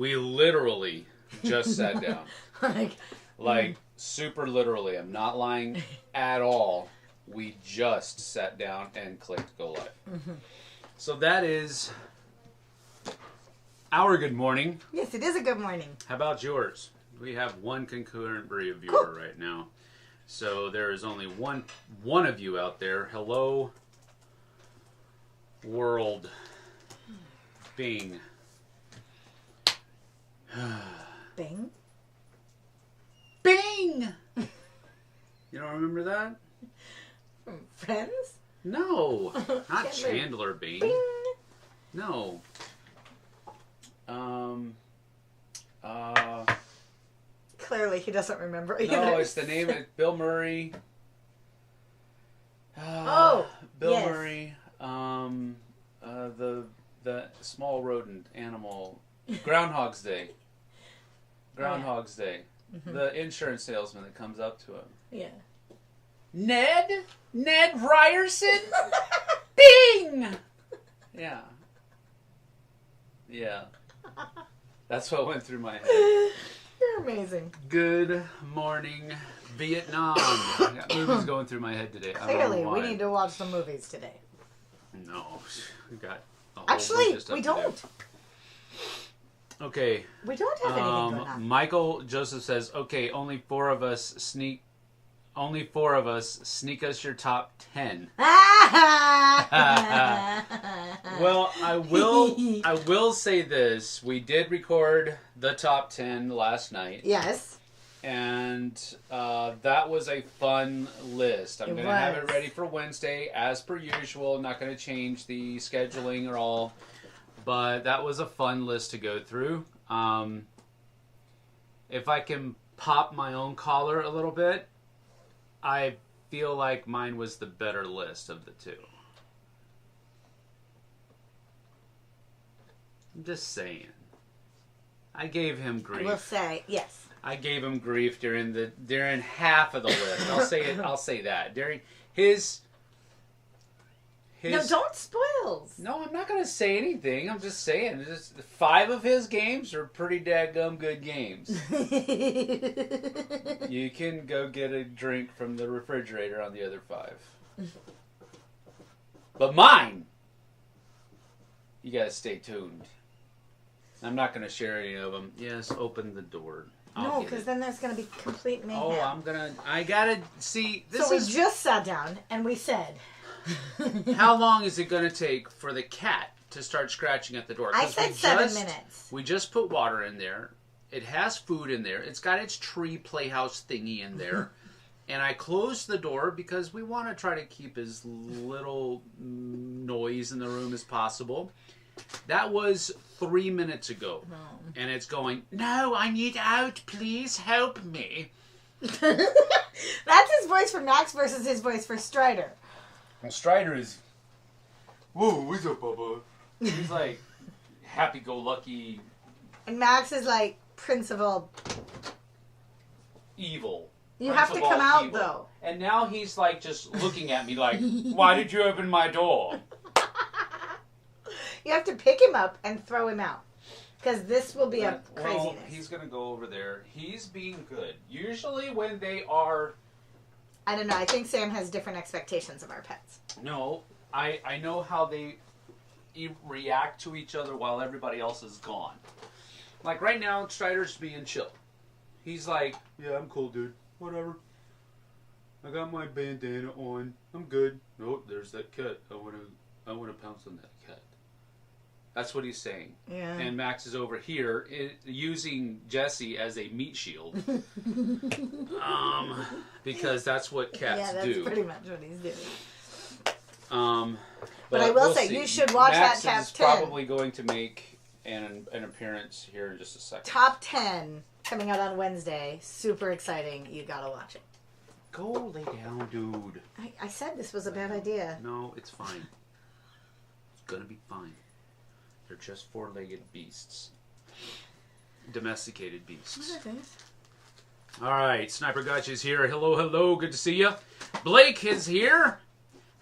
We literally just sat down. Like, super literally. I'm not lying at all. We just sat down and clicked go live. Mm-hmm. So that is our good morning. Yes, it is a good morning. How about yours? We have one concurrent viewer right now. So there is only one of you out there. Hello, world. Bing. Bing? Bing! You don't remember that? From Friends? No. Not Chandler Bing. Bing! No. Clearly he doesn't remember either. No, it's the name of Bill Murray. Bill Murray. The small rodent animal. Groundhog's Day. Groundhog's Day. Mm-hmm. The insurance salesman that comes up to him. Yeah. Ned Ryerson? Bing! Yeah. Yeah. That's what went through my head. You're amazing. Good morning, Vietnam. I got movies going through my head today. Clearly, we need to watch some movies today. No. We got a whole Actually, we don't. Okay. We don't have anything going on. Michael Joseph says, okay, only four of us sneak us your top 10. Well, I will say this. We did record the top 10 last night. Yes. And that was a fun list. I'm going to have it ready for Wednesday as per usual. I'm not going to change the scheduling or all. But that was a fun list to go through. If I can pop my own collar a little bit, I feel like mine was the better list of the two. I'm just saying. I gave him grief. I will say, yes. I gave him grief during half of the list. I'll say that. During his no, don't spoil. No, I'm not going to say anything. I'm just saying. 5 of his games are pretty dadgum good games. You can go get a drink from the refrigerator on the other 5. But mine, you got to stay tuned. I'm not going to share any of them. Yes, open the door. No, because then there's going to be complete mayhem. Oh, I got to see. We just sat down and we said... How long is it going to take for the cat to start scratching at the door? I said 7 minutes. We just put water in there. It has food in there. It's got its tree playhouse thingy in there. And I closed the door because we want to try to keep as little noise in the room as possible. That was 3 minutes ago. Oh. And it's going, no, I need out. Please help me. That's his voice for Max versus his voice for Strider. Well, Strider is, whoa, what's up, Bubba? He's like happy-go-lucky. And Max is like Prince of all evil. You have to come out, evil. Though. And now he's like just looking at me like, why did you open my door? You have to pick him up and throw him out. Because this will be a craziness. Well, he's going to go over there. He's being good. Usually when they are... I don't know. I think Sam has different expectations of our pets. No, I know how they react to each other while everybody else is gone. Like right now, Strider's being chill. He's like, yeah, I'm cool, dude. Whatever. I got my bandana on. I'm good. Oh, there's that cat. I want to pounce on that cat. That's what he's saying. Yeah. And Max is over here using Jessie as a meat shield. Because that's what cats do. Yeah, that's pretty much what he's doing. But I will say, you should watch Max that top 10. Max is probably going to make an appearance here in just a second. Top 10 coming out on Wednesday. Super exciting. You gotta watch it. Go lay down, dude. I said this was a bad idea. No, it's fine. It's gonna be fine. They're just 4-legged beasts. Domesticated beasts. Alright, Sniper Gotcha is here. Hello, hello. Good to see you. Blake is here.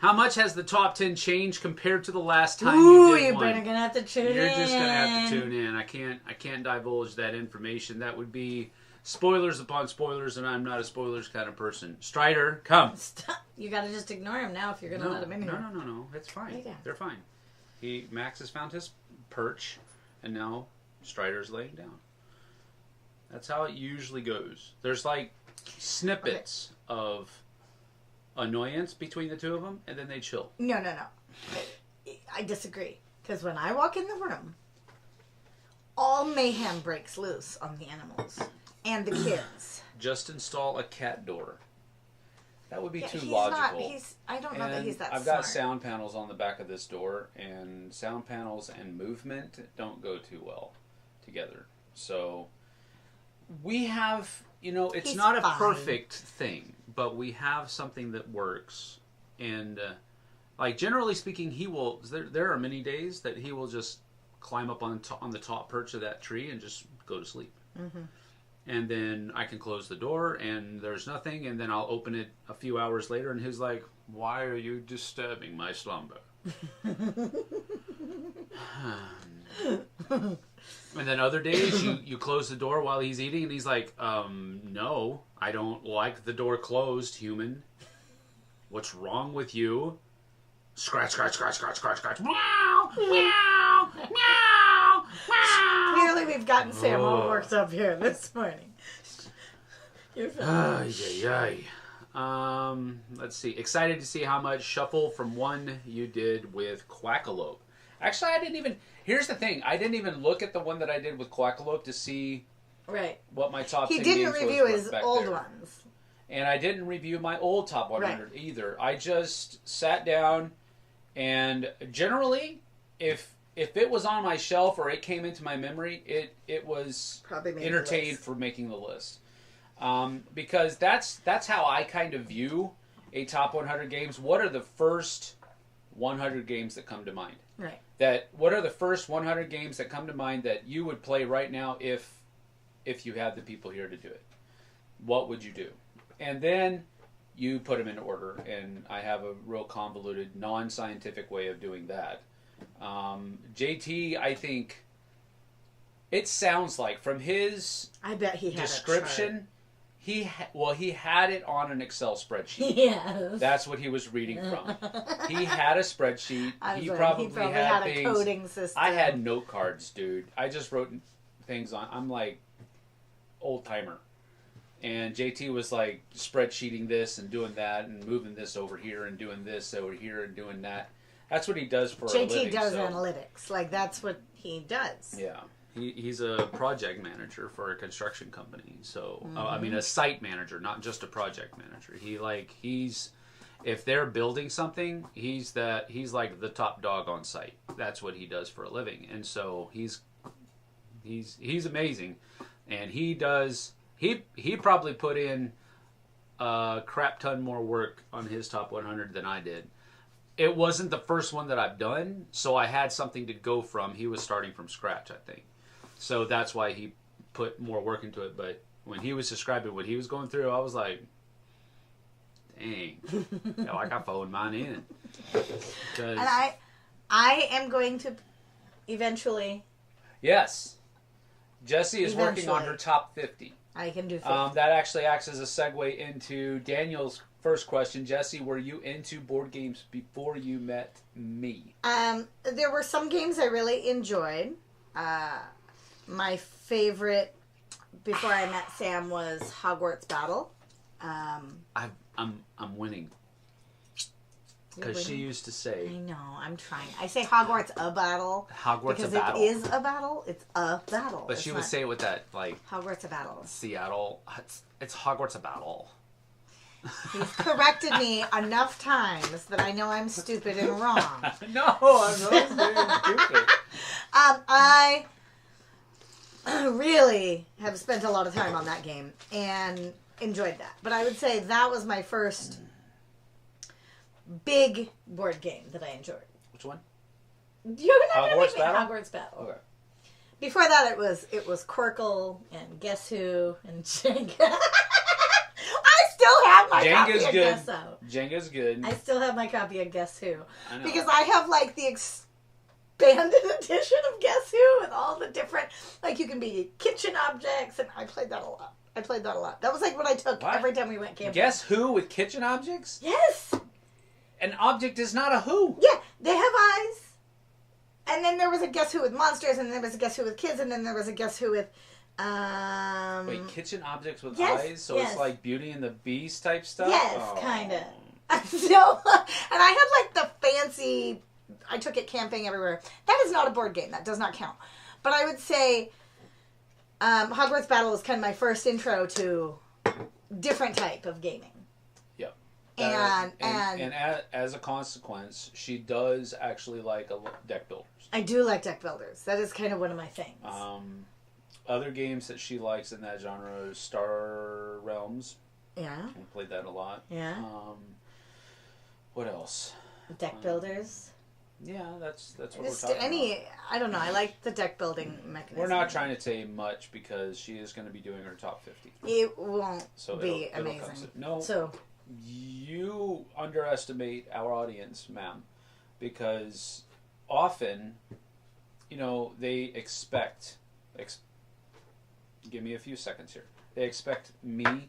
How much has the top 10 changed compared to the last time Ooh, you did you're one? gonna have to tune in. You're just gonna have to tune in. I can't divulge that information. That would be spoilers upon spoilers, and I'm not a spoilers kind of person. Strider, come. Stop. You gotta just ignore him now if you're gonna let him in here. No. It's fine. Yeah. They're fine. Max has found his perch, and now Strider's laying down. That's how it usually goes. There's like snippets of annoyance between the two of them, and then they chill. No. I disagree. Because when I walk in the room, all mayhem breaks loose on the animals and the kids. Just install a cat door. That would be too he's logical. I don't know that he's that I've smart. got sound panels on the back of this door, and sound panels and movement don't go too well together. So we have, it's He's not a fine. perfect thing, but we have something that works. And like generally speaking, he will. There are many days that he will just climb up on the top perch of that tree and just go to sleep. Mm-hmm. And then I can close the door and there's nothing, and then I'll open it a few hours later and he's like, "Why are you disturbing my slumber?" And then other days you close the door while he's eating and he's like, "No, I don't like the door closed, human. What's wrong with you?" Scratch. Meow, meow, meow, meow. Clearly we've gotten Sam all worked up here this morning. You're fine. Let's see. Excited to see how much shuffle from one you did with Quackalope. Actually, here's the thing. I didn't even look at the one that I did with Quackalope to see what my top 10 He games didn't was review his back old there. ones. And I didn't review my old top 100 either. I just sat down and generally, if it was on my shelf or it came into my memory, it was Probably entertained for making the list. Because that's how I kind of view a top 100 games. What are the first 100 games that come to mind? Right. What are the first 100 games that come to mind that you would play right now if you had the people here to do it? What would you do? And then you put them in order, and I have a real convoluted, non-scientific way of doing that. JT, I think it sounds like from his I bet he had description, he had it on an Excel spreadsheet. Yes. That's what he was reading from. He had a spreadsheet. He probably had things. a coding system. I had note cards, dude. I just wrote things on. I'm like old timer. And JT was like spreadsheeting this and doing that and moving this over here and doing this over here and doing that. That's what he does for a living. JT does analytics. Like, that's what he does. Yeah. He's a project manager for a construction company. So, I mean, a site manager, not just a project manager. If they're building something, he's like the top dog on site. That's what he does for a living. And so he's amazing. And he probably put in a crap ton more work on his top 100 than I did. It wasn't the first one that I've done, so I had something to go from. He was starting from scratch, I think. So that's why he put more work into it. But when he was describing what he was going through, I was like, dang. Like I phoned mine in. And I am going to eventually... Yes. Jessie is working on her top 50. I can do 50. That actually acts as a segue into Daniel's first question. Jessie, were you into board games before you met me? There were some games I really enjoyed. My favorite before I met Sam was Hogwarts Battle. I'm winning. Because she used to say... I know, I'm trying. I say Hogwarts a battle. Hogwarts a battle. Because it is a battle. It's a battle. But she would say it with that, like... Hogwarts a battle. Seattle. It's Hogwarts a battle. He's corrected me enough times that I know I'm stupid and wrong. No, I'm not saying stupid. I really have spent a lot of time on that game and enjoyed that. But I would say that was my first... big board game that I enjoyed. Which one? You're not Hogwarts Battle? Hogwarts Battle. Okay. Before that, it was Quirkle and Guess Who and Jenga. I still have my Jenga's copy of good. Guess Who. Jenga's good. I still have my copy of Guess Who. I know. Because I have, like, the expanded edition of Guess Who with all the different, like, you can be kitchen objects, and I played that a lot. That was, like, what I took every time we went camping. Guess Who with kitchen objects? Yes! An object is not a who. Yeah, they have eyes. And then there was a Guess Who with monsters, and then there was a Guess Who with kids, and then there was a Guess Who with, Wait, kitchen objects with yes, eyes? So yes. it's like Beauty and the Beast type stuff? Yes, Oh. kind of. So, and I had like the fancy, I took it camping everywhere. That is not a board game. That does not count. But I would say Hogwarts Battle was kind of my first intro to different type of gaming. Yep. And as a consequence, she does actually like deck builders. I do like deck builders. That is kind of one of my things. Other games that she likes in that genre is Star Realms. Yeah. I played that a lot. Yeah. What else? Deck builders. Yeah, that's what we're Just talking about. I don't know. I like the deck building mechanism. We're not trying to say much because she is going to be doing her top 50. It won't So be it'll amazing. come soon. No, So you underestimate our audience, ma'am, because often, they expect. Give me a few seconds here. They expect me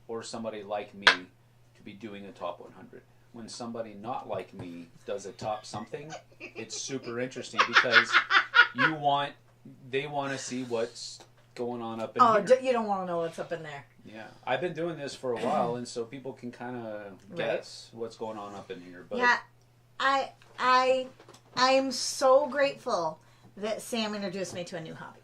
or somebody like me to be doing a top 100. When somebody not like me does a top something, it's super interesting because they want to see what's going on up in here. You don't want to know what's up in there. Yeah, I've been doing this for a while, and so people can kind of guess what's going on up in here. But yeah, I'm so grateful that Sam introduced me to a new hobby.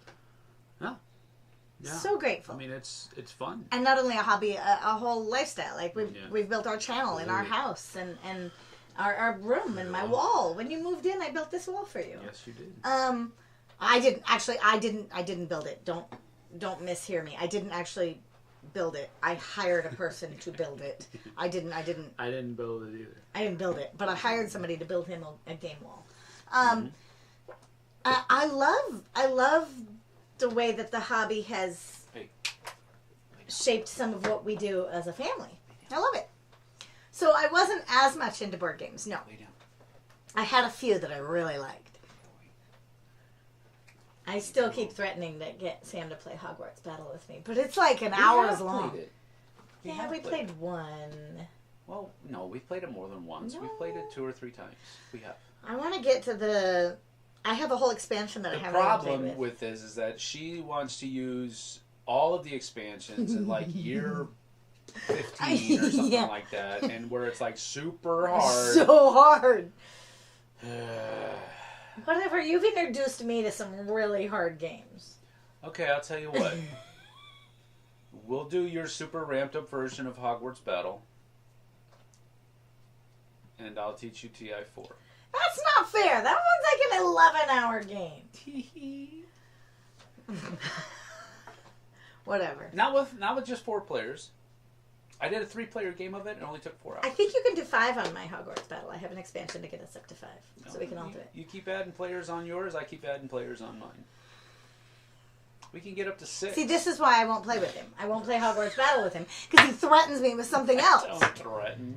Yeah. So grateful. I mean, it's fun. And not only a hobby, a whole lifestyle. Like we've built our channel in our house and our room and my wall. When you moved in, I built this wall for you. Yes, you did. I didn't build it. Don't mishear me. I didn't actually build it. I hired a person to build it. I didn't build it either. I didn't build it, but I hired somebody to build him a game wall. I love the way that the hobby has shaped some of what we do as a family. I love it. So I wasn't as much into board games. No, I had a few that I really liked. I still keep threatening to get Sam to play Hogwarts Battle with me, but it's like an hour's long. Yeah, we played one. Well, no, we've played it more than once. No. We've played it 2 or 3 times. We have. I want to get to the... I have a whole expansion that I haven't The even played problem with this is that she wants to use all of the expansions in like year 15 or something like that, and where it's like super hard. So hard. Whatever, you've introduced me to some really hard games. Okay, I'll tell you what. We'll do your super ramped up version of Hogwarts Battle, and I'll teach you TI4. That's not fair. That one's like an 11-hour game. Whatever. Not with just 4 players. I did a 3-player game of it. It only took 4 hours. I think you can do 5 on my Hogwarts Battle. I have an expansion to get us up to 5, so we can all do it. You keep adding players on yours. I keep adding players on mine. We can get up to 6. See, this is why I won't play with him. I won't play Hogwarts Battle with him because he threatens me with something else. Don't threaten.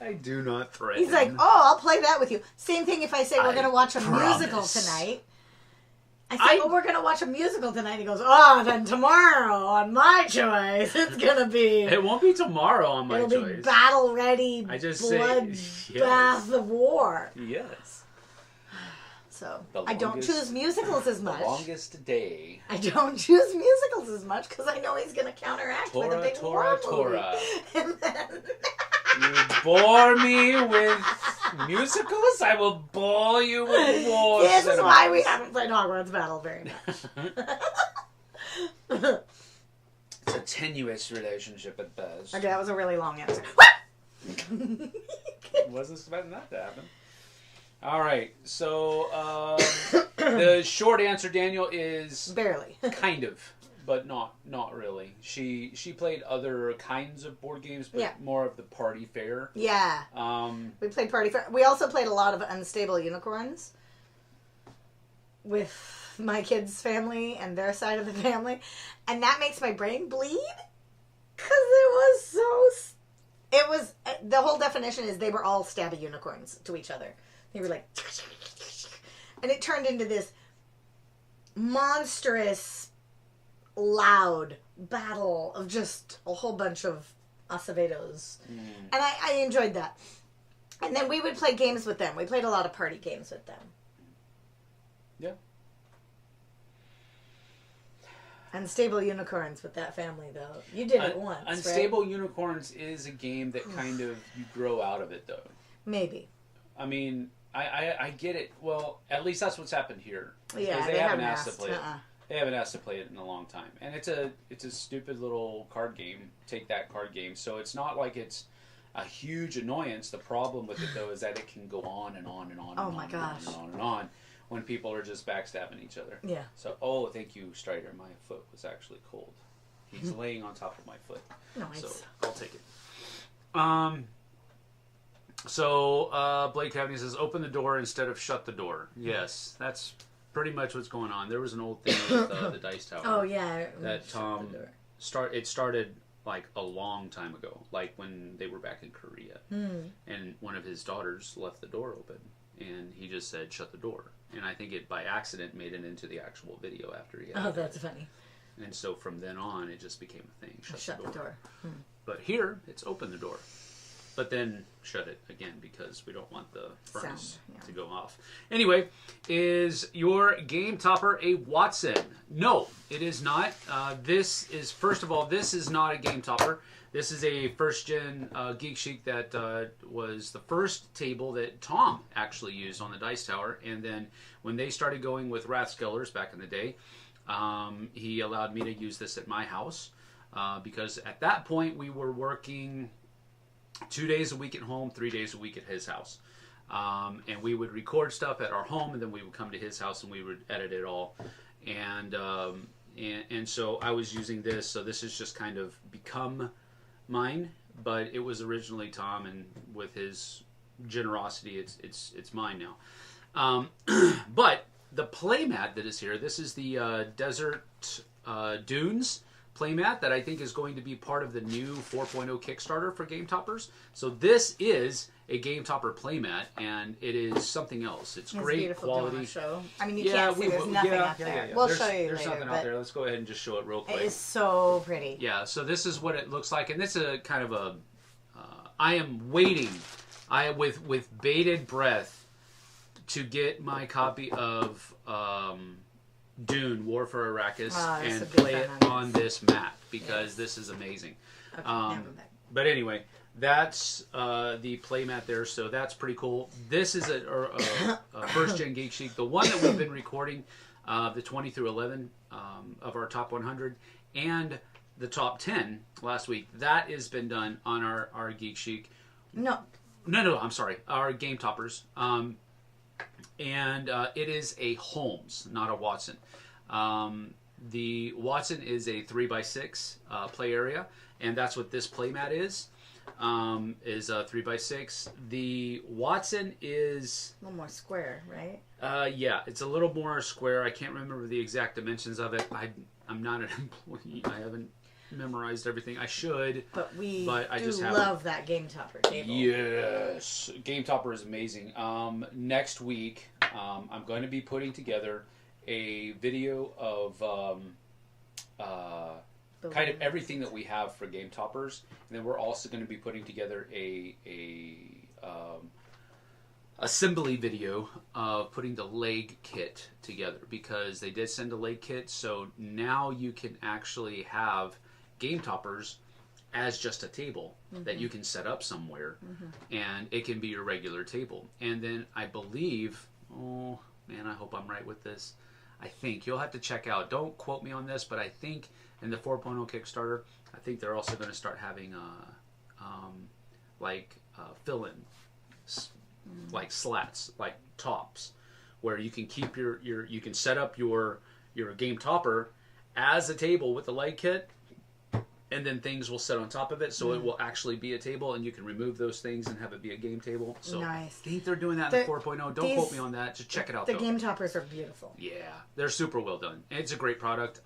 I do not threaten. He's like, "Oh, I'll play that with you." Same thing if I say we're going to watch a musical tonight. I say, "Oh, we're going to watch a musical tonight." He goes, "Oh, then tomorrow on my choice, it's going to be." It won't be tomorrow on my choice. It'll be battle ready. I just bloodbath of war. Yes. So I don't choose musicals as much. The longest day. I don't choose musicals as much because I know he's going to counteract with a big war movie. And then you bore me with musicals, I will bore you with wars. This is why we haven't played Hogwarts Battle very much. It's a tenuous relationship at best. Okay, that was a really long answer. Wasn't expecting that to happen. All right, so the short answer, Daniel, is barely, kind of, but not really. She played other kinds of board games, but more of the party fare. Yeah. We played party fare. We also played a lot of Unstable Unicorns with my kids' family and their side of the family, and that makes my brain bleed it was so... It was... The whole definition is they were all stabby unicorns to each other. They were like... And it turned into this monstrous, loud battle of just a whole bunch of Acevedos. And I enjoyed that. And then we would play games with them. We played a lot of party games with them. Yeah. Unstable Unicorns with that family, though. You did it once, Unstable right? Unicorns is a game that kind of, you grow out of it, though. Maybe. I mean, I get it. Well, at least that's what's happened here. Yeah, they haven't asked to play it. Uh-uh. They haven't asked to play it in a long time. And it's a stupid little card game. Take that card game. So it's not like it's a huge annoyance. The problem with it, though, is that it can go on and on and on and on and on and on and on when people are just backstabbing each other. Yeah. So, thank you, Strider. My foot was actually cold. He's laying on top of my foot. Nice. So I'll take it. So Blake Cavney says, open the door instead of shut the door. Yes, that's pretty much what's going on. There was an old thing with the Dice Tower. Oh, yeah. That Tom started like a long time ago, like when they were back in Korea. And one of his daughters left the door open, and he just said, shut the door. And I think it, by accident, made it into the actual video after he had it. That's funny. And so from then on, it just became a thing. Shut the door. But here, it's open the door. But then shut it again because we don't want the furnace to go off. Anyway, is your Game Topper a Watson? No, it is not. This is, first of all, this is not a Game Topper. This is a first-gen Geek Chic that was the first table that Tom actually used on the Dice Tower. And then when they started going with Rathskellers back in the day, he allowed me to use this at my house. Because at that point, we were working 2 days a week at home, 3 days a week at his house. And we would record stuff at our home, and then we would come to his house and we would edit it all. And so I was using this, so this has just kind of become mine, but it was originally Tom, and with his generosity, it's mine now. But the playmat that is here, this is the Desert Dunes playmat that I think is going to be part of the new 4.0 Kickstarter for Game Toppers. So this is a Game Topper playmat, and it is something else. It's great quality. Show. I mean, you can't see. There's nothing out there. We'll show you There's later, nothing out there. Let's go ahead and just show it real quick. It is so pretty. Yeah. So this is what it looks like, and this is a kind of a. I am waiting, with bated breath, to get my copy of Dune: War for Arrakis and play it on this mat because this is amazing. Okay, but anyway, that's the playmat there, so that's pretty cool. This is a first gen Geek Chic, the one that we've been recording, the 20 through 11 of our top 100 and the top 10 last week. That has been done on our Geek Chic. No, I'm sorry, our Game Toppers. And it is a Holmes, not a Watson. The Watson is a 3x6 play area, and that's what this playmat is a 3x6. The Watson is a little more square, right? Yeah, it's a little more square. I can't remember the exact dimensions of it. I'm not an employee. I haven't memorized everything. I should, but I just love that Game Topper table. Yes, Game Topper is amazing. Next week, I'm going to be putting together a video of kind of everything that we have for Game Toppers, and then we're also going to be putting together a assembly video of putting the leg kit together, because they did send a leg kit, so now you can actually have Game Toppers as just a table that you can set up somewhere, and it can be your regular table. And then I believe, oh man, I hope I'm right with this. I think you'll have to check out. Don't quote me on this, but I think in the 4.0 Kickstarter, I think they're also going to start having fill-in, like slats, like tops, where you can keep you can set up your Game Topper as a table with the leg kit, and then things will sit on top of it, so it will actually be a table, and you can remove those things and have it be a game table. So nice. I think they're doing that in 4.0. Don't quote me on that. Just check it out. The Game Toppers are beautiful. Yeah, they're super well done. It's a great product.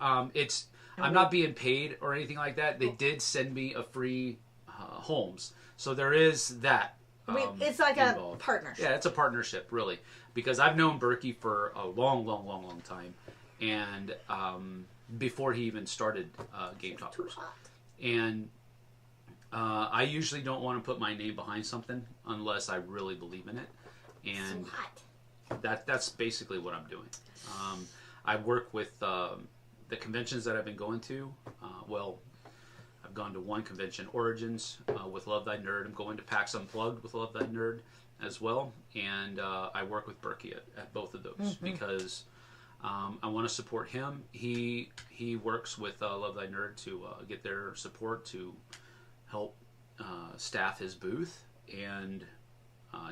I'm not being paid or anything like that. They did send me a free Holmes, so there is that. It's like involved. A partnership. Yeah, it's a partnership, really, because I've known Berkey for a long time, and before he even started Game Toppers, and I usually don't want to put my name behind something unless I really believe in it, and that's basically what I'm doing. I work with the conventions that I've been going to. I've gone to one convention, Origins, with Love Thy Nerd. I'm going to PAX Unplugged with Love Thy Nerd as well, and I work with Berkey at both of those because I want to support him. He works with Love Thy Nerd to get their support to help staff his booth, and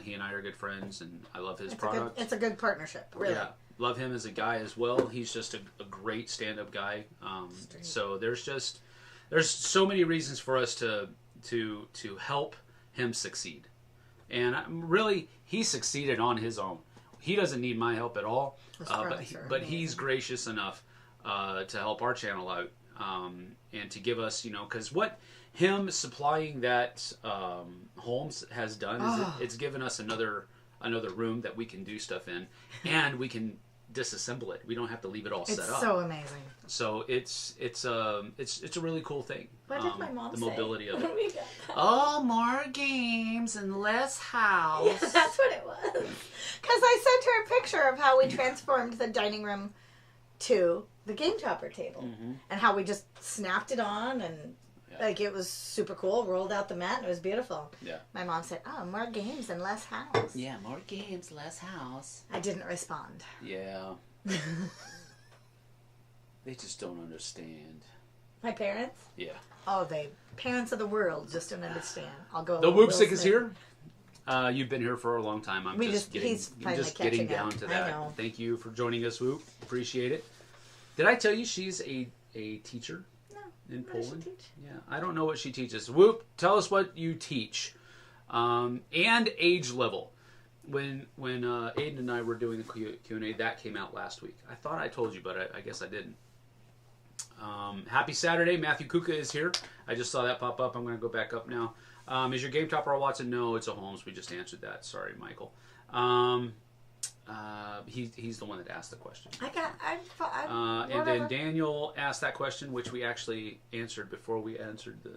he and I are good friends, and I love his product. It's a good partnership, really. Yeah, love him as a guy as well. He's just a great stand-up guy. So there's so many reasons for us to help him succeed, and really he succeeded on his own. He doesn't need my help at all, but he's gracious enough to help our channel out and to give us, because what him supplying that Holmes has done is it's given us another room that we can do stuff in, and we can disassemble it. We don't have to leave it all set up. It's so amazing. So it's a really cool thing. What did my mom say? The mobility of it. Oh, more games and less house. Yeah, that's what it was. Because I sent her a picture of how we transformed the dining room to the Game Topper table, and how we just snapped it on, and like it was super cool. Rolled out the mat, and it was beautiful. Yeah. My mom said, "Oh, more games and less house." Yeah, more games, less house. I didn't respond. Yeah. They just don't understand. My parents? Yeah. Oh, parents of the world just don't understand. I'll go. The Whoopsick is here. You've been here for a long time. I'm just getting down to that. I know. Thank you for joining us, Whoop. Appreciate it. Did I tell you she's a teacher? In Poland? Yeah, I don't know what she teaches. Whoop, tell us what you teach, and age level. When Aiden and I were doing the Q&A, that came out last week. I thought I told you, but I guess I didn't. Happy Saturday, Matthew Kuka is here. I just saw that pop up. I'm going to go back up now. Is your Game Topper a Watson? No, it's a Holmes. We just answered that. Sorry, Michael. He's the one that asked the question. And then Daniel asked that question, which we actually answered before we answered the.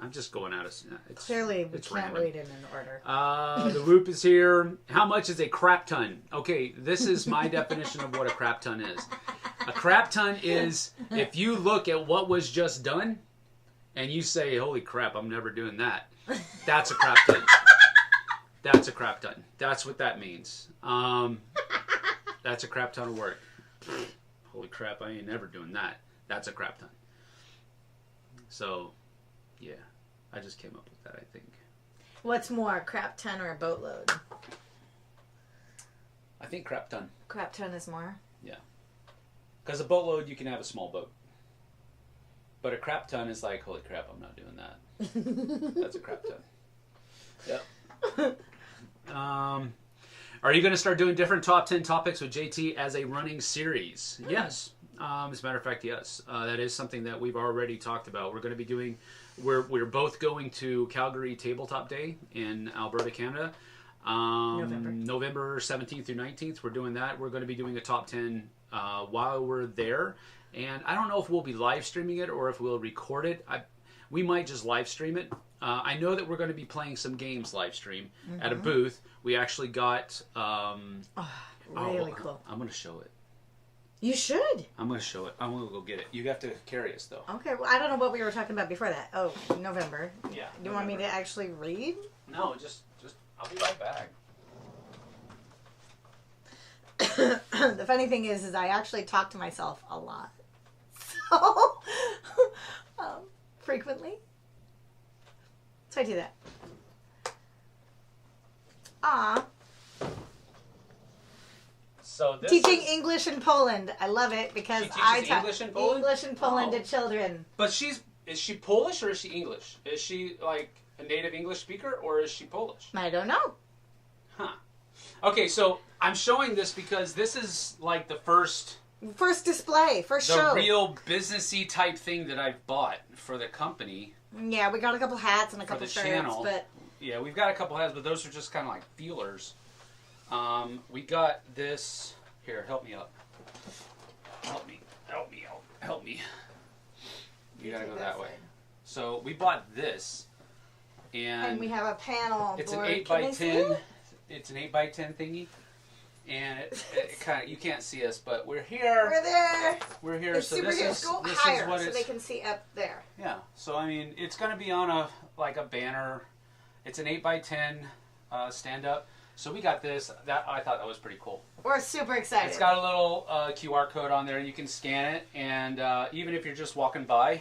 I'm just going out of. Clearly, we can't read it in order. The Whoop is here. How much is a crap ton? Okay, this is my definition of what a crap ton is. A crap ton is if you look at what was just done, and you say, "Holy crap, I'm never doing that." That's a crap ton. That's a crap ton. That's what that means. That's a crap ton of work. Holy crap, I ain't never doing that. That's a crap ton. So, yeah. I just came up with that, I think. What's more, a crap ton or a boatload? I think crap ton. Crap ton is more? Yeah. Because a boatload, you can have a small boat. But a crap ton is like, holy crap, I'm not doing that. That's a crap ton. Yep. Are you going to start doing different top 10 topics with JT as a running series? Yes. As a matter of fact, yes. That is something that we've already talked about. We're going to be doing. We're both going to Calgary Tabletop Day in Alberta, Canada. November 17th through 19th. We're doing that. We're going to be doing a top 10 while we're there. And I don't know if we'll be live streaming it or if we'll record it. We might just live stream it. I know that we're going to be playing some games live stream at a booth. We actually got... really cool. I'm going to show it. You should. I'm going to show it. I'm going to go get it. You have to carry us, though. Okay. Well, I don't know what we were talking about before that. Oh, November. Yeah. You want me to actually read? No, just I'll be right back. The funny thing is I actually talk to myself a lot. So, frequently. So I do that. So this teaching English in Poland. I love it because I teach English in Poland? English in Poland to children. But is she Polish or is she English? Is she like a native English speaker or is she Polish? I don't know. Huh. Okay, so I'm showing this because this is like the first First display, first show. The real businessy type thing that I've bought for the company. Yeah, we got a couple hats and a couple for the shirts, channel. but yeah, we've got a couple hats, but those are just kind of like feelers. We got this. Here, help me up. Help me. You gotta go that way. So we bought this, and we have a panel. It's board. an 8x10. It's an 8x10 thingy, and it kind of, you can't see us, but we're here. We're there. We're here. It's So super this Go is higher what so they can see up there. Yeah. So I mean, it's gonna be on a banner. It's an 8x10 stand up. So we got this. That I thought that was pretty cool. We're super excited. It's got a little QR code on there. You can scan it, and even if you're just walking by,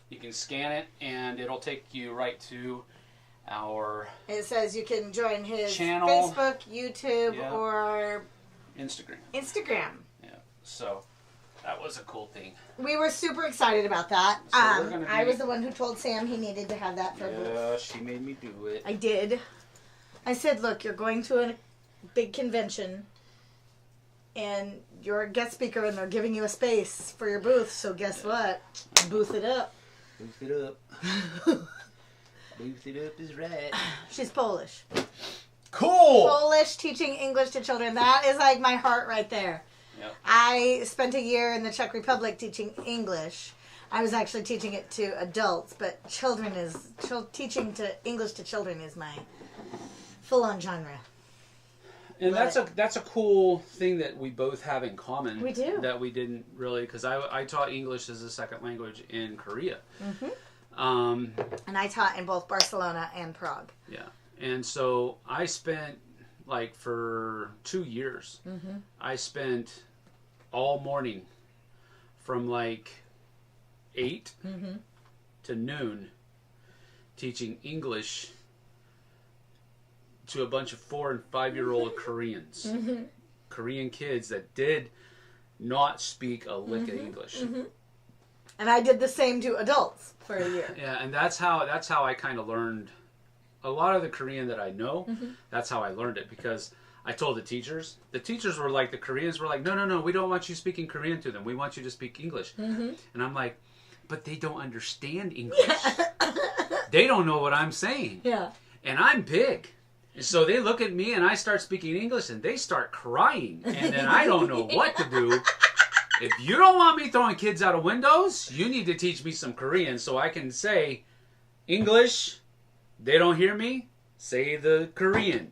you can scan it, and it'll take you right to our. It says you can join his channel, Facebook, YouTube, or Instagram. Yeah. So that was a cool thing. We were super excited about that. So I was the one who told Sam he needed to have that for a booth. Yeah, she made me do it. I did. I said, look, you're going to a big convention, and you're a guest speaker, and they're giving you a space for your booth, so guess what? Booth it up. Booth it up. Booth it up is right. She's Polish. Cool! Polish, teaching English to children. That is like my heart right there. Yep. I spent a year in the Czech Republic teaching English. I was actually teaching it to adults, but teaching English to children is my full-on genre. And that's a cool thing that we both have in common. We do. That we didn't really, because I taught English as a second language in Korea. Mm-hmm. And I taught in both Barcelona and Prague. Yeah. And so I spent, for 2 years, I spent all morning from 8 to noon teaching English to a bunch of 4 and 5-year-old Koreans. Korean kids that did not speak a lick of English. And I did the same to adults for a year. Yeah, and that's how I kind of learned a lot of the Korean that I know. That's how I learned it, because I told the teachers. The teachers were like, the Koreans were like, no, we don't want you speaking Korean to them. We want you to speak English. And I'm like, but they don't understand English. They don't know what I'm saying. Yeah. And I'm big. And so they look at me and I start speaking English and they start crying. And then I don't know what to do. If you don't want me throwing kids out of windows, you need to teach me some Korean so I can say English. They don't hear me, say the Korean.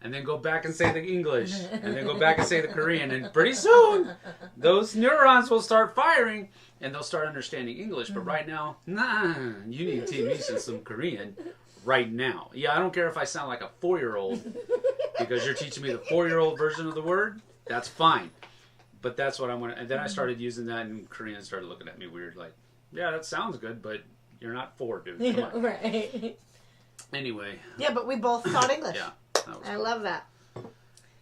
And then go back and say the English. And then go back and say the Korean. And pretty soon, those neurons will start firing and they'll start understanding English. But right now, you need to teach me some Korean. Right now. Yeah, I don't care if I sound like a 4-year-old because you're teaching me the 4-year-old version of the word. That's fine. But that's what I'm going to... And then I started using that and Koreans started looking at me weird like, yeah, that sounds good, but you're not 4, dude. Come on. Right. Anyway. Yeah, but we both taught English. Yeah. I love that.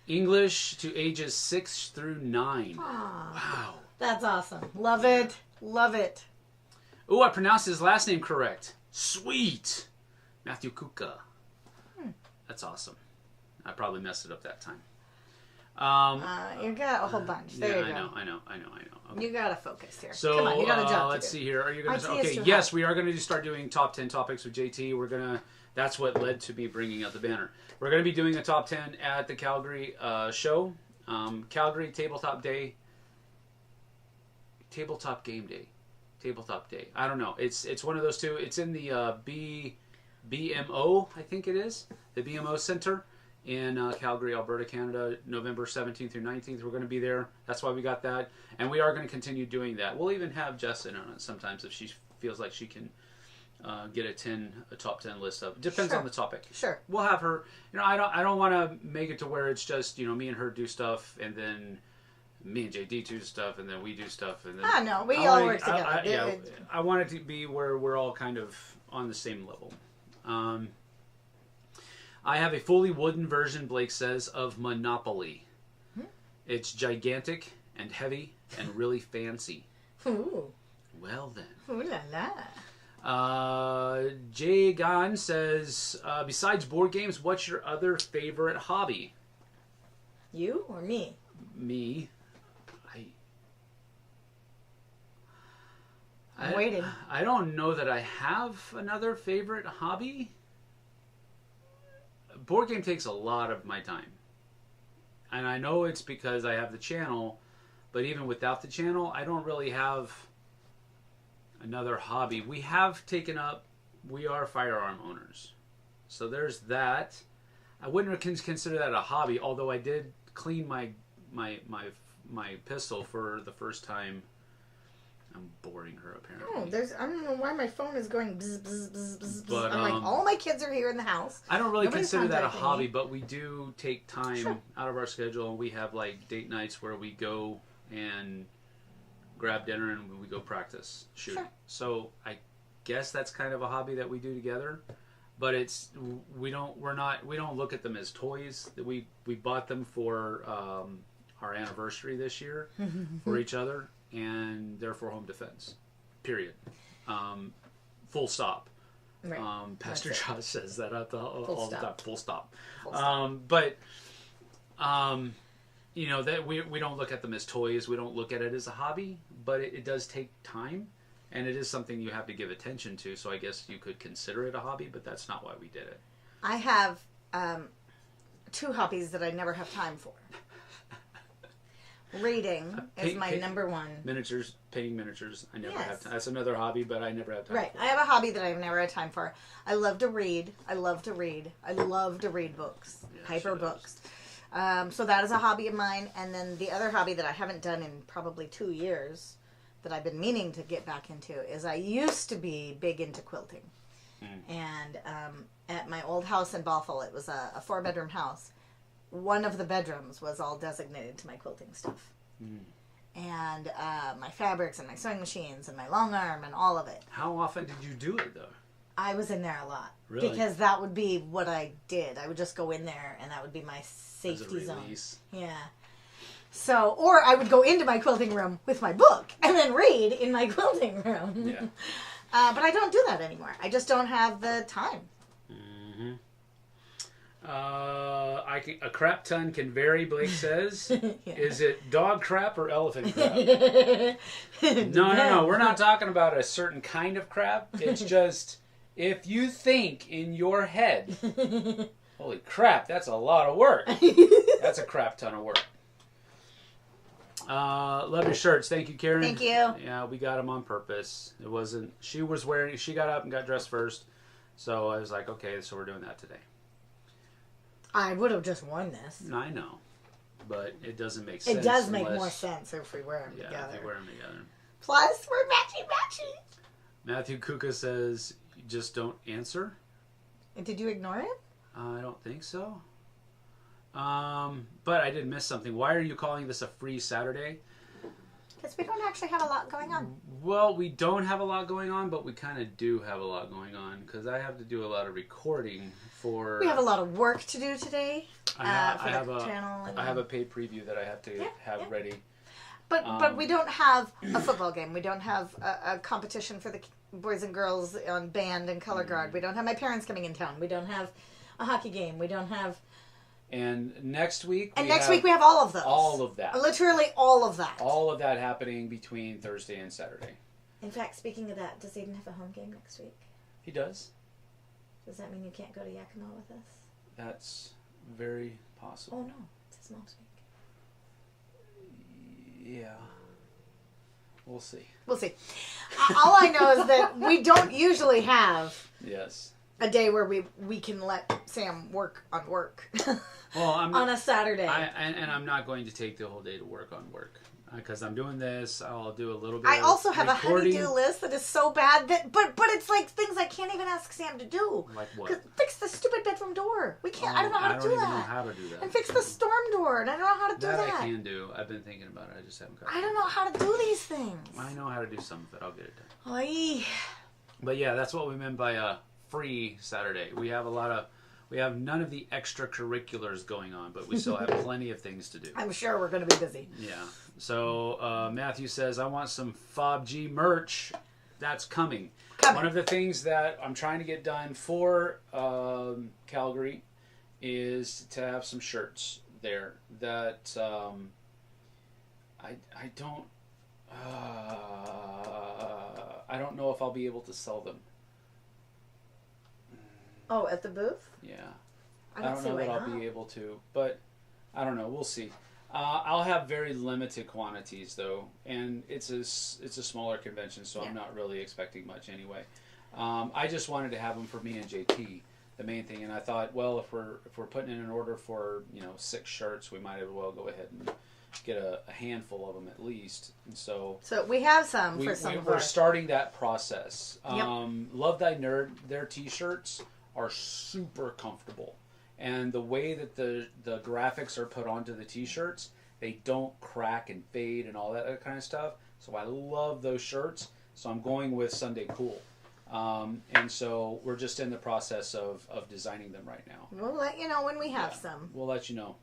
English to ages 6 through 9. Aww. Wow. That's awesome. Love it. Love it. Oh, I pronounced his last name correct. Sweet. Matthew Kuka. That's awesome. I probably messed it up that time. You got a whole bunch. There you go. I know. Okay. You gotta focus here. So, Come on, you got a job let's to do. see here. Are you gonna? My tea is Okay, too yes, hot. we are gonna start doing top 10 topics with JT. We're gonna. That's what led to me bringing out the banner. We're gonna be doing a top 10 at the Calgary show, Calgary Tabletop Day, Tabletop Game Day, Tabletop Day. I don't know. It's one of those two. It's in the BMO, I think it is, the BMO Center in Calgary, Alberta, Canada, November 17th through 19th. We're going to be there. That's why we got that. And we are going to continue doing that. We'll even have Jess in on it sometimes if she feels like she can get a top 10 list of. Depends on the topic. Sure. We'll have her. I don't want to make it to where it's just, me and her do stuff and then me and JD do stuff and then we do stuff. And then no, we all work together. I want it to be where we're all kind of on the same level. I have a fully wooden version, Blake says, of Monopoly. It's gigantic and heavy and really fancy. Ooh. Well then. Ooh la la. Jay Gan says, besides board games, what's your other favorite hobby? You or me? Me. I'm waiting. I don't know that I have another favorite hobby. Board game takes a lot of my time. And I know it's because I have the channel, but even without the channel, I don't really have another hobby. We have taken up, we are firearm owners. So there's that. I wouldn't consider that a hobby, although I did clean my pistol for the first time. I'm boring her apparently. I don't know why my phone is going bzz, bzz, bzz, bzz, But, I'm like, all my kids are here in the house. I don't really Nobody's consider that a contacting hobby, me. but we do take time out of our schedule, and we have like date nights where we go and grab dinner and we go practice shooting. Sure. So I guess that's kind of a hobby that we do together. But we don't look at them as toys. We bought them for our anniversary this year for each other, and they're for home defense. Period. Full stop. Right. Pastor Josh says that all the time. Full stop. Full stop. But you know that we don't look at them as toys. We don't look at it as a hobby. But it does take time. And it is something you have to give attention to, so I guess you could consider it a hobby, but that's not why we did it. I have 2 hobbies that I never have time for. Reading is my number one. Miniatures, painting miniatures. I never Yes. have time. That's another hobby, but I never have time Right. for. I have a hobby that I've never had time for. I love to read. I love to read books. Yeah, Hyper she books. So that is a hobby of mine. And then the other hobby that I haven't done in probably 2 years that I've been meaning to get back into is I used to be big into quilting. And at my old house in Bothell, it was a 4-bedroom house. One of the bedrooms was all designated to my quilting stuff. And my fabrics and my sewing machines and my long arm and all of it. How often did you do it, though? I was in there a lot. Really? Because that would be what I did. I would just go in there and that would be my safety As a zone. release. Yeah. So, or I would go into my quilting room with my book and then read in my quilting room. Yeah. But I don't do that anymore. I just don't have the time. Mm-hmm. A crap ton can vary, Blake says. Yeah. Is it dog crap or elephant crap? No. We're not talking about a certain kind of crap. It's just, if you think in your head, holy crap, that's a lot of work. That's a crap ton of work. Love your shirts. Thank you, Karen. Thank you. Yeah, we got them on purpose. It wasn't, she got up and got dressed first. So I was like, okay, so we're doing that today. I would have just worn this. I know. But it doesn't make sense. It does make more sense if we wear them Yeah, together. if you wear them together. Plus, we're matchy-matchy. Matthew Kuka says, just don't answer. Did you ignore it? I don't think so. But I did miss something. Why are you calling this a free Saturday? Because we don't actually have a lot going on. Well, we don't have a lot going on, but we kind of do have a lot going on because I have to do a lot of recording for. We have a lot of work to do today. I for have the channel. And I have a paid preview that I have to have ready. But we don't have a football game. We don't have a competition for the boys and girls on band and color guard. We don't have my parents coming in town. We don't have a hockey game. We don't have. And next week. Week we have all of those. All of that. Literally all of that. All of that happening between Thursday and Saturday. In fact, speaking of that, does Aiden have a home game next week? He does. Does that mean you can't go to Yakima with us? That's very possible. Oh no, it's his mom's week. Yeah. We'll see. We'll see. All I know is that we don't usually have Yes. a day where we can let Sam work on work. Well, I'm on a Saturday. and I'm not going to take the whole day to work on work because I'm doing this. I'll do a little bit. I also have recording. a honey-do list that is so bad that, but it's like things I can't even ask Sam to do. Like what? Fix the stupid bedroom door. We can't. I don't know how to do I don't that. even know how to do that. And fix the storm door. And I don't know how to do that. That I can do. I've been thinking about it. I just haven't got. I don't know how to do these things. I know how to do some of it. I'll get it done. Oy. But yeah, that's what we meant by a free Saturday. We have none of the extracurriculars going on, but we still have plenty of things to do. I'm sure we're going to be busy. Yeah. So Matthew says, I want some FOBG merch. That's coming. One of the things that I'm trying to get done for Calgary is to have some shirts there that I don't... I don't know if I'll be able to sell them. Oh, at the booth? Yeah. I don't know that I'll be able to, but I don't know. We'll see. I'll have very limited quantities though, and it's a smaller convention, so I'm not really expecting much anyway. I just wanted to have them for me and JT, the main thing, and I thought, well, if we're putting in an order for 6 shirts, we might as well go ahead and get a handful of them at least. And so we have some for some of we're starting that process. Yep. Love Thy Nerd, their T-shirts are super comfortable. And the way that the graphics are put onto the T-shirts, they don't crack and fade and all that kind of stuff. So I love those shirts. So I'm going with Sunday Cool. And so we're just in the process of designing them right now. We'll let you know when we have some. We'll let you know.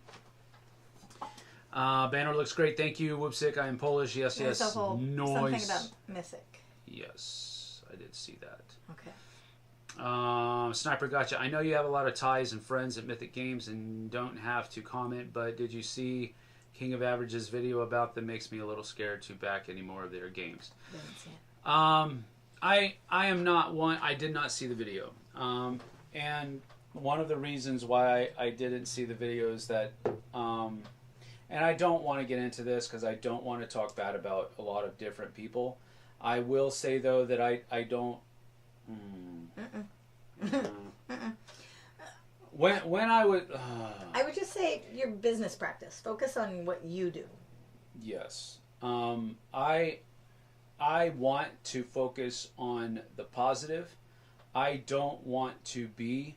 Banner looks great. Thank you. Whoopsick. I am Polish. Yes, yes. Noise. Something about Mythic. Yes, I did see that. Okay. Sniper Gotcha. I know you have a lot of ties and friends at Mythic Games and don't have to comment, but did you see King of Average's video about them? Makes me a little scared to back any more of their games. Didn't see it. I am not one. I did not see the video. And one of the reasons why I didn't see the video is that, and I don't want to get into this because I don't want to talk bad about a lot of different people. I will say though that I don't. When I would I would just say your business practice. Focus on what you do. Yes. I want to focus on the positive. I don't want to be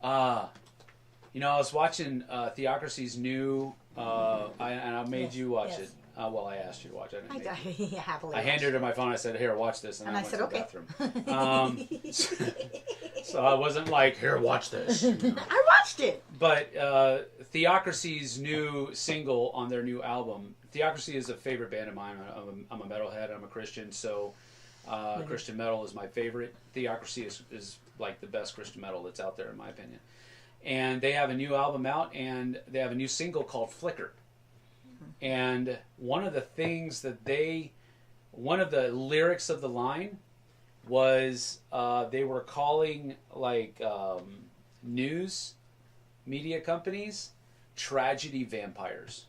I was watching Theocracy's new and I made you watch it. Well, I asked you to watch it. I handed her my phone. I said, "Here, watch this," and I went to the bathroom. So I wasn't like, "Here, watch this." I watched it. But Theocracy's new single on their new album. Theocracy is a favorite band of mine. I'm a metalhead. I'm a Christian, so Christian metal is my favorite. Theocracy is like the best Christian metal that's out there, in my opinion. And they have a new album out, and they have a new single called "Flicker." And one of the things that one of the lyrics of the line was they were calling like news media companies tragedy vampires.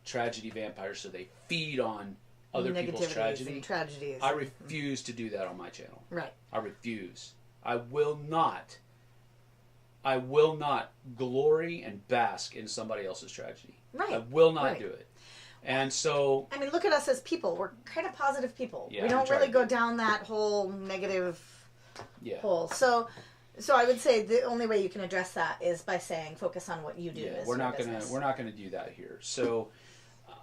Tragedy vampires, so they feed on other people's tragedy. Tragedies. I refuse to do that on my channel. Right. I refuse. I will not glory and bask in somebody else's tragedy. Right. I will not do it. And so... I mean, look at us as people. We're kind of positive people. Yeah, we don't really go down that whole negative hole. So I would say the only way you can address that is by saying focus on what you do. Yeah, we're not gonna do that here. So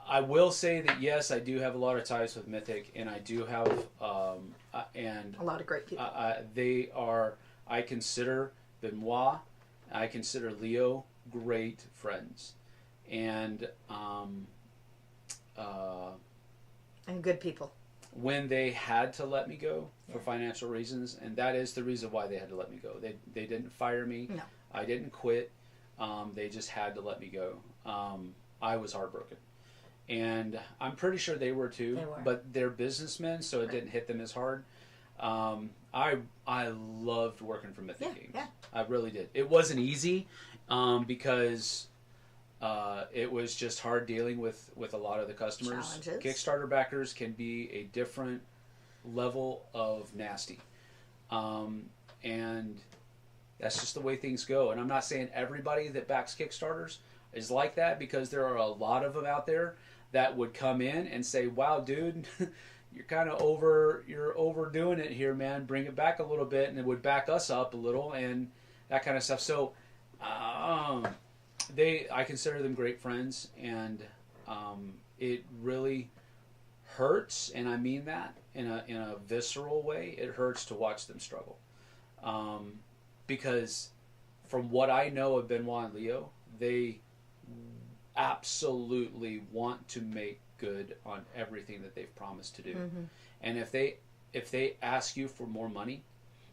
I will say that yes, I do have a lot of ties with Mythic, and I do have and a lot of great people. They are. I consider Benoit, I consider Leo great friends, and good people. When they had to let me go for financial reasons, and that is the reason why they had to let me go. They didn't fire me. No. I didn't quit. They just had to let me go. I was heartbroken. And I'm pretty sure they were too. They were. But they're businessmen, so it didn't hit them as hard. I loved working for Mythic Games. Yeah. I really did. It wasn't easy because it was just hard dealing with a lot of the customers. Challenges. Kickstarter backers can be a different level of nasty. And that's just the way things go. And I'm not saying everybody that backs Kickstarters is like that, because there are a lot of them out there that would come in and say, "Wow, dude, you're kind of you're overdoing it here, man. Bring it back a little bit," and it would back us up a little and that kind of stuff. So I consider them great friends, and it really hurts, and I mean that in a visceral way. It hurts to watch them struggle, because from what I know of Benoit and Leo, they absolutely want to make good on everything that they've promised to do. Mm-hmm. And if they ask you for more money,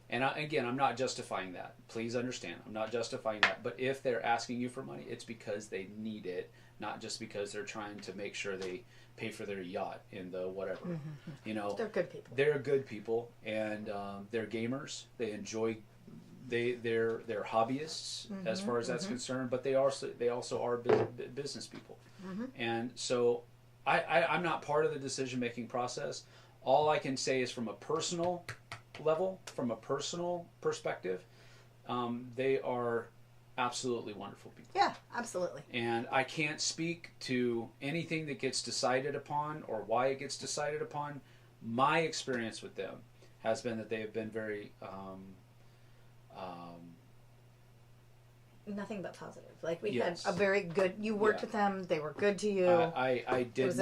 and again, I'm not justifying that. Please understand, I'm not justifying that. But if they're asking you for money, it's because they need it not just because they're trying to make sure they pay for their yacht in the whatever. You know, they're good people. They're good people, and they're gamers. They enjoy. They're hobbyists as far as that's concerned, but they also are business people, and so I'm not part of the decision making process. All I can say is from a personal level, from a personal perspective, they are absolutely wonderful people. Yeah, absolutely. And I can't speak to anything that gets decided upon or why it gets decided upon. My experience with them has been that they have been very nothing but positive. Like we yes. had a very good. You worked with them. They were good to you. I did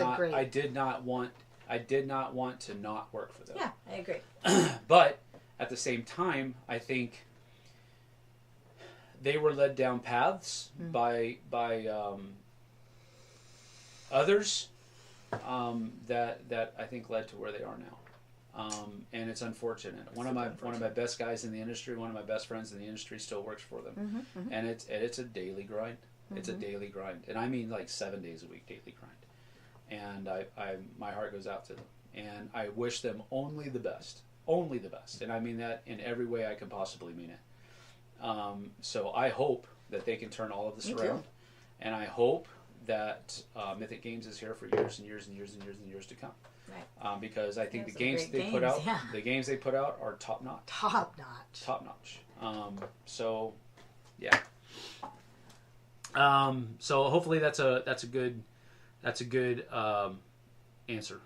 not want to not work for them. Yeah, I agree. But at the same time, I think they were led down paths by others that I think led to where they are now. And it's unfortunate. One of my best guys in the industry, one of my best friends in the industry, still works for them, and it's a daily grind. It's a daily grind, and I mean like 7 days a week daily grind. And my heart goes out to them, and I wish them only the best, and I mean that in every way I can possibly mean it. So I hope that they can turn all of this around, and I hope that Mythic Games is here for years and years and years and years and years to come. Right. Because I think the games they put out, the games they put out are top notch. Top notch. Top notch. So, yeah. So hopefully that's a good answer.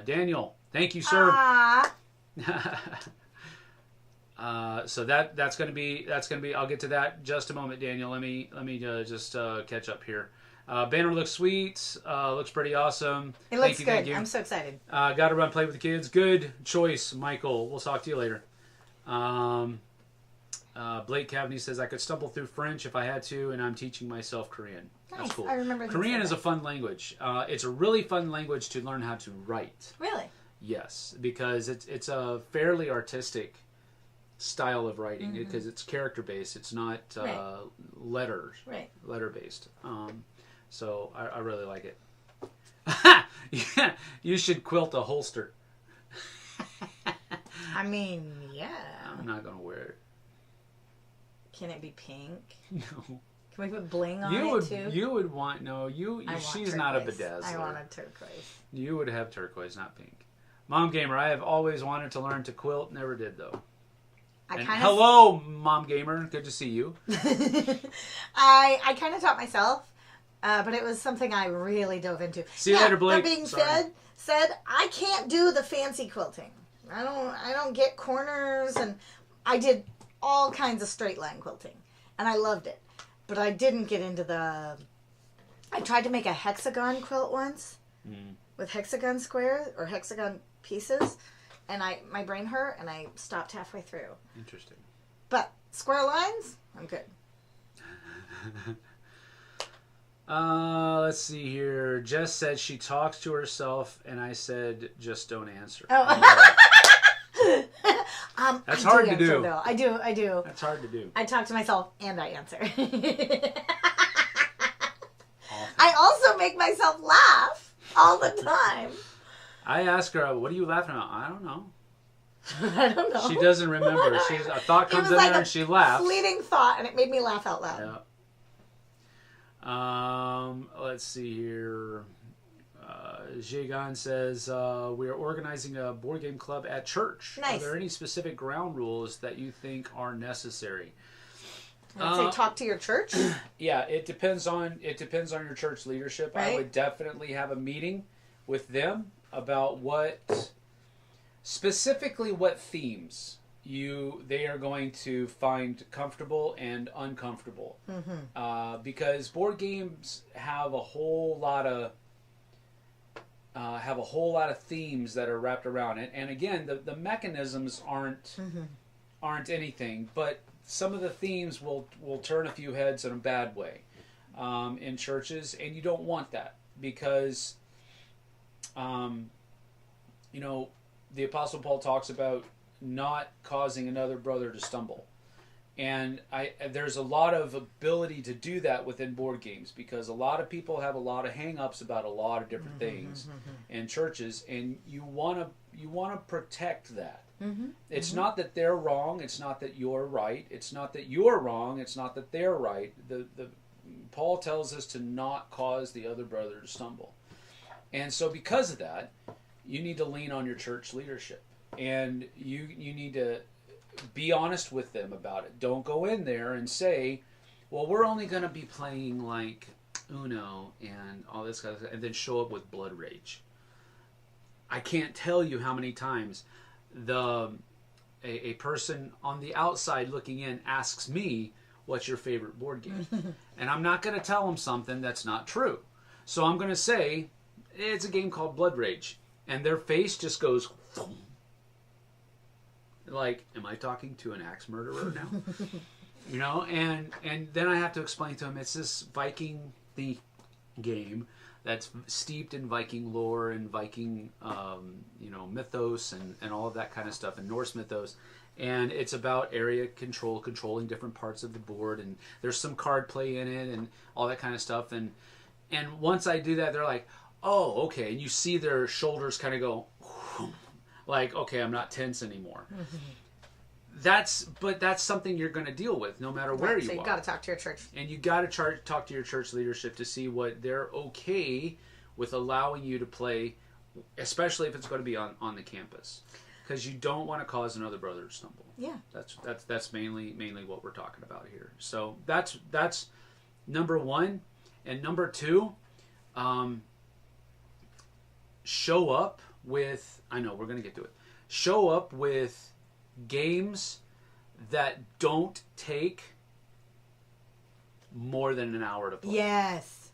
Daniel, thank you, sir. So that's gonna be. I'll get to that in just a moment, Daniel. Let me just catch up here. Banner looks sweet. Looks pretty awesome. It looks good. Thank you. I'm so excited. Got to run play with the kids. Good choice, Michael. We'll talk to you later. Blake Cavaney says I could stumble through French if I had to, and I'm teaching myself Korean. Nice. That's cool. I remember. Korean is a fun language. It's a really fun language to learn how to write. Really? Yes, because it's a fairly artistic style of writing because it's character based. It's not letter based. So I really like it. Yeah, you should quilt a holster. I mean, yeah. I'm not gonna wear it. Can it be pink? No. Can we put bling on it too? You would want she's not a bedazzler. I want a turquoise. You would have turquoise, not pink. Mom Gamer, I have always wanted to learn to quilt. Never did though. Hello, Mom Gamer. Good to see you. I kind of taught myself. But it was something I really dove into. See you later, Blake. That being said, I can't do the fancy quilting. I don't get corners, and I did all kinds of straight line quilting, and I loved it. But I didn't get into the. I tried to make a hexagon quilt once with hexagon squares or hexagon pieces, and my brain hurt, and I stopped halfway through. Interesting. But square lines, I'm good. Let's see here. Jess said she talks to herself, and I said, just don't answer. Oh. That's hard to do. Though. I do. That's hard to do. I talk to myself and I answer. I also make myself laugh all the time. I ask her, what are you laughing at? I don't know. I don't know. She doesn't remember. A thought comes in there and she laughs. Fleeting thought, and it made me laugh out loud. Yeah. Let's see here. Jagan says, we are organizing a board game club at church. Nice. Are there any specific ground rules that you think are necessary? I'd say talk to your church. Yeah, it depends on your church leadership. Right? I would definitely have a meeting with them about specifically what themes they are going to find comfortable and uncomfortable, because board games have a whole lot of themes that are wrapped around it. And again, the mechanisms aren't anything, but some of the themes will turn a few heads in a bad way in churches, and you don't want that because the Apostle Paul talks about not causing another brother to stumble. And there's a lot of ability to do that within board games because a lot of people have a lot of hang-ups about a lot of different things in churches, and you want to protect that. It's not that they're wrong. It's not that you're right. It's not that you're wrong. It's not that they're right. Paul tells us to not cause the other brother to stumble. And so because of that, you need to lean on your church leadership. And you need to be honest with them about it. Don't go in there and say, well, we're only going to be playing like Uno and all this kind of stuff, and then show up with blood rage. I can't tell you how many times a person on the outside looking in asks me, what's your favorite board game? And I'm not going to tell them something that's not true. So I'm going to say, it's a game called Blood Rage. And their face just goes, like, am I talking to an axe murderer now? You know, and then I have to explain to them it's this Viking game that's steeped in Viking lore and Viking, mythos and all of that kind of stuff, and Norse mythos. And it's about area control, controlling different parts of the board, and there's some card play in it and all that kind of stuff. And once I do that, they're like, oh, okay. And you see their shoulders kind of go, like, okay, I'm not tense anymore. That's something you're going to deal with no matter where you are. So you've got to talk to your church. And you got to talk to your church leadership to see what they're okay with allowing you to play, especially if it's going to be on the campus. Because you don't want to cause another brother to stumble. Yeah. That's mainly what we're talking about here. So that's number one. And number two, show up with, I know we're going to get to it, show up with games that don't take more than an hour to play. Yes.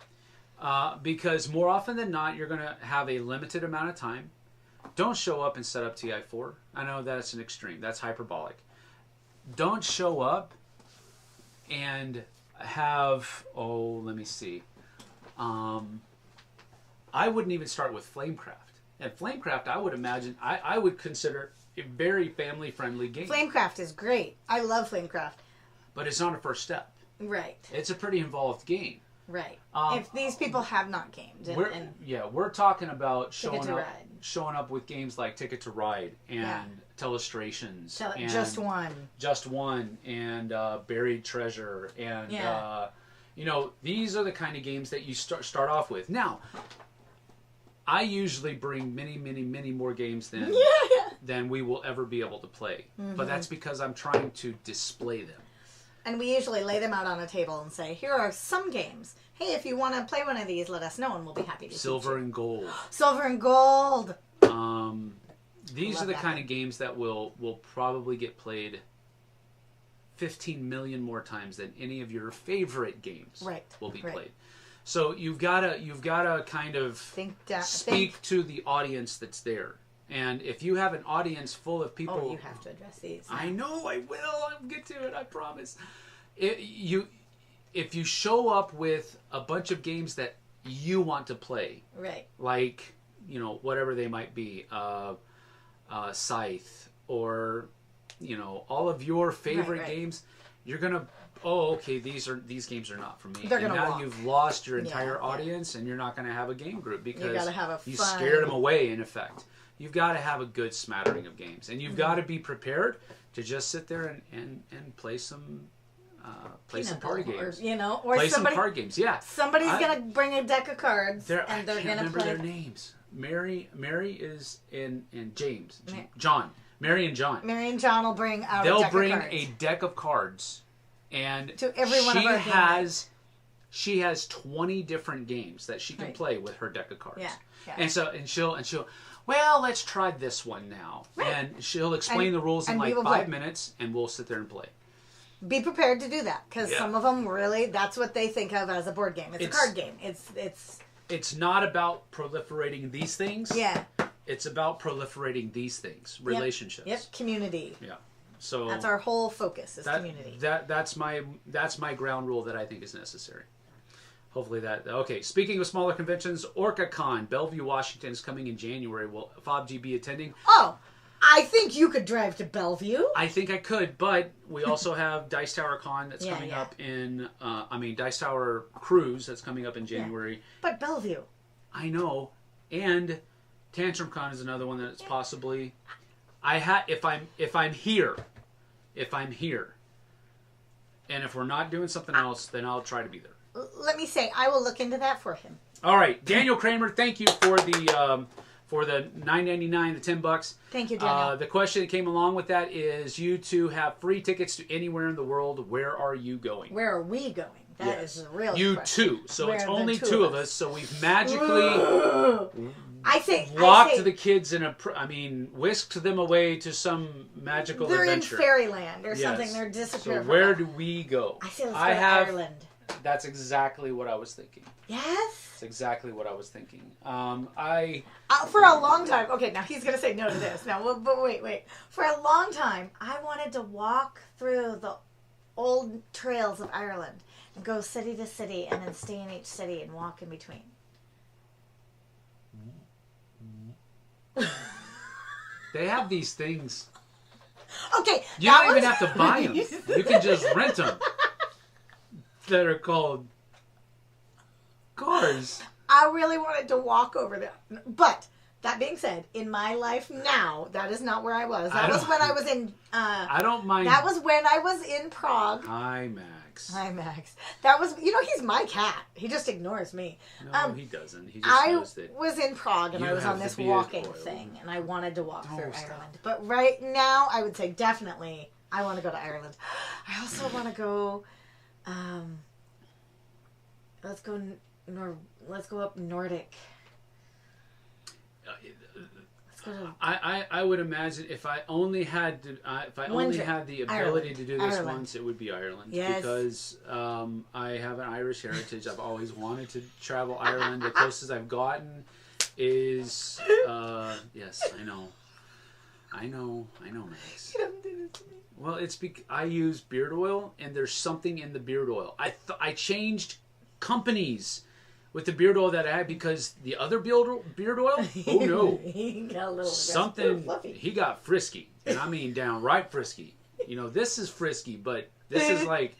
Because more often than not, you're going to have a limited amount of time. Don't show up and set up TI4. I know that's an extreme. That's hyperbolic. Don't show up and have, let me see. I wouldn't even start with Flamecraft. And Flamecraft, I would imagine, I would consider a very family-friendly game. Flamecraft is great. I love Flamecraft. But it's not a first step. Right. It's a pretty involved game. Right. If these people have not gamed. We're talking about showing up with games like Ticket to Ride and Telestrations. And Just One and Buried Treasure. And, these are the kind of games that you start off with. Now, I usually bring many, many, many more games than we will ever be able to play. But that's because I'm trying to display them. And we usually lay them out on a table and say, here are some games. Hey, if you want to play one of these, let us know and we'll be happy to teach you. Silver and Gold. Silver and Gold. These are the kind of games that will probably get played 15 million more times than any of your favorite games will be played. So you've got to kind of speak to the audience that's there. And if you have an audience full of people... Oh, you have to address these. I know, I will. I'll get to it, I promise. If you show up with a bunch of games that you want to play... Right. Like, whatever they might be. Scythe or, all of your favorite games, you're going to... Oh, okay, these games are not for me. They're gonna now walk. You've lost your entire audience and you're not going to have a game group because you fun... scared them away, in effect. You've got to have a good smattering of games. And you've got to be prepared to just sit there and play some party games. Or play some card games, yeah. Somebody's going to bring a deck of cards and they're going to play. I can't remember their names. Mary is and James. John. Mary and John. Mary and John will bring out They'll a deck bring of cards. a deck of cards. And to every one of our she has 20 different games that she can play with her deck of cards. Yeah. And she'll well, let's try this one now. Right. And she'll explain the rules in like 5 minutes, and we'll sit there and play. Be prepared to do that, because some of them really, that's what they think of as a board game. It's a card game. It's not about proliferating these things. Yeah. It's about proliferating these things, relationships. Yep, community. Yeah. So that's our whole focus is community. That's my ground rule that I think is necessary. Hopefully that... Okay, speaking of smaller conventions, OrcaCon, Bellevue, Washington is coming in January. Will FOBG be attending? Oh, I think you could drive to Bellevue. I think I could, but we also have Dice Tower Con that's coming up in, Dice Tower Cruise that's coming up in January. Yeah. But Bellevue. I know. And Tantrum Con is another one that it's possibly... if I'm here, and if we're not doing something else, then I'll try to be there. Let me say, I will look into that for him. All right. Daniel Kramer, thank you for the... For the $9.99, the $10. Thank you, Daniel. The question that came along with that is: you two have free tickets to anywhere in the world. Where are you going? Where are we going? That is a real you question. two. So it's only two of us. So we've magically locked the kids in a. Whisked them away to some magical adventure. They're in fairyland or something. They're disappearing. So where do we go? I say let's go to Ireland. That's exactly what I was thinking. Yes? That's exactly what I was thinking. For a long time... Okay, now he's going to say no to this. Now, but wait. For a long time, I wanted to walk through the old trails of Ireland and go city to city and then stay in each city and walk in between. They have these things. Okay. You don't even have to buy them. You can just rent them. That are called cars. I really wanted to walk over there. But, that being said, in my life now, that is not where I was. That was when I was in... I don't mind... That was when I was in Prague. Hi, Max. Hi, Max. That was... he's my cat. He just ignores me. No, he doesn't. He just knows that... I was in Prague, and I was on this walking thing, and I wanted to walk through Ireland. But right now, I would say definitely, I want to go to Ireland. I also want to go... let's go up Nordic. Let's go to... I would imagine if I only had the ability to do this once, it would be Ireland. Yes. Because I have an Irish heritage. I've always wanted to travel Ireland. The closest I've gotten is yes, I know, Max. Well, it's because I use beard oil, and there's something in the beard oil. I changed companies with the beard oil that I had because the other beard oil, oh no, he got a little something. He got frisky, and I mean downright frisky. This is frisky, but this is like,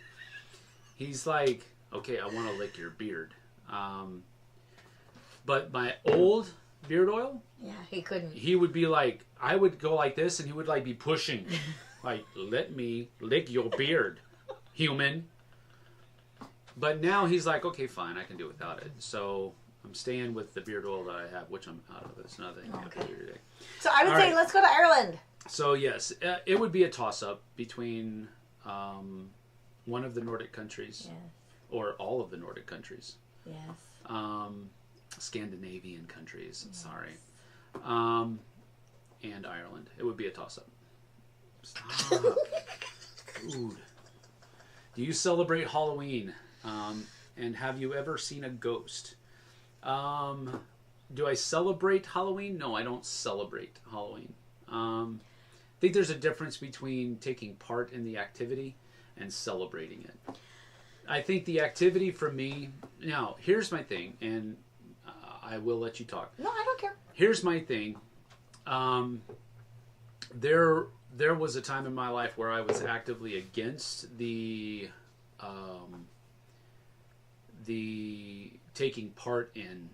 he's like, okay, I want to lick your beard. But my old beard oil, yeah, he couldn't. He would be like, I would go like this, and he would like be pushing. Like, let me lick your beard, human. But now he's like, okay, fine, I can do without it. So I'm staying with the beard oil that I have, which I'm out of. It's nothing. Okay. So I would say let's go to Ireland. So yes, it would be a toss-up between one of the Nordic countries, or all of the Nordic countries. Yes. Scandinavian countries. Yes. Sorry. And Ireland. It would be a toss-up. Stop. Dude. Do you celebrate Halloween? And have you ever seen a ghost? Do I celebrate Halloween? No, I don't celebrate Halloween. I think there's a difference between taking part in the activity and celebrating it. I think the activity for me... Now, here's my thing, and I will let you talk. No, I don't care. Here's my thing. There was a time in my life where I was actively against the taking part in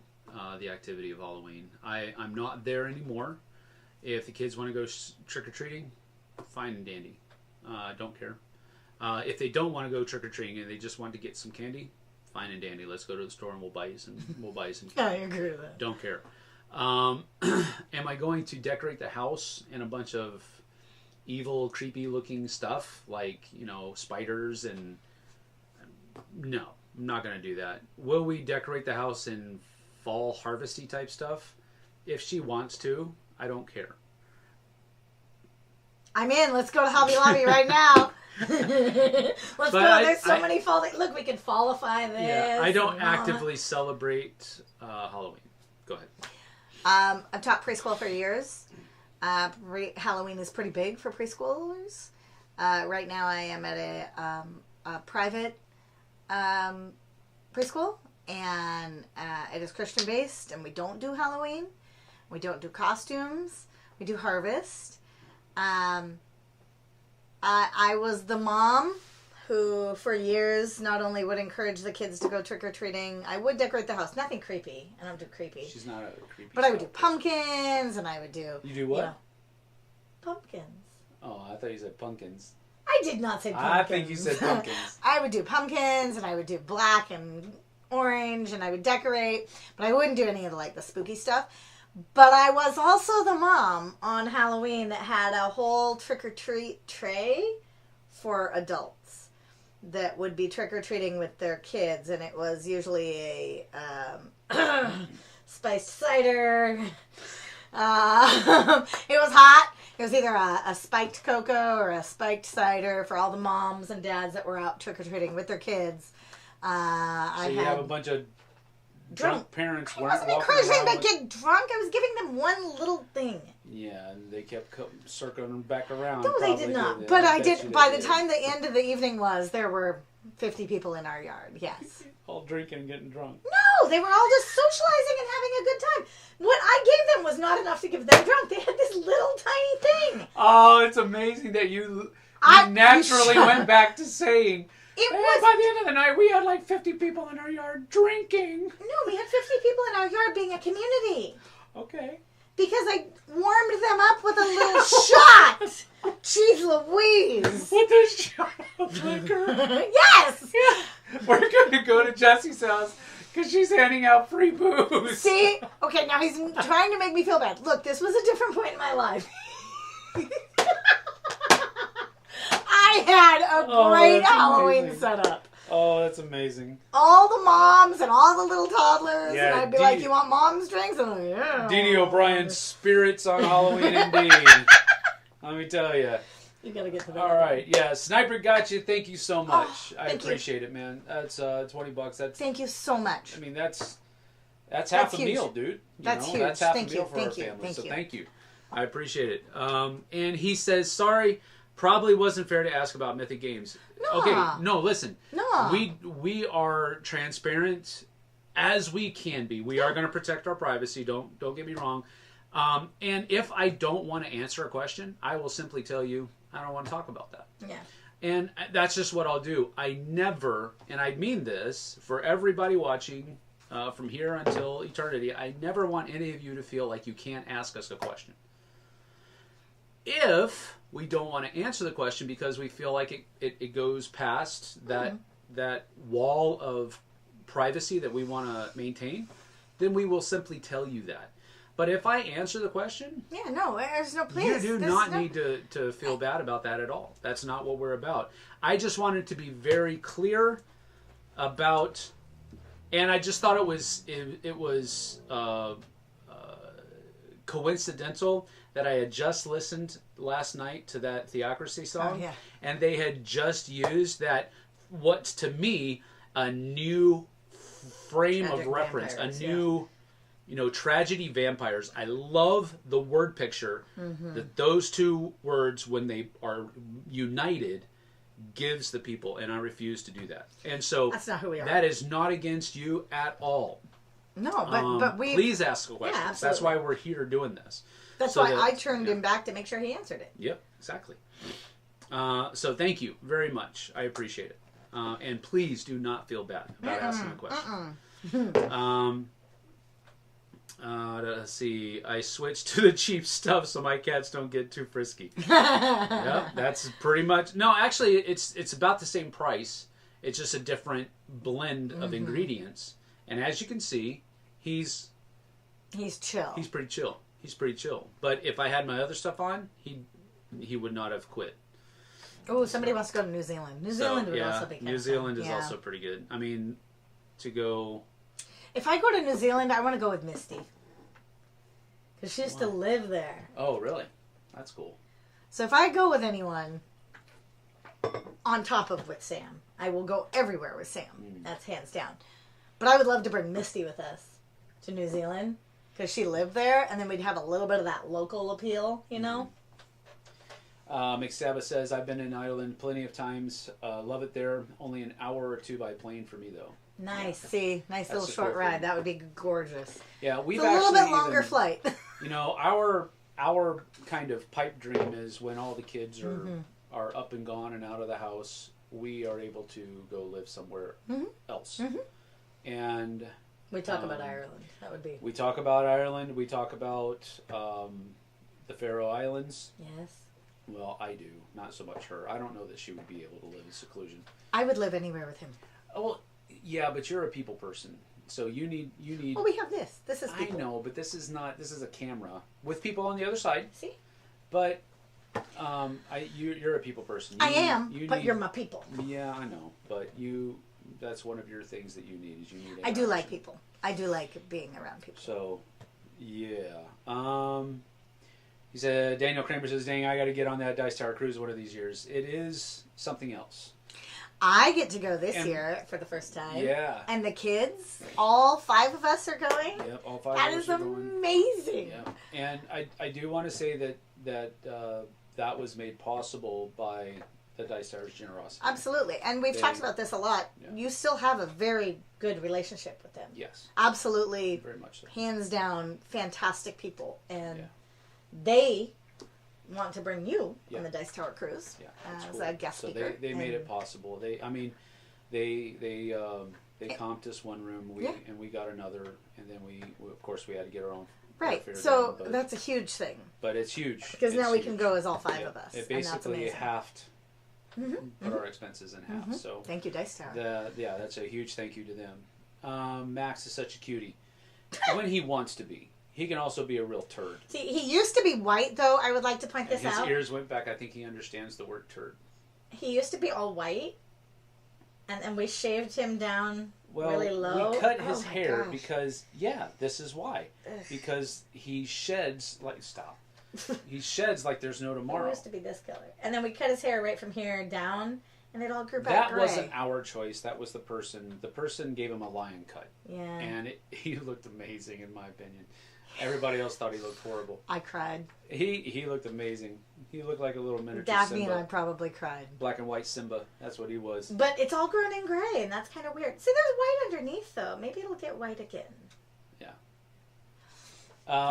the activity of Halloween. I'm not there anymore. If the kids want to go trick-or-treating, fine and dandy. Don't care. If they don't want to go trick-or-treating and they just want to get some candy, fine and dandy. Let's go to the store and we'll buy you some candy. I agree with that. Don't care. Am I going to decorate the house in a bunch of evil, creepy-looking stuff like, spiders and... No, I'm not going to do that. Will we decorate the house in fall harvesty type stuff? If she wants to, I don't care. I'm in. Let's go to Hobby Lobby right now. Let's go. There's so many fall... Look, we can fallify this. Yeah, I don't actively celebrate Halloween. Go ahead. I've taught preschool for years. Halloween is pretty big for preschoolers. Right now I am at a private preschool, and it is Christian based, and we don't do Halloween. We don't do costumes. We do harvest. I was the mom who, for years, not only would encourage the kids to go trick-or-treating, I would decorate the house. Nothing creepy. I don't do creepy. She's not a creepy. But I would do pumpkins, and I would do... You do what? You know, pumpkins. Oh, I thought you said pumpkins. I did not say pumpkins. I think you said pumpkins. I would do pumpkins, and I would do black and orange, and I would decorate, but I wouldn't do any of the spooky stuff. But I was also the mom on Halloween that had a whole trick-or-treat tray for adults that would be trick-or-treating with their kids, and it was usually a spiced cider. It was hot. It was either a spiked cocoa or a spiked cider for all the moms and dads that were out trick-or-treating with their kids. So you have a bunch of drunk parents. I wasn't encouraging them to get drunk. I was giving them one little thing. Yeah, and they kept circling back around. No, they did not. But I did. By the time the end of the evening was, there were 50 people in our yard. Yes. All drinking and getting drunk. No, they were all just socializing and having a good time. What I gave them was not enough to give them drunk. They had this little tiny thing. Oh, it's amazing that you naturally went back to saying... by the end of the night, we had 50 people in our yard drinking. No, we had 50 people in our yard being a community. Okay. Because I warmed them up with a little shot. Jeez Louise. With a shot of liquor? Yes. Yeah. We're going to go to Jessie's house because she's handing out free booze. See? Okay, now he's trying to make me feel bad. Look, this was a different point in my life. I had a great Halloween setup. Oh, that's amazing. All the moms and all the little toddlers. Yeah, and I'd be like, you want mom's drinks? And I'm like, yeah. Dee Dee O'Brien's spirits on Halloween indeed. Let me tell you. You got to get to that. All right. Yeah, Sniper got you. Thank you so much. I appreciate it, man. That's $20. That's. Thank you so much. I mean, that's half a meal, dude. That's huge. That's half Thank a meal you. for our family. Thank so you. thank you. I appreciate it. And he says, sorry, probably wasn't fair to ask about Mythic Games. No. Okay, no, listen. No. We are transparent as we can be. We are going to protect our privacy. Don't get me wrong. And if I don't want to answer a question, I will simply tell you I don't want to talk about that. Yeah. And that's just what I'll do. I never, and I mean this for everybody watching from here until eternity, I never want any of you to feel like you can't ask us a question. If we don't want to answer the question because we feel like it goes past that wall of privacy that we want to maintain, then we will simply tell you that. But if I answer the question... Yeah, no, there's no place. You do not need to feel bad about that at all. That's not what we're about. I just wanted to be very clear about... And I just thought it was coincidental that I had just listened last night to that Theocracy song. Oh, yeah. And they had just used that, what's to me, a new frame Tragic of reference. vampires, A new... tragedy vampires. I love the word picture that those two words, when they are united, gives the people, and I refuse to do that. And so that's not who we are. That is not against you at all. No, but we please ask a question. Yeah, that's why we're here doing this. That's why I turned him back to make sure he answered it. Yep, exactly. So thank you very much. I appreciate it. And please do not feel bad about asking a question. Let's see. I switched to the cheap stuff so my cats don't get too frisky. Yep, that's pretty much. No, actually, it's about the same price. It's just a different blend of ingredients. And as you can see, he's chill. He's pretty chill. He's pretty chill. But if I had my other stuff on, he would not have quit. Oh, somebody wants to go to New Zealand. New Zealand would also be kind New of Zealand fun. is also pretty good. I mean, to go. If I go to New Zealand, I want to go with Misty. Because she used to live there. Oh, really? That's cool. So if I go with anyone, on top of with Sam, I will go everywhere with Sam. That's hands down. But I would love to bring Misty with us to New Zealand. Because she lived there, and then we'd have a little bit of that local appeal, you know? McSabba says, I've been in Ireland plenty of times. Love it there. Only an hour or two by plane for me, though. Nice. See, nice little short ride. That would be gorgeous. Yeah, we've it's a little bit longer flight. Our our kind of pipe dream is when all the kids are up and gone and out of the house, we are able to go live somewhere else. And we talk about Ireland. That would be. We talk about Ireland. We talk about the Faroe Islands. Yes. Well, I do. Not so much her. I don't know that she would be able to live in seclusion. I would live anywhere with him. Oh, well, yeah, but you're a people person. So you need. Well, we have this. This is people. I know, but this is not. This is a camera with people on the other side. See. But you're a people person. I am, but you're my people. Yeah, I know, but that's one of your things that you need is you need. I do like people. I do like being around people. So, yeah. He said, Daniel Kramer says, dang, I got to get on that Dice Tower cruise one of these years. It is something else. I get to go this year for the first time. Yeah. And the kids, all 5 of us are going. Yep, all 5 that of us are going. That is amazing. Yeah. And I do want to say that was made possible by the Dice Tower's generosity. Absolutely. And we've talked about this a lot. Yeah. You still have a very good relationship with them. Yes. Absolutely. Very much so. Hands down, fantastic people. And they want to bring you on the Dice Tower cruise as a guest speaker. So they made it possible. They comped us one room, and we got another, and then we of course we had to get our own. Right. So that's a huge thing. But it's huge because now we can go as all 5 of us. It basically halved. Put our expenses in half. So thank you, Dice Tower. That's a huge thank you to them. Max is such a cutie when he wants to be. He can also be a real turd. See, he used to be white, though. I would like to point this out. His ears went back. I think he understands the word turd. He used to be all white, and we shaved him down really low. We cut his hair because, this is why. Because he sheds like, stop. He sheds like there's no tomorrow. He used to be this color. And then we cut his hair right from here down, and it all grew back gray. That wasn't our choice. That was the person. The person gave him a lion cut. Yeah. And he looked amazing, in my opinion. Everybody else thought he looked horrible. I cried. He looked amazing. He looked like a little miniature Daphne Simba. and I probably cried. Black and white Simba. That's what he was. But it's all grown in gray, and that's kind of weird. See, there's white underneath, though. Maybe it'll get white again. Yeah.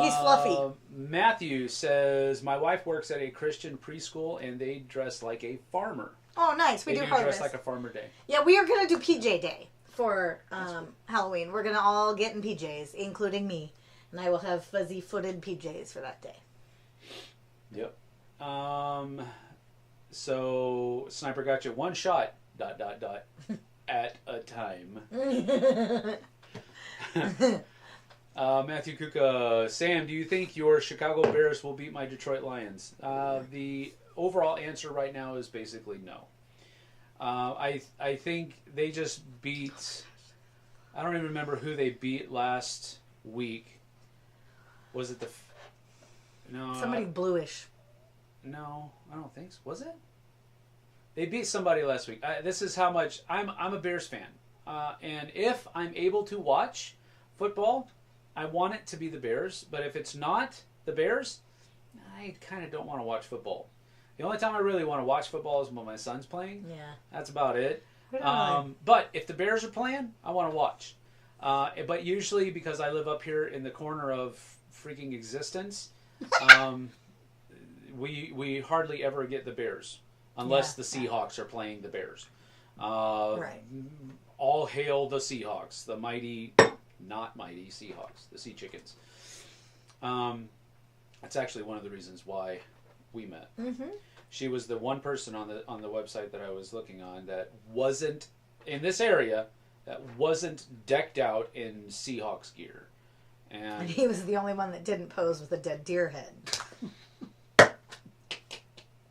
He's fluffy. Matthew says, my wife works at a Christian preschool, and they dress like a farmer. Oh, nice. We do harvest. Dress like a farmer day. Yeah, we are going to do PJ day for Halloween. We're going to all get in PJs, including me. And I will have fuzzy-footed PJs for that day. Yep. So, Sniper got you one shot, ... at a time. Matthew Kuka, Sam, do you think your Chicago Bears will beat my Detroit Lions? The overall answer right now is basically no. I think they just beat... I don't even remember who they beat last week. Was it no? Somebody bluish. No, I don't think so. Was it? They beat somebody last week. This is how much I'm a Bears fan, and if I'm able to watch football, I want it to be the Bears. But if it's not the Bears, I kind of don't want to watch football. The only time I really want to watch football is when my son's playing. Yeah, that's about it. But if the Bears are playing, I want to watch. But usually, because I live up here in the corner of freaking existence, we hardly ever get the Bears unless the Seahawks are playing the Bears. Right. All hail the Seahawks, the mighty, not mighty Seahawks, the Sea Chickens. That's actually one of the reasons why we met. Mm-hmm. She was the one person on the website that I was looking on that wasn't in this area that wasn't decked out in Seahawks gear. And he was the only one that didn't pose with a dead deer head.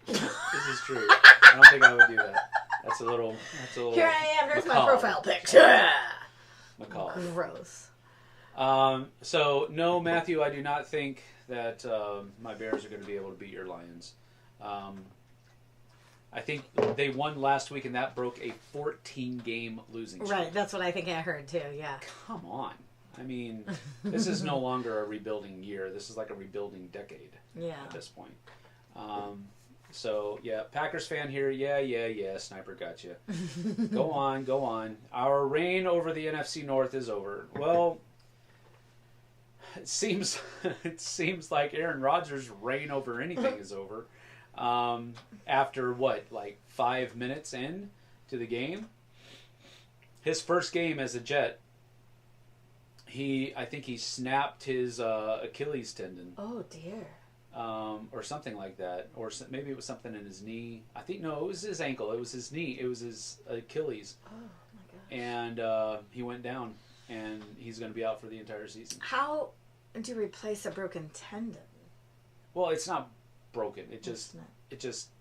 This is true. I don't think I would do that. That's a little. Here I am. Here's my profile pic. Macabre. Gross. So no, Matthew, I do not think that my Bears are going to be able to beat your Lions. I think they won last week, and that broke a 14-game losing streak. Right, that's what I think I heard too. Yeah. Come on. I mean, this is no longer a rebuilding year. This is like a rebuilding decade. Yeah. At this point. So, yeah, Packers fan here. Yeah, Sniper got you. Go on. Our reign over the NFC North is over. Well, it seems like Aaron Rodgers' reign over anything is over. After what, like 5 minutes in to the game, his first game as a Jet, I think he snapped his Achilles tendon. Oh dear. Or something like that, or maybe it was something in his knee. I think no, it was his ankle. It was his knee. It was his Achilles. Oh my gosh. And he went down, and he's going to be out for the entire season. How do you replace a broken tendon? Well, it's not broken. It just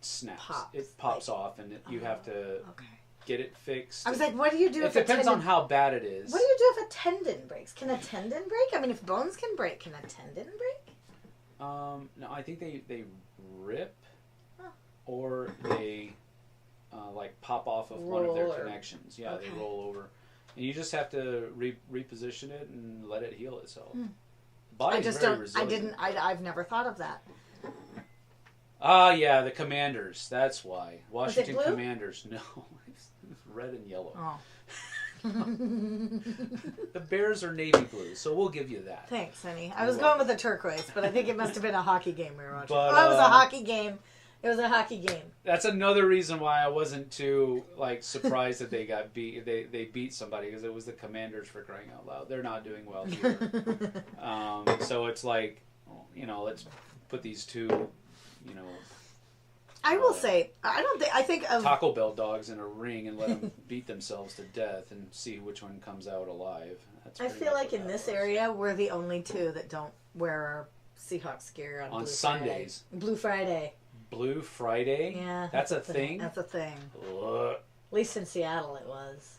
snaps. It pops off, and you have to get it fixed. I was like, what do you do if a tendon... It depends on how bad it is. What do you do if a tendon breaks? Can a tendon break? I mean, if bones can break, can a tendon break? No, I think they rip, or they like pop off of one of their connections. Yeah, they roll over, and you just have to reposition it and let it heal itself. Body's very resilient. I've never thought of that. Yeah, the Commanders. That's why Washington Commanders. No, it's red and yellow. Oh. The Bears are navy blue, so we'll give you that. Thanks, honey. I was going with the turquoise, but I think it must have been a hockey game we were watching. But, it was a hockey game. It was a hockey game. That's another reason why I wasn't too surprised that they got beat. They beat somebody, because it was the Commanders, for crying out loud. They're not doing well here. So it's like, let's put these two, I will say, I think of Taco Bell dogs in a ring and let them beat themselves to death and see which one comes out alive. I feel like in this area, we're the only two that don't wear our Seahawks gear on Blue Sundays. Friday. Blue Friday. Blue Friday? Yeah. That's a thing? That's a thing. Ugh. At least in Seattle it was.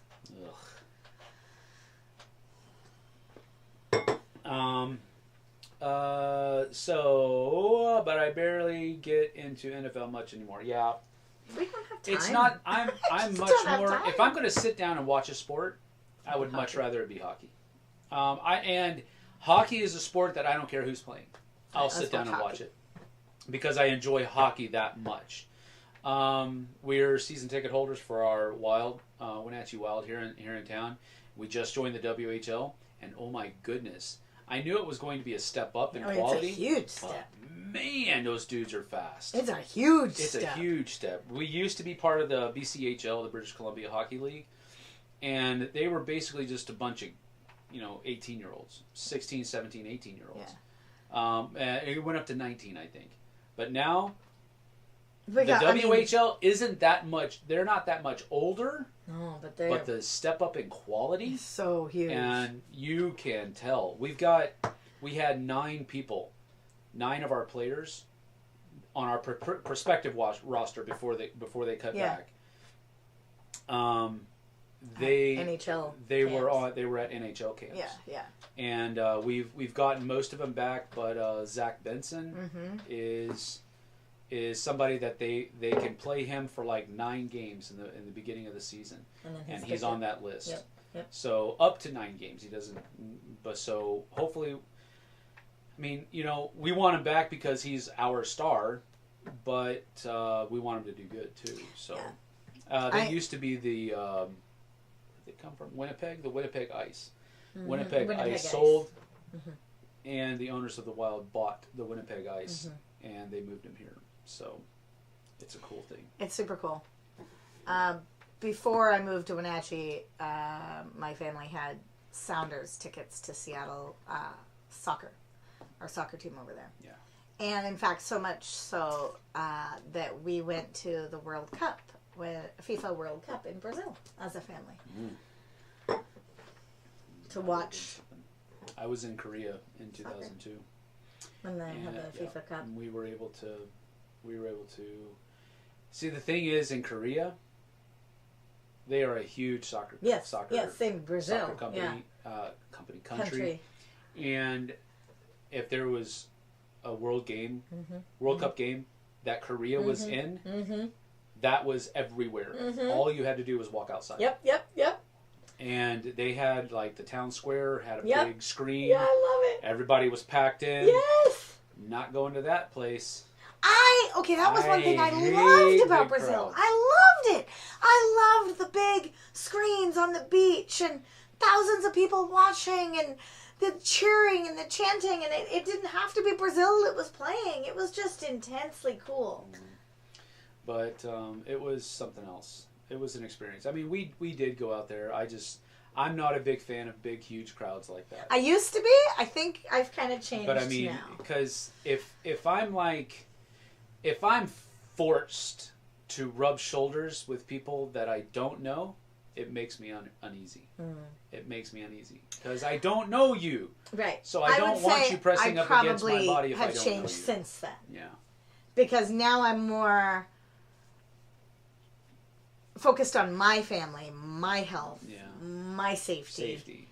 But I barely get into NFL much anymore. Yeah. We don't have time. It's not, I'm much more, if I'm going to sit down and watch a sport, I would much rather it be hockey. And hockey is a sport that I don't care who's playing. I'll sit down and watch it because I enjoy hockey that much. We're season ticket holders for our Wild, Wenatchee Wild here in town. We just joined the WHL, and oh my goodness, I knew it was going to be a step up in quality. It's a huge step. Man, those dudes are fast. It's a huge step. It's a huge step. We used to be part of the BCHL, the British Columbia Hockey League, and they were basically just a bunch of, 18-year-olds, 16, 17, 18-year-olds. Yeah. It went up to 19, I think. But now, WHL isn't that much, they're not that much older. No, but the step up in quality is so huge. And you can tell. We had 9 people, 9 of our players on our prospective roster before they cut back. NHL. They were at NHL camps. Yeah, yeah. And we've gotten most of them back, but Zach Benson is somebody that they can play him for like 9 games in the beginning of the season, and he's on that list. Yep. So up to 9 games, he doesn't. But so hopefully, I mean, we want him back because he's our star, but we want him to do good too. So they used to be the. They come from Winnipeg, the Winnipeg Ice. Winnipeg Ice sold, and the owners of the Wild bought the Winnipeg Ice, and they moved him here. So it's a cool thing. It's super cool. Before I moved to Wenatchee, my family had Sounders tickets to Seattle soccer, our soccer team over there. Yeah. And in fact, so much so that we went to the World Cup, FIFA World Cup in Brazil as a family. To watch. I was in Korea in 2002. When they had the FIFA Cup. And we were able to see. The thing is, in Korea, they are a huge soccer. Same Brazil. Soccer company, country. And if there was a World Cup game that Korea was in, that was everywhere. All you had to do was walk outside. Yep. And they had, like, the town square had a big screen. Yeah, I love it. Everybody was packed in. Yes. Not going to that place. That was one thing I loved about Brazil. I loved it. I loved the big screens on the beach and thousands of people watching and the cheering and the chanting, and it didn't have to be Brazil that was playing. It was just intensely cool. But it was something else. It was an experience. I mean, we did go out there. I'm not a big fan of big, huge crowds like that. I used to be. I think I've kind of changed. But I mean, because if I'm forced to rub shoulders with people that I don't know, it makes me uneasy. It makes me uneasy because I don't know you. Right. So I don't want you pressing up against my body if I don't know you. I have changed since then. Yeah. Because now I'm more focused on my family, my health, my safety,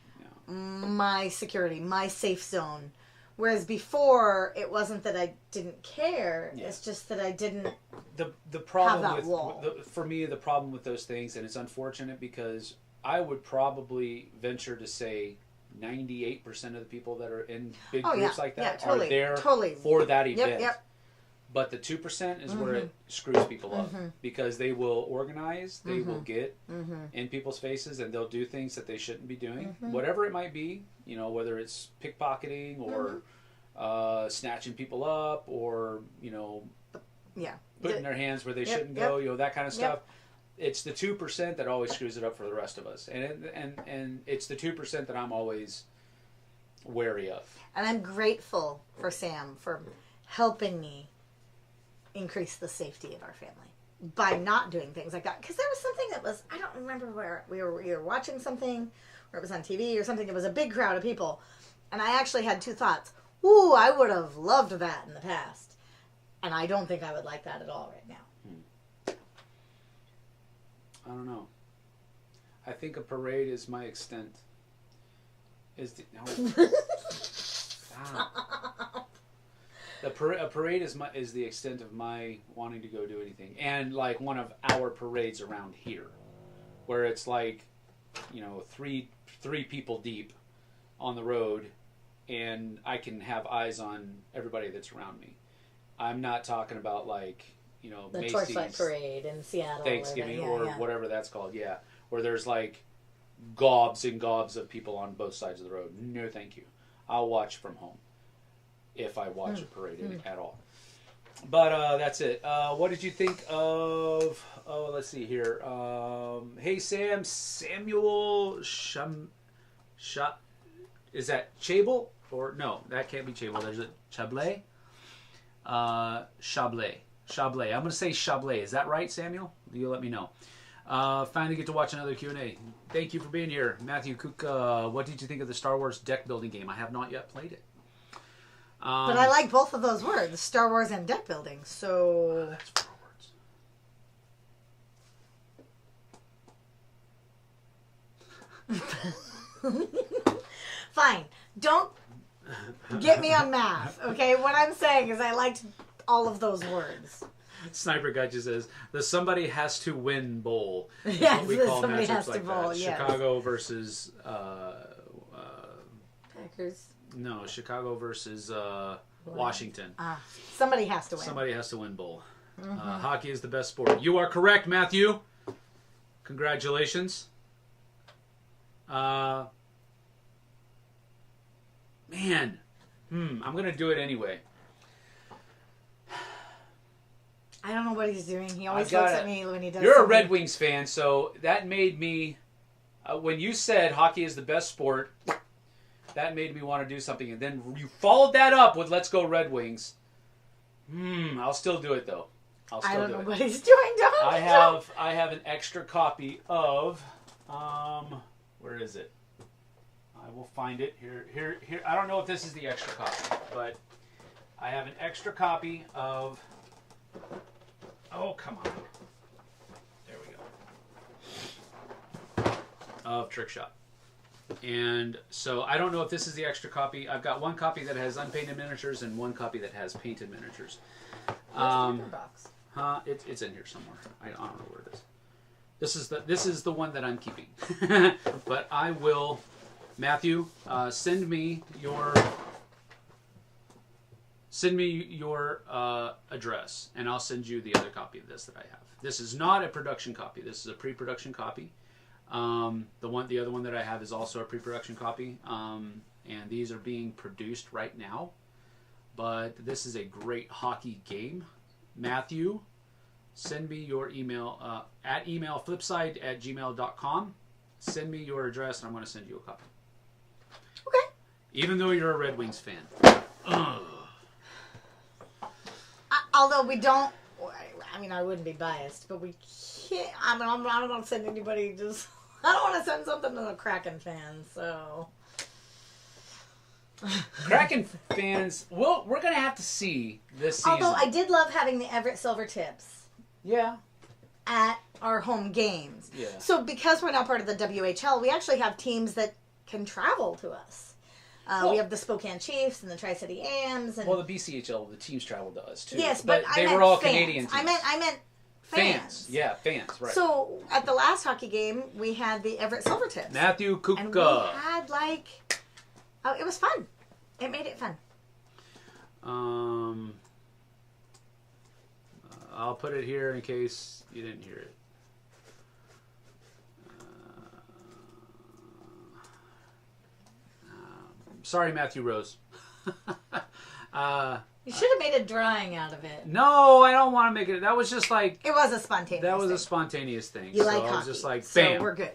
my security, my safe zone. Whereas before, it wasn't that I didn't care. Yeah. It's just that I didn't the problem have that wall. For me, the problem with those things, and it's unfortunate because I would probably venture to say 98% of the people that are in big groups like that are there for that event. Yep. But the 2% is where it screws people up because they will organize, they will get in people's faces, and they'll do things that they shouldn't be doing, whatever it might be. You know, whether it's pickpocketing or snatching people up, or putting their hands where they shouldn't go. You know, that kind of stuff. It's the 2% that always screws it up for the rest of us, and it's the 2% that I'm always wary of. And I'm grateful for Sam for helping me increase the safety of our family by not doing things like that. Because there was something that was, I don't remember where we were watching something, or it was on TV or something. It was a big crowd of people, and I actually had two thoughts. Ooh, I would have loved that in the past, and I don't think I would like that at all right now. I don't know. I think a parade is my extent. A parade is the extent of my wanting to go do anything, and like one of our parades around here, where it's like, you know, three people deep on the road, and I can have eyes on everybody that's around me. I'm not talking about like, you know, the Macy's Torchlight Parade in Seattle, Thanksgiving or whatever that's called. Yeah, where there's like gobs and gobs of people on both sides of the road. No, thank you. I'll watch from home if I watch a parade at all. But that's it. What did you think of? Oh, let's see here. Hey Sam, Samuel is that Chable? Or no, that can't be Chable. There's a Chablais. Chablais. I'm going to say Chablais. Is that right, Samuel? You let me know. Finally get to watch another Q&A. Thank you for being here. Matthew Cook, what did you think of the Star Wars deck building game? I have not yet played it. But I like both of those words, Star Wars and deck building, so... That's 4 words. Fine. Don't get me on math, okay? What I'm saying is I liked all of those words. Sniper Guy just says, the somebody has to win bowl. Yes, we call somebody has like to bowl, yes. Chicago versus... Packers. No, Chicago versus Washington. Somebody has to win. Somebody has to win bowl. Hockey is the best sport. You are correct, Matthew. Congratulations. Man. I'm going to do it anyway. I don't know what he's doing. He always looks at me when he does You're something. a Red Wings fan, so that made me... when you said hockey is the best sport... That made me want to do something, and then you followed that up with "Let's go Red Wings." I'll still do it though. I don't know what he's doing. I have an extra copy of where is it? I will find it here. I don't know if this is the extra copy, but I have an extra copy of. Oh, come on! There we go. Of Trick Shot. And so I don't know if this is the extra copy. I've got one copy that has unpainted miniatures and one copy that has painted miniatures. Where's the box? It's in here somewhere. I don't know where it is. This is the one that I'm keeping. But I will, Matthew, send me your address, and I'll send you the other copy of this that I have. This is not a production copy. This is a pre-production copy. The other one that I have is also a pre-production copy, and these are being produced right now. But this is a great hockey game. Matthew, send me your email at flipside@gmail.com. Send me your address, and I'm going to send you a copy. Okay. Even though you're a Red Wings fan. Although we don't, I mean, I wouldn't be biased, but we can't. I mean, I don't want to send anybody just. I don't want to send something to the Kraken fans. So. Kraken fans, well, we're going to have to see this season. Although I did love having the Everett Silvertips. Yeah. At our home games. Yeah. So because we're now part of the WHL, we actually have teams that can travel to us. We have the Spokane Chiefs and the Tri-City Ams. And well, the BCHL, the teams traveled to us too. Yes, but they I were all fans. Canadian teams. I meant fans. Yeah, fans, right. So at the last hockey game, we had the Everett Silvertips. Matthew Kuka. And we had it was fun. It made it fun. I'll put it here in case you didn't hear it. Sorry, Matthew Rose. You should have made a drawing out of it. No, I don't want to make it. That was just like... It was a spontaneous That was thing. a spontaneous thing. You so like I was hockey. just like, so bam. we're good.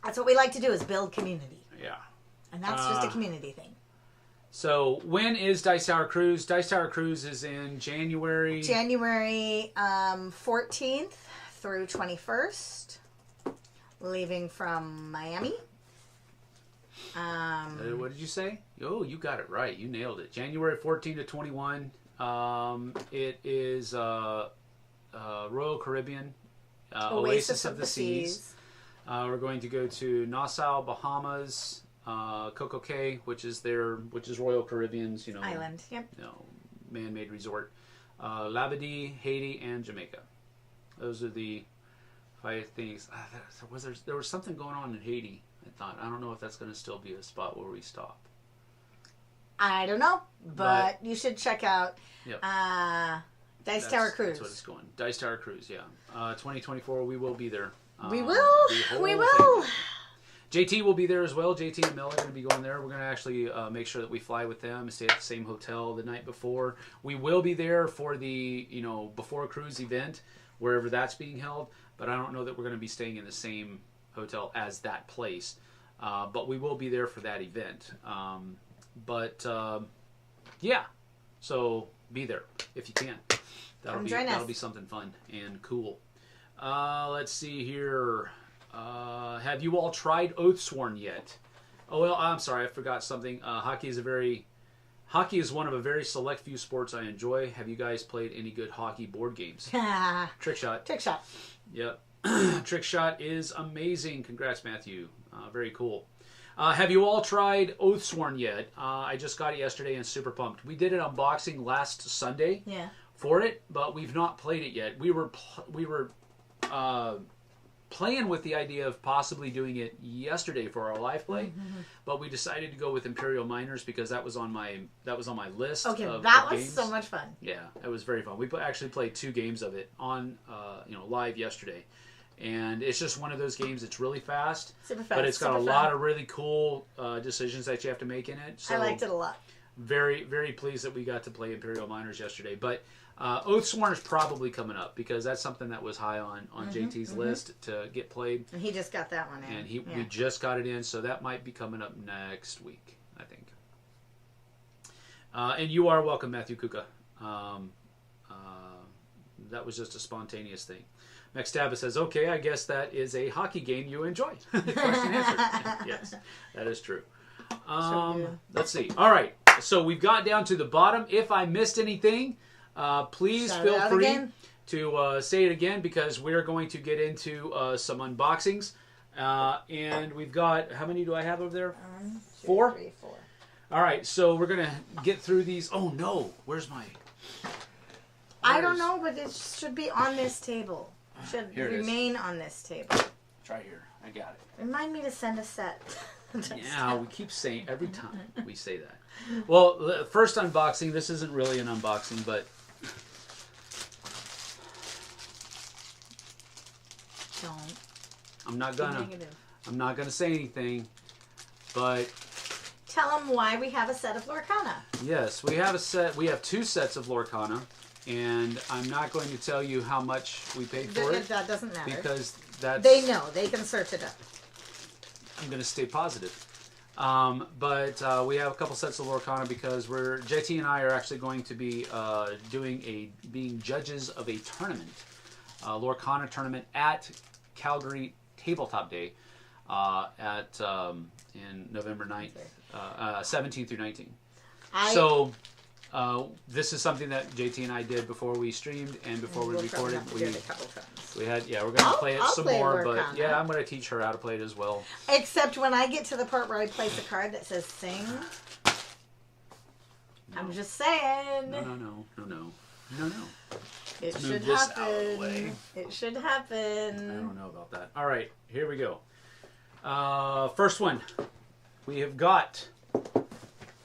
That's what we like to do is build community. Yeah. And that's just a community thing. So when is Dice Tower Cruise? Dice Tower Cruise is in January. January 14th through 21st. Leaving from Miami. What did you say? Oh, you got it right. You nailed it. January 14 to 21. It is Royal Caribbean. Oasis of the Seas. We're going to go to Nassau, Bahamas, Coco Cay, which is Royal Caribbean's, island. Yep. Man-made resort. Labadee, Haiti, and Jamaica. Those are the 5 things. There was something going on in Haiti. I don't know if that's going to still be a spot where we stop. I don't know, but you should check out Dice Tower Cruise. That's what it's going. Dice Tower Cruise, yeah. 2024, we will be there. We will. We will. JT will be there as well. JT and Mel are going to be going there. We're going to actually make sure that we fly with them and stay at the same hotel the night before. We will be there for the before cruise event, wherever that's being held. But I don't know that we're going to be staying in the same hotel as that place. But we will be there for that event. Yeah. So be there if you can. That'll be something fun and cool. Let's see here. Have you all tried Oathsworn yet? Oh, well, I'm sorry. I forgot something. Hockey is one of a very select few sports I enjoy. Have you guys played any good hockey board games? Trick Shot. Trick Shot. Yep. Trick Shot is amazing. Congrats, Matthew. Very cool. Have you all tried Oathsworn yet? I just got it yesterday and super pumped. We did an unboxing last Sunday for it, but we've not played it yet. We were playing with the idea of possibly doing it yesterday for our live play, but we decided to go with Imperial Miners because that was on my list. Okay, of that was games. so much fun. Yeah, it was very fun. We actually played 2 games of it on live yesterday, and it's just one of those games. It's really fast, super fast, but it's got a lot of really cool decisions that you have to make in it. So I liked it a lot. Very, very pleased that we got to play Imperial Miners yesterday, but. Oathsworn is probably coming up because that's something that was high on JT's list to get played. And he just got that one in. And we just got it in, so that might be coming up next week, I think. And you are welcome, Matthew Kuka. That was just a spontaneous thing. Maxtabba says, okay, I guess that is a hockey game you enjoy. Question answered. Yes, that is true. Let's see. All right, so we've got down to the bottom. If I missed anything... please feel free to say it again because we're going to get into some unboxings. And we've got, how many do I have over there? 1, 2, 4? 3, 4. All right, so we're going to get through these. Oh, no. Where's my... I don't know, but it should be on this table. It should remain on this table. It's right here. I got it. Remind me to send a set. Yeah, we keep saying every time we say that. Well, the first unboxing, this isn't really an unboxing, but... Don't. I'm not gonna. I'm not going to say anything, but tell them why we have a set of Lorcana. yes, we have a set. We have 2 sets of Lorcana, and I'm not going to tell you how much we paid for it. That doesn't matter because that's they know. They can search it up. I'm going to stay positive. But we have a couple sets of Lorcana because JT and I are actually going to be being judges of a tournament, Lorcana tournament at Calgary Tabletop Day in November 9th, 17th through 19th. This is something that JT and I did before we streamed and before we recorded. We're going to play it some more, but yeah, I'm going to teach her how to play it as well. Except when I get to the part where I place a card that says sing. No. I'm just saying. No. It Let's should move this happen. out of the way. It should happen. I don't know about that. All right, here we go. First one. We have got...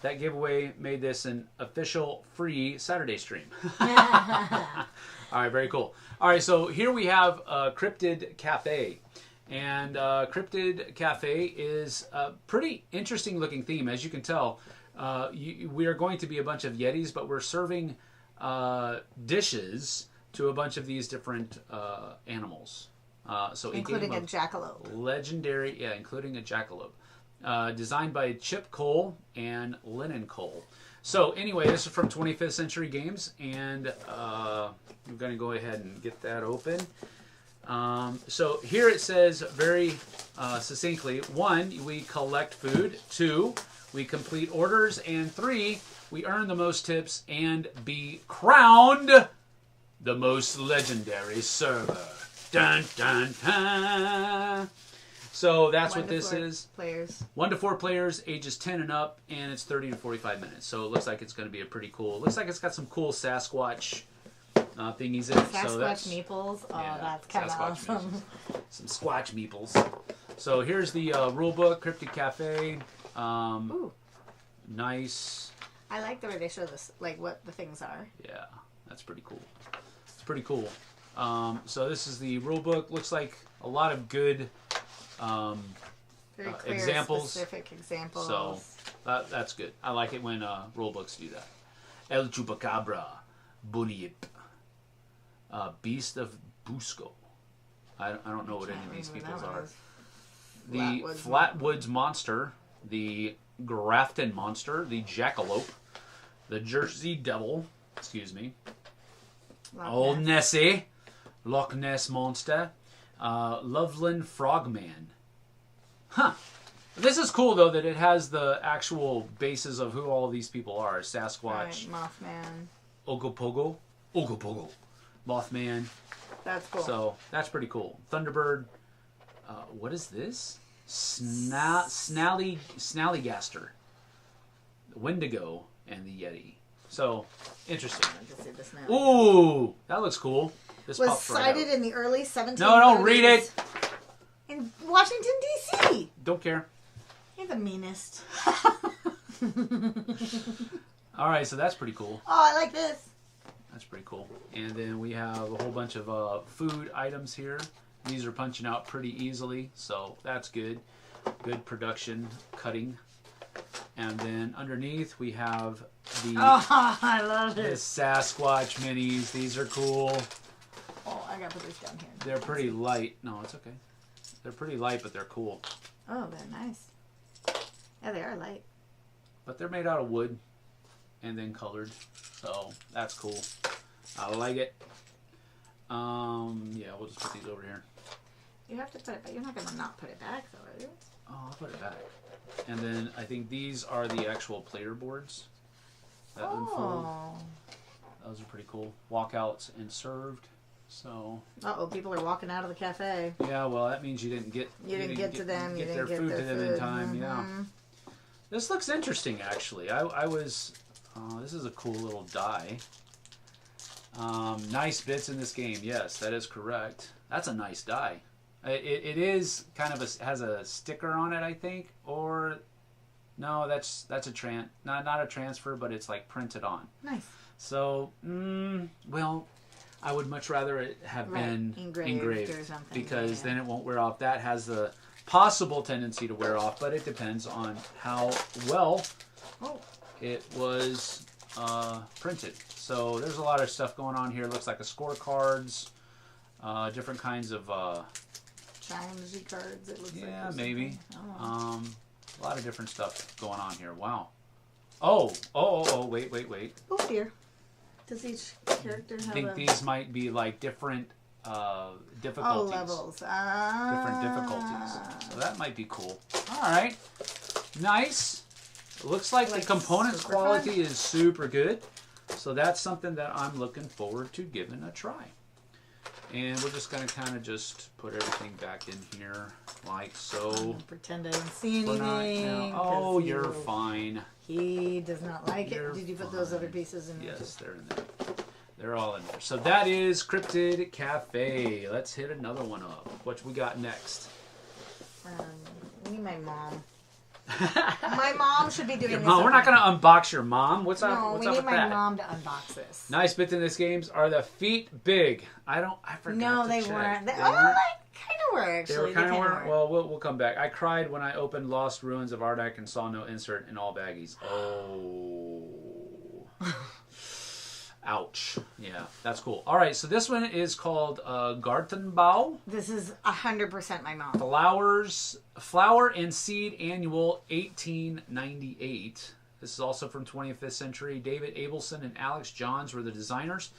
That giveaway made this an official free Saturday stream. All right, very cool. All right, so here we have Crypted Cafe. And Crypted Cafe is a pretty interesting looking theme. As you can tell, we are going to be a bunch of Yetis, but we're serving dishes to a bunch of these different animals. So including a jackalope. Legendary, yeah, including a jackalope. Designed by Chip Cole and Lennon Cole. So anyway, this is from 25th Century Games, and I'm going to go ahead and get that open. So here it says very succinctly, 1, we collect food, 2, we complete orders, and 3, we earn the most tips and be crowned the most legendary server. Dun, dun, dun. So that's what this is. 1 to 4 players, ages 10 and up, and it's 30 to 45 minutes. So it looks like it's going to be a pretty cool. Looks like it's got some cool Sasquatch thingies in it. Sasquatch meeples. Oh, yeah, that's kind of awesome. Meeples. Some Squatch meeples. So here's the rule book, Crypted Cafe. Ooh. Nice. I like the way they show this, like what the things are. Yeah, that's pretty cool. It's pretty cool. So this is the rule book. Looks like a lot of good. Very clear, examples. Specific examples. So that's good. I like it when rule books do that. El Chupacabra, Bunyip, Beast of Busco. I don't know what any of these people are. The Flatwoods Monster, the Grafton Monster, the Jackalope, the Jersey Devil, excuse me, Old Nessie, Loch Ness Monster, Loveland Frogman. Huh. This is cool, though, that it has the actual bases of who all these people are. Sasquatch. Right, Mothman. Ogopogo. Mothman. That's cool. So, that's pretty cool. Thunderbird. What is this? Snallygaster. Wendigo and the Yeti. So, interesting. Ooh, that looks cool. This was cited in the early 1700s. No, don't read it. In Washington, D.C. Don't care. You're the meanest. All right, so that's pretty cool. Oh, I like this. That's pretty cool. And then we have a whole bunch of food items here. These are punching out pretty easily, so that's good. Good production, cutting. And then underneath we have the I love it. The Sasquatch minis. These are cool. Oh, I gotta put this down here. They're pretty light. No, it's okay. They're pretty light, but they're cool. Oh, they're nice. Yeah, they are light. But they're made out of wood and then colored. So that's cool. I like it. Yeah, we'll just put these over here. You have to put it back. You're not gonna not put it back, though, are you? Oh, I'll put it back. And then I think these are the actual player boards that unfold. Those are pretty cool. Walkouts and served. So. Uh-oh, people are walking out of the cafe. Yeah, well, that means you didn't get. You didn't get to them. Get their food to them in time. Mm-hmm. Yeah. This looks interesting, actually. I was. This is a cool little die. Nice bits in this game. Yes, that is correct. That's a nice die. It is kind of has a sticker on it, I think, or no, that's a not a transfer, but it's like printed on. Nice. So, well, I would much rather it have been engraved or something, because then it won't wear off. That has the possible tendency to wear off, but it depends on how well it was printed. So there's a lot of stuff going on here. Looks like a scorecards, different kinds of challenge cards. It looks like maybe. A lot of different stuff going on here. Wow. Oh, wait. Oh dear. Does each character have I think these might be like different difficulties. Levels. Different difficulties. So that might be cool. All right. Nice. It looks like the components quality is super good. So that's something that I'm looking forward to giving a try. And we're just going to kind of just put everything back in here like so. I'm gonna pretend I didn't see anything. Oh, you're fine. He does not like it. Did you put those other pieces in there? Yes, they're in there. They're all in there. So that is Crypted Cafe. Let's hit another one up. What we got next? We need my mom. My mom should be doing this. Mom, we're not going to unbox your mom. What's up? No, what's we up need with my that? mom to unbox this. Nice bits in this games. Are the feet big? I forgot. No, they check. weren't. They weren't? kind of were actually. They were kind of were. Well, we'll come back. I cried when I opened Lost Ruins of Ardak and saw no insert in all baggies. Oh. Ouch. Yeah, that's cool. All right, so this one is called Gartenbau. This is 100% my mom. Flower and Seed Annual 1898. This is also from 25th century. David Abelson and Alex Johns were the designers.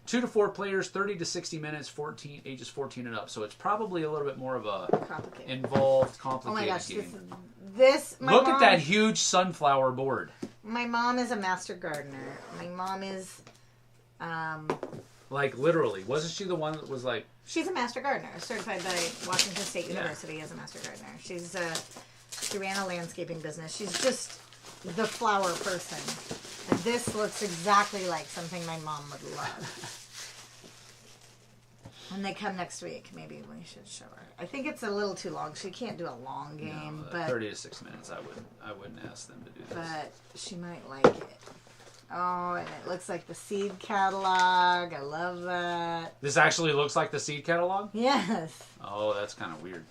2 to 4 players, 30 to 60 minutes, ages 14 and up. So it's probably a little bit more of a involved, complicated oh my gosh, game. Look at that huge sunflower board. My mom is a master gardener. My mom is... like literally, wasn't she the one that was like? She's a master gardener, certified by Washington State University as a master gardener. She ran a landscaping business. She's just the flower person, and this looks exactly like something my mom would love. When they come next week, maybe we should show her. I think it's a little too long. She can't do a long game, No, but 30 to 6 minutes. I wouldn't ask them to do this. But she might like it. Oh, and it looks like the seed catalog. I love that. This actually looks like the seed catalog? Yes. Oh, that's kind of weird.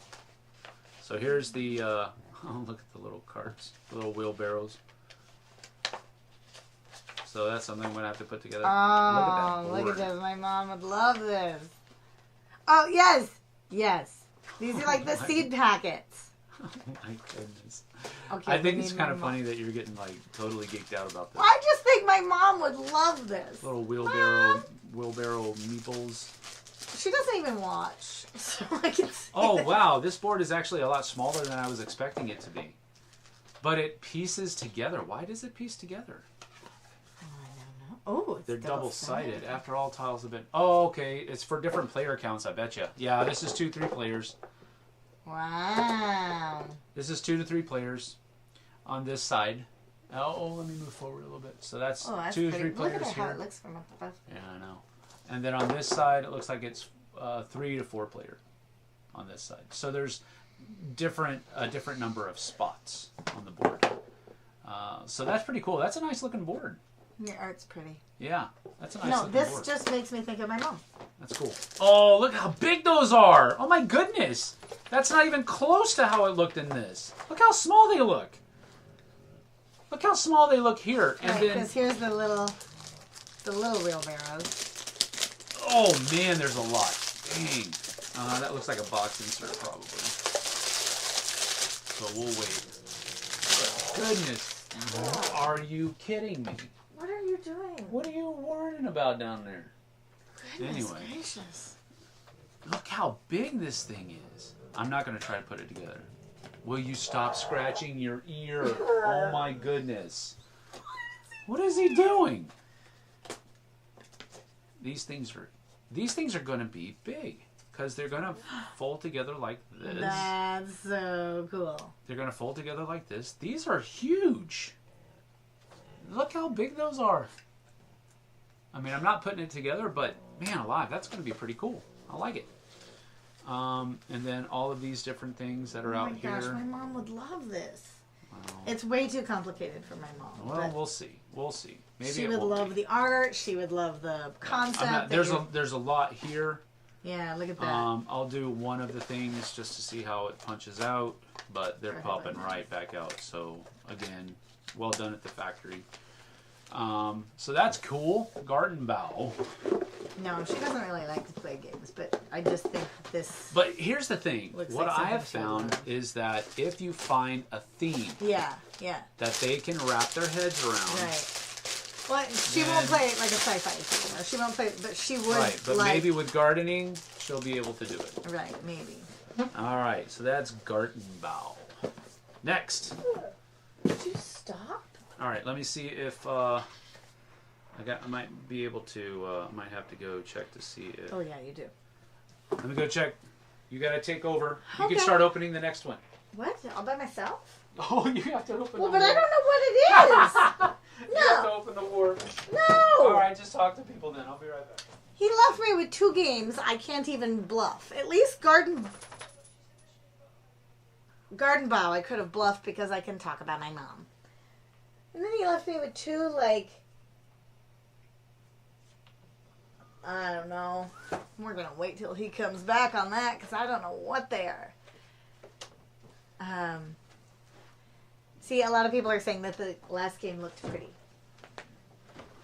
So here's the, oh, look at the little carts, the little wheelbarrows. So that's something we're going to have to put together. Oh, look at this. My mom would love this. Oh, yes. Yes. These are like the seed packets. Oh, my goodness. Okay, I think it's kind of funny that you're getting like totally geeked out about this. I just think my mom would love this. Little wheelbarrow meeples. She doesn't even watch, so I can see Oh it. wow, this board is actually a lot smaller than I was expecting it to be. But it pieces together. Why does it piece together? I don't know. Oh, it's they're double-sided. After all tiles have been. Oh, okay. It's for different player counts. I bet you. Yeah, this is 2-3 players. Wow. This is 2 to 3 players on this side. Oh, let me move forward a little bit. So that's 2 to 3 players Look at here. how it looks from up above. Yeah, I know. And then on this side, it looks like it's 3 to 4 player on this side. So there's a different number of spots on the board. So that's pretty cool. That's a nice looking board. Your art's pretty. Yeah, that's a nice looking this board. just makes me think of my mom. That's cool. Oh, look how big those are. Oh my goodness. That's not even close to how it looked in this. Look how small they look. Look how small they look here. And right, then because here's the little wheelbarrows. oh man, there's a lot. Dang. That looks like a box insert probably. So we'll wait. But goodness. Are you kidding me? What are you doing? What are you worrying about down there? Goodness Anyway. gracious. Look how big this thing is. I'm not going to try to put it together. Will you stop scratching your ear? Oh my goodness. What is he doing? These things are going to be big because they're going to fold together like this. That's so cool. They're going to fold together like this. These are huge. Look how big those are. I mean, I'm not putting it together, but man alive, that's going to be pretty cool. I like it. And then all of these different things that are out here. Oh my gosh, my mom would love this. Well, It's way too complicated for my mom. well, we'll see. We'll see. Maybe she it would won't love be. the art. She would love the concept. There's a lot here. Yeah, look at that. I'll do one of the things just to see how it punches out, but they're popping right back out. So again, well done at the factory. So that's cool. Gartenbau. No, she doesn't really like to play games, but I just think this. But here's the thing. What like I have found is that if you find a theme, yeah, that they can wrap their heads around. Right. Well, she won't play it like a sci-fi game, or she won't play, but she would. Right, but maybe with gardening, she'll be able to do it. Right, maybe. All right, so that's Gartenbau. Next. Did you stop? All right, let me see if I might be able to. I might have to go check to see if. Oh yeah, you do. Let me go check. You got to take over. You Okay. can start opening the next one. What? All by myself? Oh, you have to open. Well, the but I war. don't know what it is. You have to open the war. No. All right, just talk to people then. I'll be right back. He left me with 2 games I can't even bluff. At least Gartenbau I could have bluffed because I can talk about my mom. And then he left me with 2, like, I don't know. We're going to wait till he comes back on that because I don't know what they are. See, a lot of people are saying that the last game looked pretty.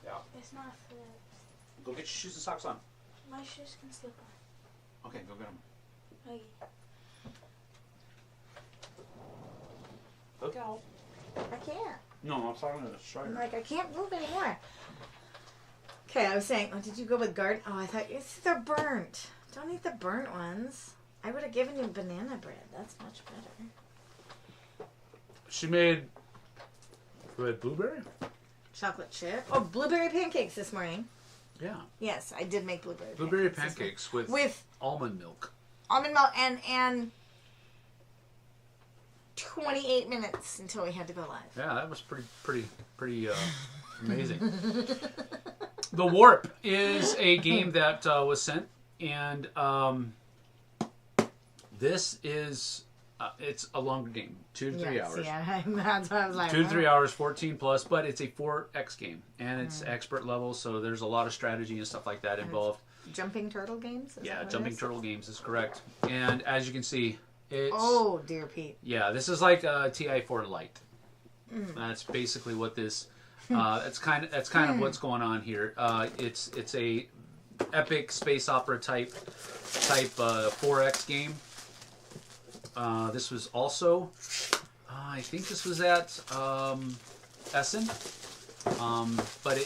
Yeah. It's not Flips. Go get your shoes and socks on. My shoes can slip on. Okay, go get them. Okay. Look out. I can't. No, I'm talking to the strider. I'm like, I can't move anymore. Okay, I was saying, oh, did you go with garden? Oh, I thought, they're burnt. Don't eat the burnt ones. I would have given you banana bread. That's much better. She made blueberry? Chocolate chip. Oh, blueberry pancakes this morning. Yeah. Yes, I did make blueberry Blueberry pancakes pancakes with almond milk. almond milk and 28 minutes until we had to go live. Yeah, that was pretty amazing. The Warp is a game that was sent, and this is it's a longer game, 2 to 3 hours. Yeah, that's what I was like. 2 to 3 hours, 14 plus, but it's a 4X game, and it's expert level, so there's a lot of strategy and stuff like that involved. Jumping turtle games? Yeah, jumping turtle games is correct. And as you can see, it's... Oh, dear Pete. Yeah, this is like a TI4 Lite. That's basically what this... that's kind of what's going on here. It's a epic space opera type 4X game. This was also, I think this was at Essen, but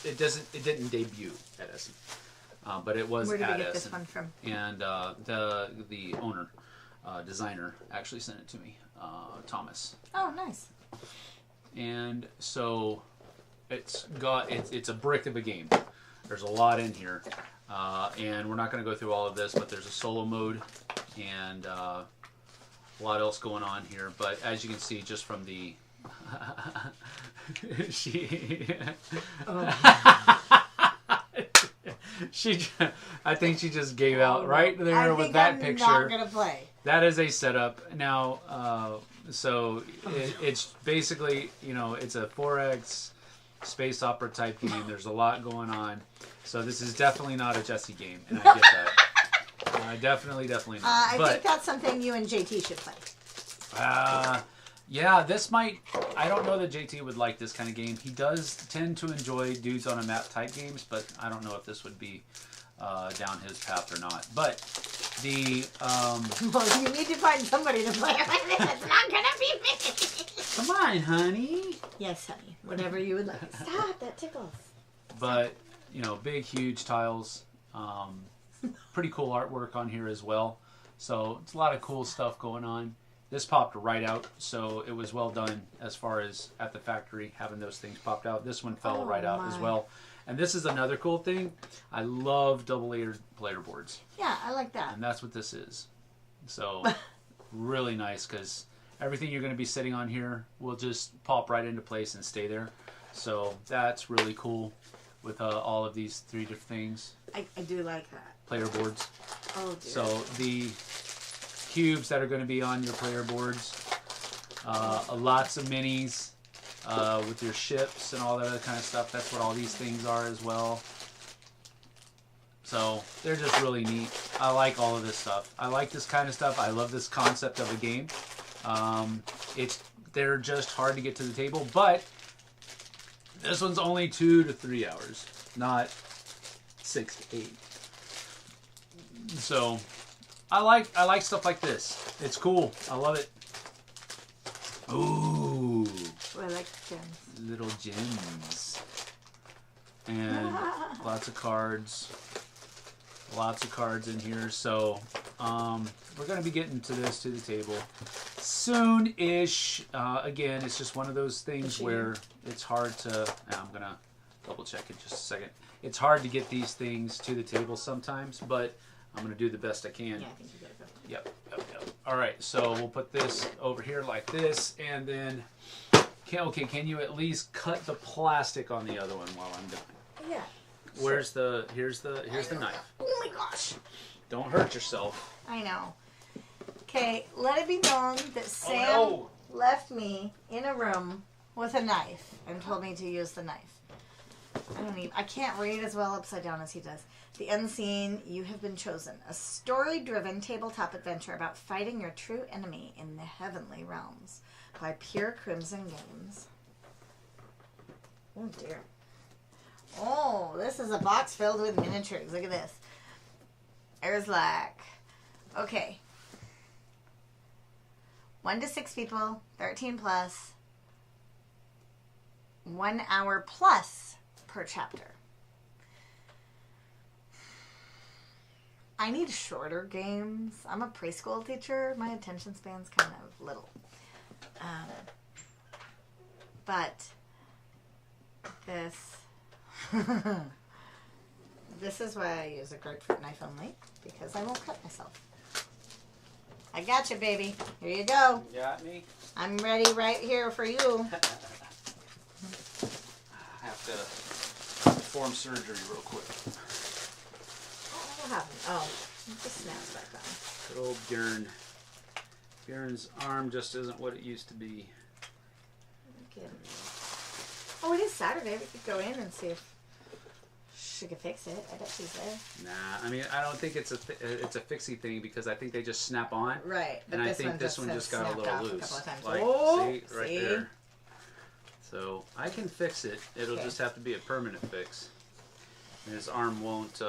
it didn't debut at Essen, but it was Where did at we get Essen. this one from? And the owner, designer, actually sent it to me, Thomas. Oh, nice. And so it's a brick of a game. There's a lot in here, and we're not going to go through all of this, but there's a solo mode and a lot else going on here. But as you can see, just from the I think she just gave out right there with that picture. I'm not gonna play. That is a setup now. So it's basically, it's a 4X space opera type game. There's a lot going on. So this is definitely not a Jessie game, and I get that. Definitely not. I think that's something you and JT should play. Yeah, this might... I don't know that JT would like this kind of game. He does tend to enjoy dudes on a map type games, but I don't know if this would be down his path or not. But the... Well, you need to find somebody to play with this. It's not going to be me. Come on, honey. Yes, honey. Whatever you would like. Stop, that tickles. But, big, huge tiles. Pretty cool artwork on here as well. So it's a lot of cool stuff going on. This popped right out, so it was well done as far as at the factory having those things popped out. This one fell right out as well. And this is another cool thing. I love double-layered player boards. Yeah, I like that. And that's what this is. So really nice because everything you're going to be sitting on here will just pop right into place and stay there. So that's really cool with all of these 3 different things. I do like that. Player boards. Oh, dear. So the cubes that are going to be on your player boards, lots of minis with your ships and all that other kind of stuff. That's what all these things are as well. So they're just really neat. I like all of this stuff. I like this kind of stuff. I love this concept of a game. They're just hard to get to the table, but this one's only 2 to 3 hours, not 6 to 8. So I like stuff like this. It's cool. I love it. Ooh. I like gems. Little gems. And lots of cards. Lots of cards in here. So we're going to be getting to this to the table soon-ish. Again, it's just one of those things where it's hard to... I'm going to double check in just a second. It's hard to get these things to the table sometimes, but I'm going to do the best I can. Yeah, I think you gotta go. Yep. All right, so we'll put this over here like this, and then... can you at least cut the plastic on the other one while I'm done? Yeah. Here's the knife. Oh my gosh. Don't hurt yourself. I know. Okay, let it be known that Sam left me in a room with a knife and told me to use the knife. I can't read as well upside down as he does. The Unseen, You Have Been Chosen. A story-driven tabletop adventure about fighting your true enemy in the heavenly realms by Pure Crimson Games. Oh dear. Oh, this is a box filled with miniatures. Look at this. There's like, okay. 1 to 6 people, 13 plus, 1 hour plus per chapter. I need shorter games. I'm a preschool teacher. My attention span's kind of little. But this... this is why I use a grapefruit knife only, because I won't cut myself. I got you, baby. Here you go. You got me? I'm ready right here for you. I have to perform surgery real quick. What happened? Oh, it just snaps back on. Good old Bjorn. Bjorn's arm just isn't what it used to be. Oh, it is Saturday. We could go in and see if she could fix it. I bet she's there. Nah, I mean, I don't think it's a fixie thing because I think they just snap on. Right. And I think this one just got a little loose. Like, see, right there. So I can fix it. It'll just have to be a permanent fix. And his arm won't.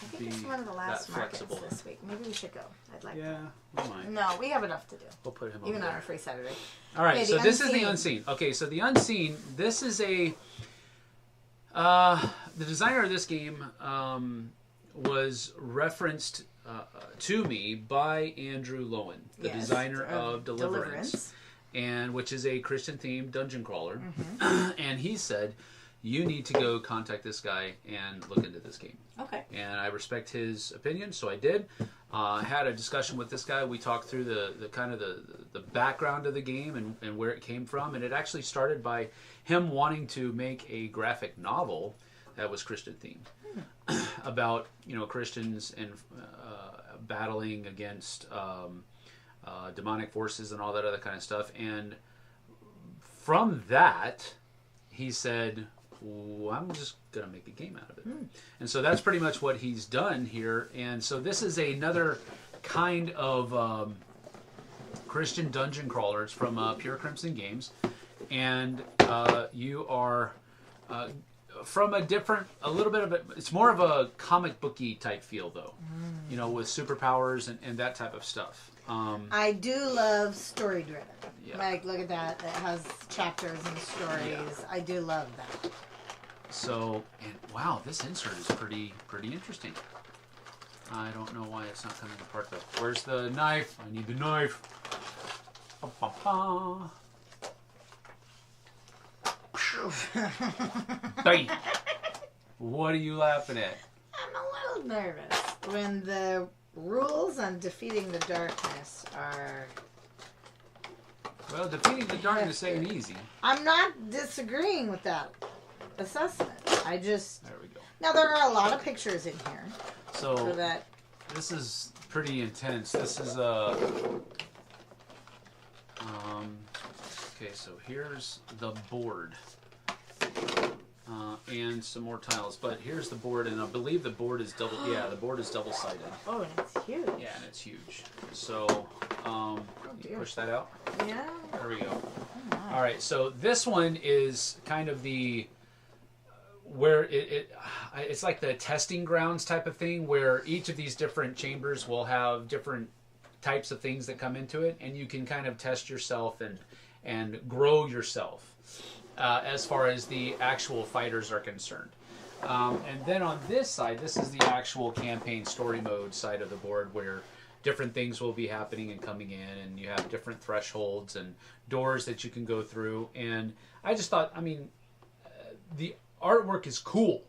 I think it's one of the last markets this week. Maybe we should go. I'd like to. Yeah, we might. No, we have enough to do. We'll put him even on our free Saturday. All right, so this is the Unseen. Okay, so the Unseen, this is a... the designer of this game was referenced to me by Andrew Lowen, the designer of Deliverance, and which is a Christian-themed dungeon crawler. And he said, you need to go contact this guy and look into this game. Okay. And I respect his opinion, so I did. I had a discussion with this guy. We talked through the kind of the background of the game and where it came from. And it actually started by him wanting to make a graphic novel that was Christian themed about, you know, Christians and battling against demonic forces and all that other kind of stuff. And from that, he said, well, I'm just going to make a game out of it. And so that's pretty much what he's done here. And so this is another kind of Christian dungeon crawler. It's from Pure Crimson Games. And you are from a little bit of it's more of a comic booky type feel, though. You know, with superpowers and that type of stuff. I do love story driven. Yeah. Like, look at that. It has chapters and stories. Yeah. I do love that. So, and wow, this insert is pretty interesting. I don't know why it's not coming apart though. Where's the knife? I need the knife. Hey, what are you laughing at? I'm a little nervous when the rules on defeating the darkness are... Well, defeating the darkness ain't easy. I'm not disagreeing with that assessment. I just... There we go. Now, there are a lot of pictures in here. So that... this is pretty intense. This is okay, so here's the board. And some more tiles. But here's the board, and I believe the board is double. Yeah, the board is double-sided. Oh, and it's huge. Yeah, and it's huge. So, push that out. Yeah. There we go. Oh, nice. All right, so this one is kind of the where it's like the testing grounds type of thing, where each of these different chambers will have different types of things that come into it, and you can kind of test yourself and grow yourself as far as the actual fighters are concerned. And then on this side, this is the actual campaign story mode side of the board, where different things will be happening and coming in, and you have different thresholds and doors that you can go through. And I just thought, I mean, the artwork is cool,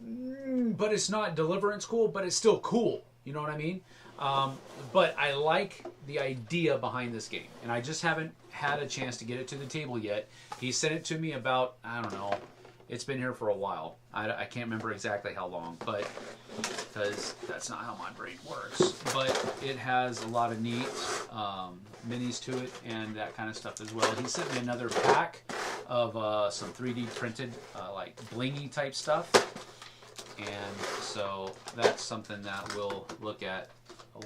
but it's not Deliverance cool, but it's still cool. You know what I mean? But I like the idea behind this game, and I just haven't had a chance to get it to the table yet. He sent it to me about, I don't know, it's been here for a while. I can't remember exactly how long, but because that's not how my brain works. But it has a lot of neat minis to it and that kind of stuff as well. He sent me another pack of some 3D printed like blingy type stuff, and so that's something that we'll look at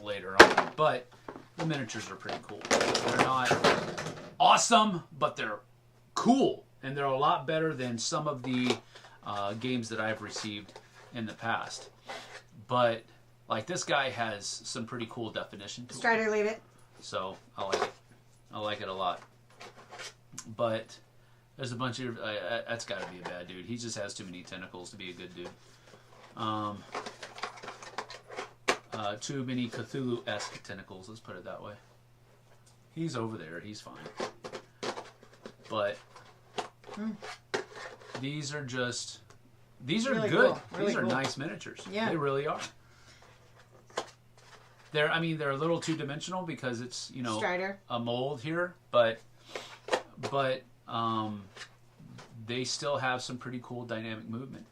later on. But the miniatures are pretty cool. They're not awesome, but they're cool, and they're a lot better than some of the games that I've received in the past. But like, this guy has some pretty cool definition to it. Strider, leave it. So I like it. I like it a lot. But there's a bunch of that's got to be a bad dude. He just has too many tentacles to be a good dude. Too many Cthulhu-esque tentacles, let's put it that way. He's over there, he's fine. But these are just, these are really good. Cool. Really these are cool. Nice miniatures. Yeah. They really are. They're, I mean, they're a little two-dimensional because it's, you know, Strider. A mold here, but they still have some pretty cool dynamic movement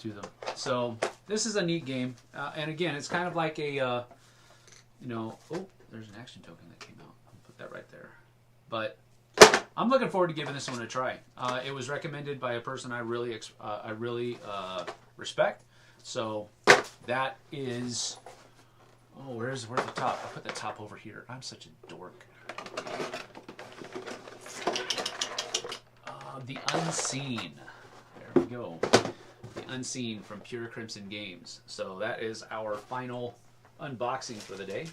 to them. So this is a neat game, and again, it's kind of like a, you know, oh, there's an action token that came out. I'll put that right there. But I'm looking forward to giving this one a try. It was recommended by a person I really respect. So that is, oh, where's the top? I put the top over here. I'm such a dork. The Unseen. There we go. The Unseen from Pure Crimson Games. So that is our final unboxing for the day.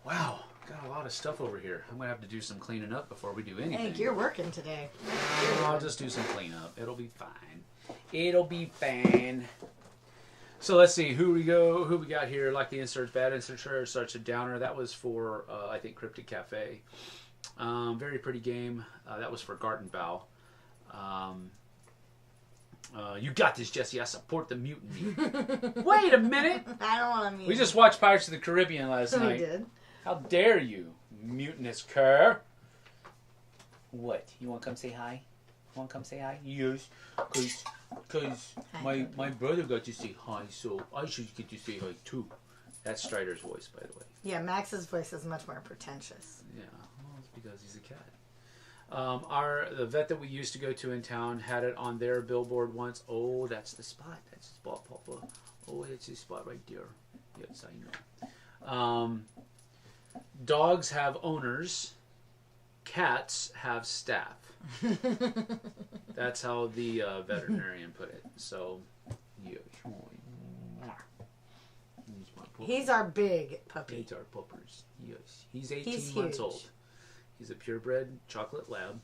Wow, got a lot of stuff over here. I'm going to have to do some cleaning up before we do anything. Hank, you're working today. I'll just do some cleanup. It'll be fine. It'll be fine. So let's see, who we got here. Like the inserts, bad inserts, such a downer. That was for, I think, Crypted Cafe. Very pretty game. That was for Gartenbau. You got this, Jessie. I support the mutiny. Wait a minute. I don't want to mute. We just watched Pirates of the Caribbean last night. We did. How dare you, mutinous cur? What? You want to come say hi? Want to come say hi? Yes. Because my brother got to say hi, so I should get to say hi too. That's Strider's voice, by the way. Yeah, Max's voice is much more pretentious. Yeah, well, it's because he's a cat. The vet that we used to go to in town had it on their billboard once. Oh, that's the spot. That's the spot, Papa. Oh, that's the spot right there. Yes, I know. Dogs have owners. Cats have staff. That's how the veterinarian put it. So, yeah. He's our big puppy. He's our puppers. Yes. He's 18 months old. He's a purebred chocolate lab.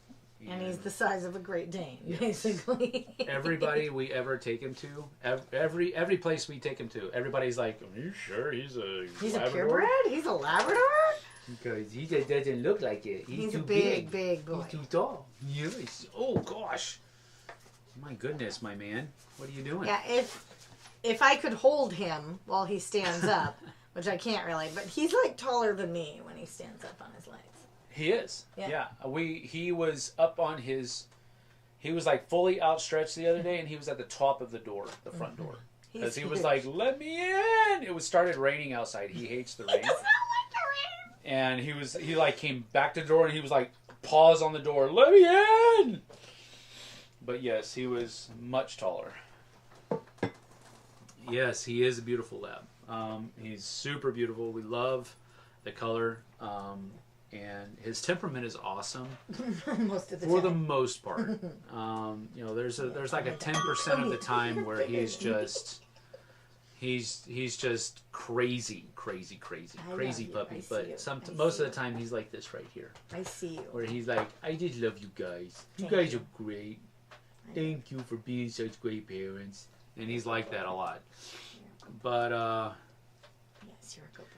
And he's the size of a Great Dane, basically. Everybody we ever take him to, every place we take him to, everybody's like, "Are you sure he's a Labrador? Purebred? He's a Labrador? Because he just doesn't look like it. He's too a big boy. He's too tall. Yes. Oh, gosh. My goodness, my man. What are you doing? Yeah, if I could hold him while he stands up, which I can't really, but he's like taller than me when he stands up on his legs. He is. Yeah. He was up on his, he was like fully outstretched the other day, and he was at the top of the door, the front door. Because he was like, let me in! It started raining outside. He hates the rain. He does not like the rain! And he like came back to the door, and he was like paws on the door. Let me in! But yes, he was much taller. Yes, he is a beautiful lab. He's super beautiful. We love the color. And his temperament is awesome. Most of the for time. the most part. You know, there's like a 10% of the time where he's just crazy puppy. But most of the time he's like this right here. I see you. Where he's like, I just love you guys. You guys are great. Thank you for being such great parents. And he's like that a lot. But yes, you're a good boy.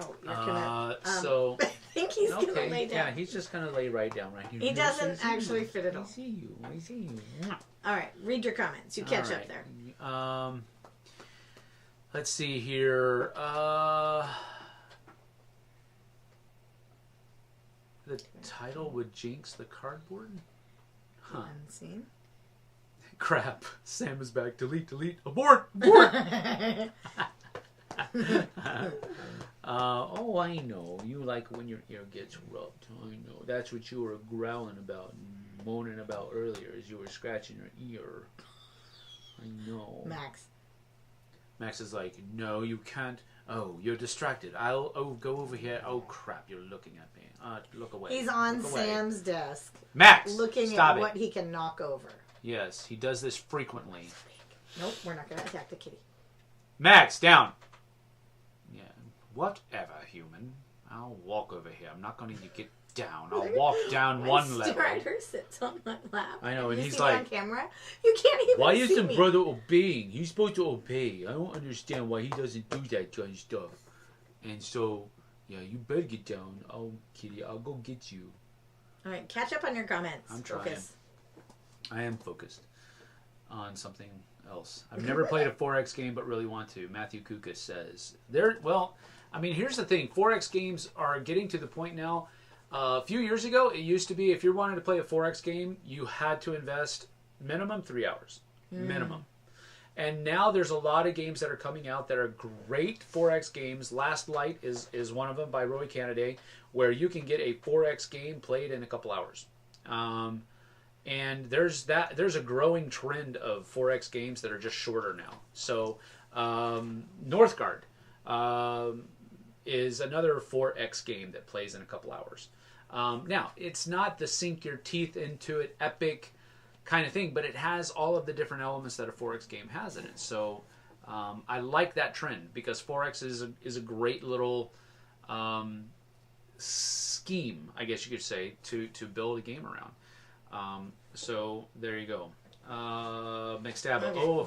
Oh, you're gonna. So I think he's gonna lay down. Yeah, he's just gonna lay right down right here. He doesn't actually fit at all. I see you. All right, read your comments. You catch up there. Let's see here. The title would jinx the cardboard? Huh. Unseen. Crap. Sam is back. Delete. Abort! Abort! Oh, I know. You like when your ear gets rubbed. I know. That's what you were growling about and moaning about earlier as you were scratching your ear. I know. Max is like, no, you can't. Oh, you're distracted. I'll go over here. Oh, crap. You're looking at me. Look away. He's on Sam's desk. Max! Looking stop at what he can knock over. Yes, he does this frequently. Nope, we're not going to attack the kitty. Max, down! Yeah, whatever, human. I'll walk over here. I'm not going to get down. I'll walk down one level. Strider sits on my lap. I know, and you he's see like... me on camera? You can't even why see isn't me. brother obeying? He's supposed to obey. I don't understand why he doesn't do that kind of stuff. And so, yeah, you better get down. Oh, kitty, I'll go get you. All right, catch up on your comments. I'm trying. Focus. I am focused on something else. I've never played a 4X game, but really want to. Matthew Kuka says. Well, I mean, here's the thing. 4X games are getting to the point now. A few years ago, it used to be if you wanted to play a 4X game, you had to invest minimum 3 hours. Minimum. And now there's a lot of games that are coming out that are great 4X games. Last Light is one of them by Roy Cannaday, where you can get a 4X game played in a couple hours. And there's a growing trend of 4X games that are just shorter now. So Northgard is another 4X game that plays in a couple hours. Now, it's not the sink your teeth into it epic kind of thing, but it has all of the different elements that a 4X game has in it. So I like that trend because 4X is a great little scheme, I guess you could say, to build a game around. So there you go. McStab. Okay, oh,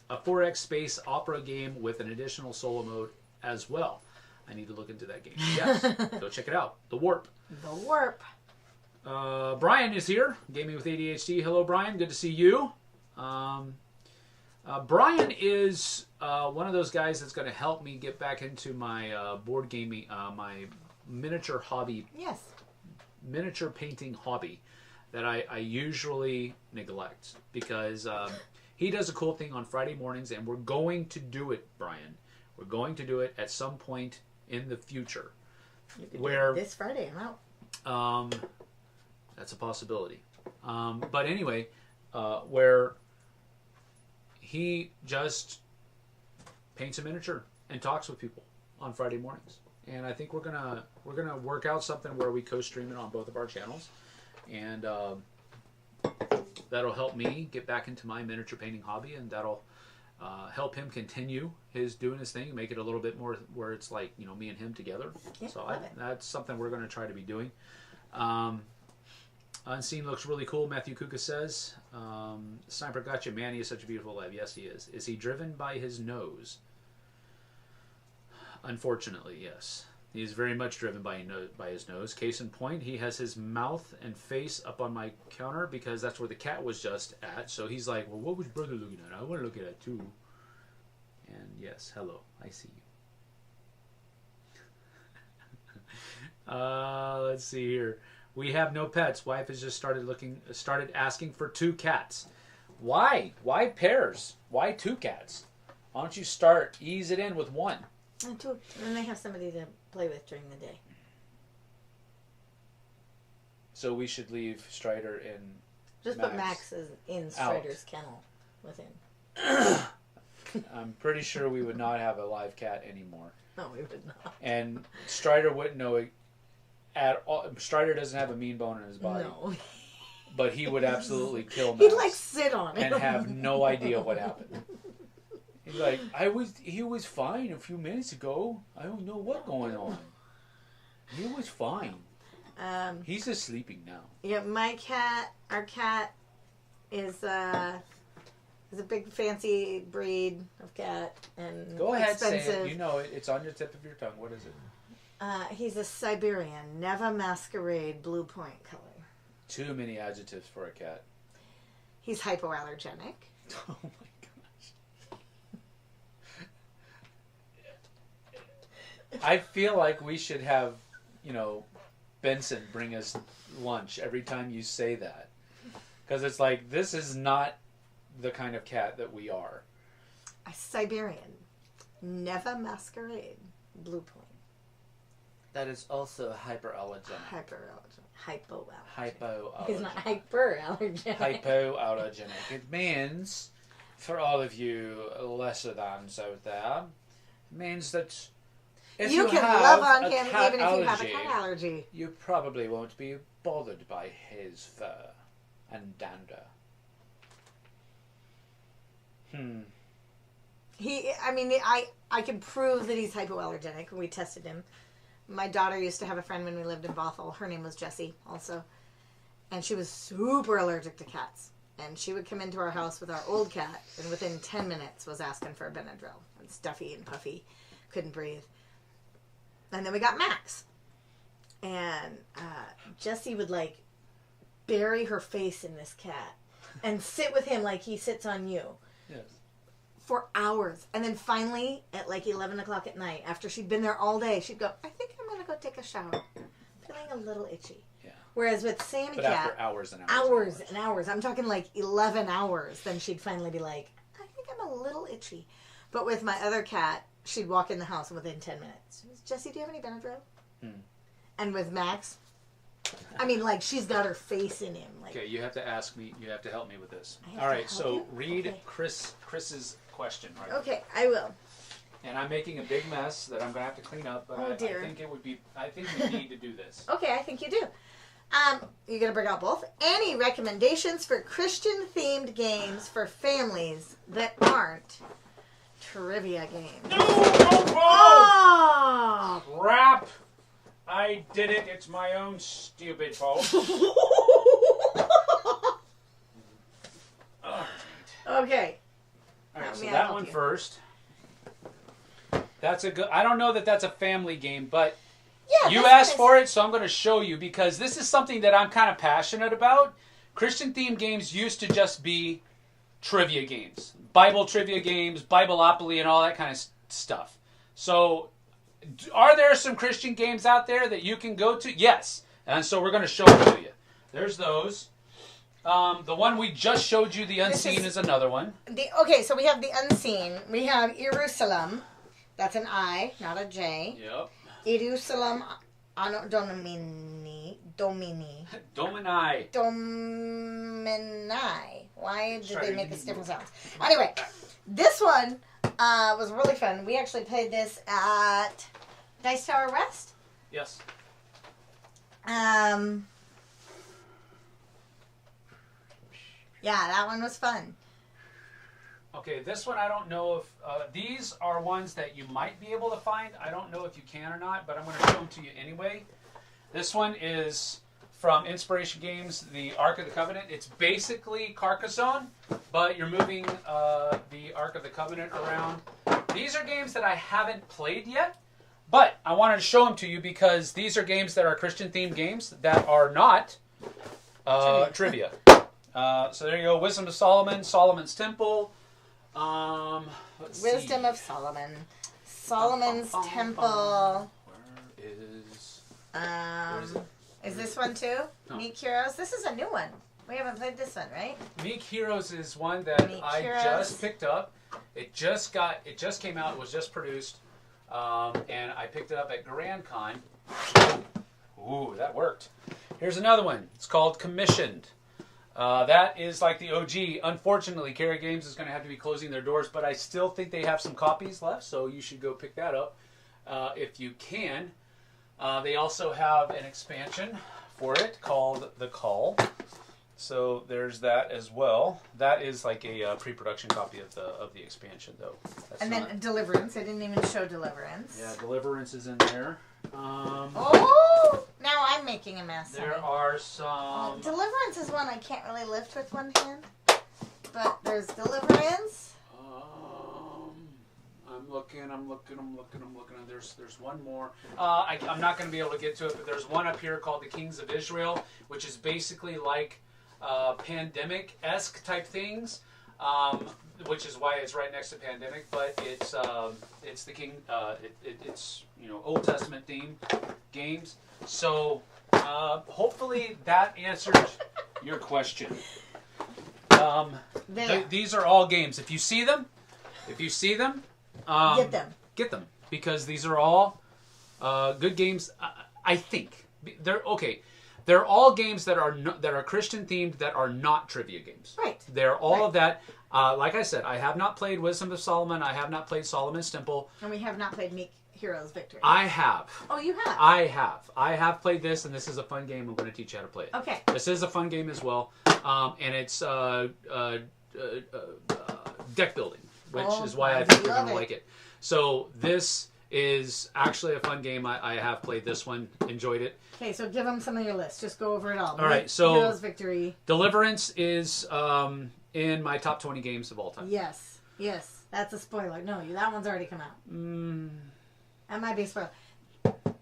a 4X space opera game with an additional solo mode as well. I need to look into that game. Yes, go check it out. The Warp. The Warp. Brian is here. Gaming with ADHD. Hello, Brian. Good to see you. Brian is one of those guys that's going to help me get back into my board gaming, my miniature hobby. Yes. Miniature painting hobby that I usually neglect because he does a cool thing on Friday mornings, and we're going to do it, Brian. We're going to do it at some point in the future. Where this Friday, I'm out. That's a possibility. But anyway, where he just paints a miniature and talks with people on Friday mornings. And I think we're gonna work out something where we co-stream it on both of our channels, and that'll help me get back into my miniature painting hobby, and that'll help him continue doing his thing, make it a little bit more where it's like, you know, me and him together. Yeah, so that's something we're going to try to be doing. Unseen looks really cool, Matthew Kuka says. Sniper Gotcha, man, he is such a beautiful lab. Yes, he is. Is he driven by his nose? Unfortunately, yes. He is very much driven by his nose. Case in point, he has his mouth and face up on my counter because that's where the cat was just at. So he's like, well, what was brother looking at? I want to look at that too. And yes, hello, I see you. Let's see here. We have no pets. Wife has just started asking for 2 cats. Why? Why pairs? Why 2 cats? Why don't you ease it in with 1? And then they have somebody to play with during the day. So we should leave Strider in. Just put Max in Strider's kennel with him. I'm pretty sure we would not have a live cat anymore. No, we would not. And Strider wouldn't know it at all. Strider doesn't have a mean bone in his body. No. But he would absolutely kill Max. He'd like sit on it and have no idea what happened. He's like, he was fine a few minutes ago. I don't know what's going on. He was fine. He's just sleeping now. Yeah, our cat is a big fancy breed of cat and go ahead, expensive. say it. You know it. It's on your tip of your tongue. What is it? He's a Siberian, Neva Masquerade, blue point color. Too many adjectives for a cat. He's hypoallergenic. Oh my gosh. I feel like we should have, Benson bring us lunch every time you say that. Because it's like, this is not the kind of cat that we are. A Siberian, Neva Masquerade, blue point. That is also hyperallergenic. Hypoallergenic. He's not hyperallergenic. Hypoallergenic. It means, for all of you lesser thans out there, it means that if you can have love on a him cat even if you have a allergy, cat allergy. you probably won't be bothered by his fur and dander. I can prove that he's hypoallergenic. We tested him. My daughter used to have a friend when we lived in Bothell. Her name was Jessie also. And she was super allergic to cats. And she would come into our house with our old cat and within 10 minutes was asking for a Benadryl. And stuffy and puffy. Couldn't breathe. And then we got Max. And Jessie would bury her face in this cat and sit with him like he sits on you. Yes. For hours. And then finally, at 11 o'clock at night, after she'd been there all day, she'd go, I think I'm going to go take a shower. Feeling a little itchy. Yeah. Whereas with Sammy Cat... after hours and hours. Hours and hours. I'm talking 11 hours. Then she'd finally be like, I think I'm a little itchy. But with my other cat, she'd walk in the house and within 10 minutes. Jessie, do you have any Benadryl? And with Max... she's got her face in him. Okay, you have to ask me. You have to help me with this. All right, so read Chris's question. Right. Okay, I will. And I'm making a big mess that I'm going to have to clean up, but I think we need to do this. Okay, I think you do. You're going to bring out both. Any recommendations for Christian-themed games for families that aren't trivia games? No! Oh! Crap! I did it. It's my own stupid fault. Okay. All right, so that one first. That's a good... I don't know that that's a family game, but you asked for it, so I'm going to show you because this is something that I'm kind of passionate about. Christian-themed games used to just be trivia games. Bible trivia games, Bibleopoly, and all that kind of stuff. So... are there some Christian games out there that you can go to? Yes. And so we're going to show them to you. There's those. The one we just showed you, The Unseen, is another one. Okay, so we have The Unseen. We have Jerusalem. That's an I, not a J. Yep. Jerusalem Domini. Domini. Why did they make this different sounds? Anyway, this one was really fun. We actually played this at Dice Tower West. Yes. Yeah, that one was fun. Okay, this one I don't know if... these are ones that you might be able to find. I don't know if you can or not, but I'm going to show them to you anyway. This one is from Inspiration Games, the Ark of the Covenant. It's basically Carcassonne, but you're moving the Ark of the Covenant around. These are games that I haven't played yet, but I wanted to show them to you because these are games that are Christian-themed games that are not trivia. So there you go. Wisdom of Solomon, Solomon's Temple. Wisdom of Solomon. Solomon's Temple. Where is it? Is this one too? No. Meek Heroes? This is a new one. We haven't played this one, right? Meek Heroes is one that Meek I Heroes. just picked up. It just came out. It was just produced. and I picked it up at Grand Con. Ooh, that worked. Here's another one. It's called Commissioned. That is like the OG. Unfortunately, Carrot Games is going to have to be closing their doors, but I still think they have some copies left, so you should go pick that up if you can. They also have an expansion for it called The Call. So there's that as well. That is like a pre-production copy of the expansion, though. That's and then Deliverance. I didn't even show Deliverance. Yeah, Deliverance is in there. Oh! Now I'm making a mess. There are some... Deliverance is one I can't really lift with one hand. But there's Deliverance. I'm looking. There's one more. I'm not going to be able to get to it, but there's one up here called The Kings of Israel, which is basically like pandemic-esque type things, which is why it's right next to pandemic. But it's the king. It's Old Testament theme games. So hopefully that answered your question. These are all games. If you see them, get them because these are all good games. I think they're okay. They're all games that are Christian themed that are not trivia games. Right. They're all of that. Like I said, I have not played Wisdom of Solomon. I have not played Solomon's Temple. And we have not played Meek Heroes Victory. I have. Oh, you have? I have. I have played this, and this is a fun game. I'm going to teach you how to play it. Okay. This is a fun game as well, and it's deck building, which is why I think you're going to like it. So this is actually a fun game. I have played this one, enjoyed it. Okay, so give them some of your list. Just go over it all. All right, so Heroes Victory. Deliverance is in my top 20 games of all time. Yes, yes. That's a spoiler. No, that one's already come out. That might be a spoiler.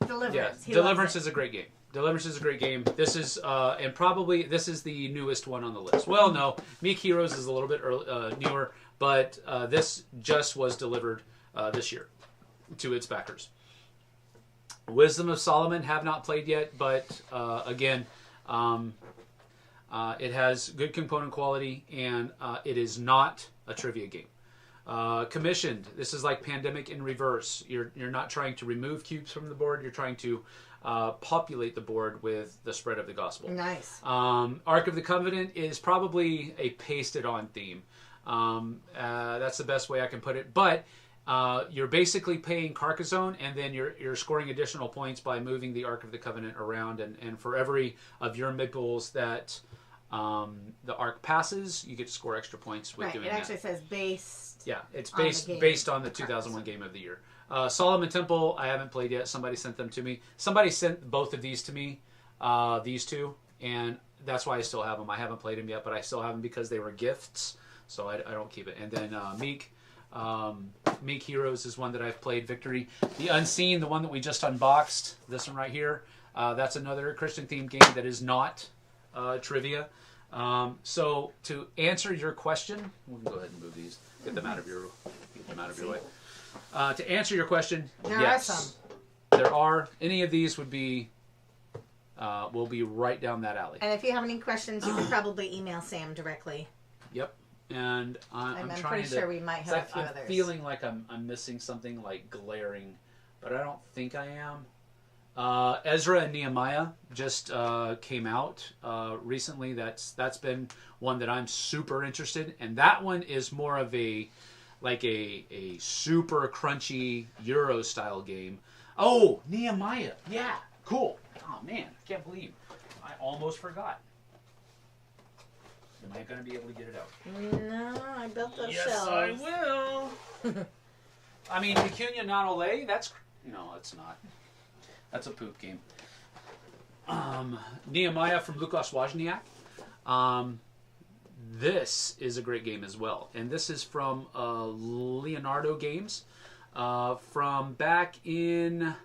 Deliverance. Yeah, Deliverance is a great game. Deliverance is a great game. This is, and probably this is the newest one on the list. Well, no, Meek Heroes is a little bit newer, but this just was delivered this year to its backers. Wisdom of Solomon have not played yet, but again, it has good component quality, and it is not a trivia game. Commissioned. This is like Pandemic in reverse. You're not trying to remove cubes from the board. You're trying to populate the board with the spread of the gospel. Nice. Ark of the Covenant is probably a pasted-on theme. That's the best way I can put it. But you're basically paying Carcassonne, and then you're scoring additional points by moving the Ark of the Covenant around. And for every of your meeples that the Ark passes, you get to score extra points with doing that. It actually says based. Yeah, it's based on the 2001 Game of the Year. Solomon Temple, I haven't played yet. Somebody sent them to me. Somebody sent both of these to me, these two, and that's why I still have them. I haven't played them yet, but I still have them because they were gifts, so I don't keep it. And then Meek Heroes is one that I've played. Victory. The Unseen, the one that we just unboxed, this one right here, that's another Christian-themed game that is not trivia. So to answer your question, we can go ahead and move these. Get them out of your way. To answer your question, yes, there are. Any of these will be right down that alley. And if you have any questions, you can probably email Sam directly. Yep. And I'm pretty sure we might have a few others. I'm feeling like I'm missing something like glaring, but I don't think I am. Ezra and Nehemiah just came out recently. That's been one that I'm super interested in, and that one is more of a super crunchy Euro style game. Oh, Nehemiah, yeah, cool. Oh man, I can't believe I almost forgot. Am I going to be able to get it out? No, I built those yes, shelves. I will. I mean, Vicuña non ole. No, it's not. That's a poop game. Nehemiah from Lukasz Wozniak. This is a great game as well. And this is from Leonardo Games. From back in...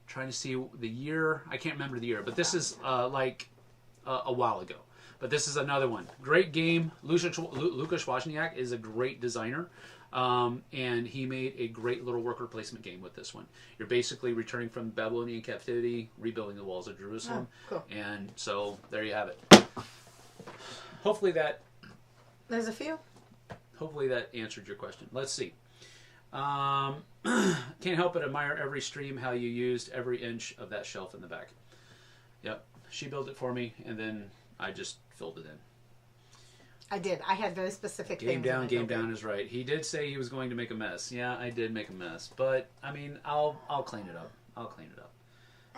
trying to see the year. I can't remember the year. But this is a while ago. But this is another one. Great game. Lukasz Wozniak is a great designer. And he made a great little worker placement game with this one. You're basically returning from Babylonian captivity, rebuilding the walls of Jerusalem. Oh, cool. And so there you have it. Hopefully that... There's a few. Hopefully that answered your question. Let's see. Can't help but admire every stream how you used every inch of that shelf in the back. Yep, she built it for me, and then I just filled it in. I did. I had very specific Game things. down is right. He did say he was going to make a mess. Yeah, I did make a mess, but I mean, I'll clean it up. I'll clean it up.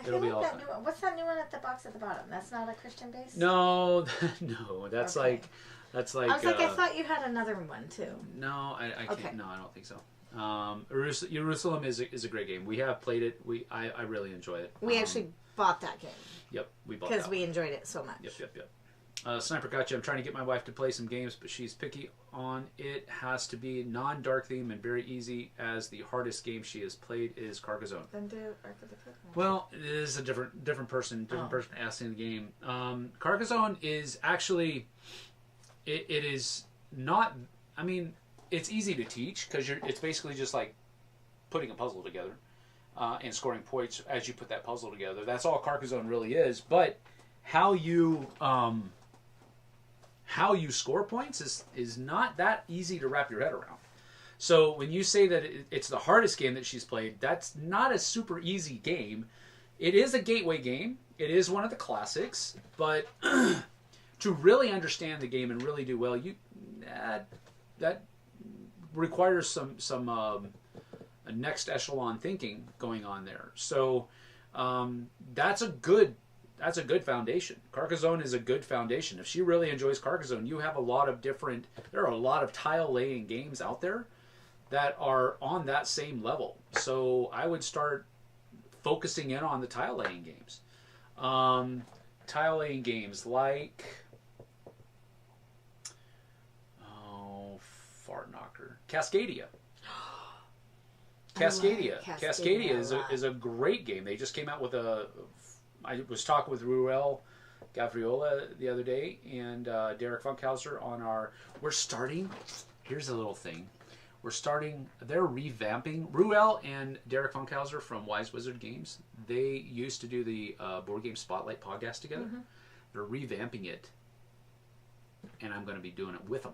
It'll be all fine. What's that new one at the box at the bottom? That's not a Christian base? No, no, that's Okay. like. I was like, I thought you had another one too. No, I can't. Okay. No, I don't think so. Jerusalem is a great game. We have played it. I really enjoy it. We actually bought that game. Yep, we bought that because we enjoyed it so much. Yep. Sniper Gotcha. I'm trying to get my wife to play some games, but she's picky on it. Has to be non-dark theme and very easy, as the hardest game she has played is Carcassonne. Then do Ark of the Covenant. Well, it is a different person asking the game. Carcassonne is actually, it is not. I mean, it's easy to teach because it's basically just like putting a puzzle together and scoring points as you put that puzzle together. That's all Carcassonne really is. But how you score points is not that easy to wrap your head around. So when you say that it's the hardest game that she's played, that's not a super easy game. It is a gateway game. It is one of the classics, but to really understand the game and really do well, that requires some a next echelon thinking going on there. So that's a good foundation. Carcassonne is a good foundation. If she really enjoys Carcassonne, you have there are a lot of tile laying games out there that are on that same level. So I would start focusing in on the tile laying games. Tile laying games like, Fart Knocker. Cascadia. Cascadia is a great game. They just came out with I was talking with Ruel Gavriola the other day and Derek Funkhauser on here's a little thing. They're revamping. Ruel and Derek Funkhauser from Wise Wizard Games, they used to do the Board Game Spotlight podcast together. Mm-hmm. They're revamping it, and I'm going to be doing it with them.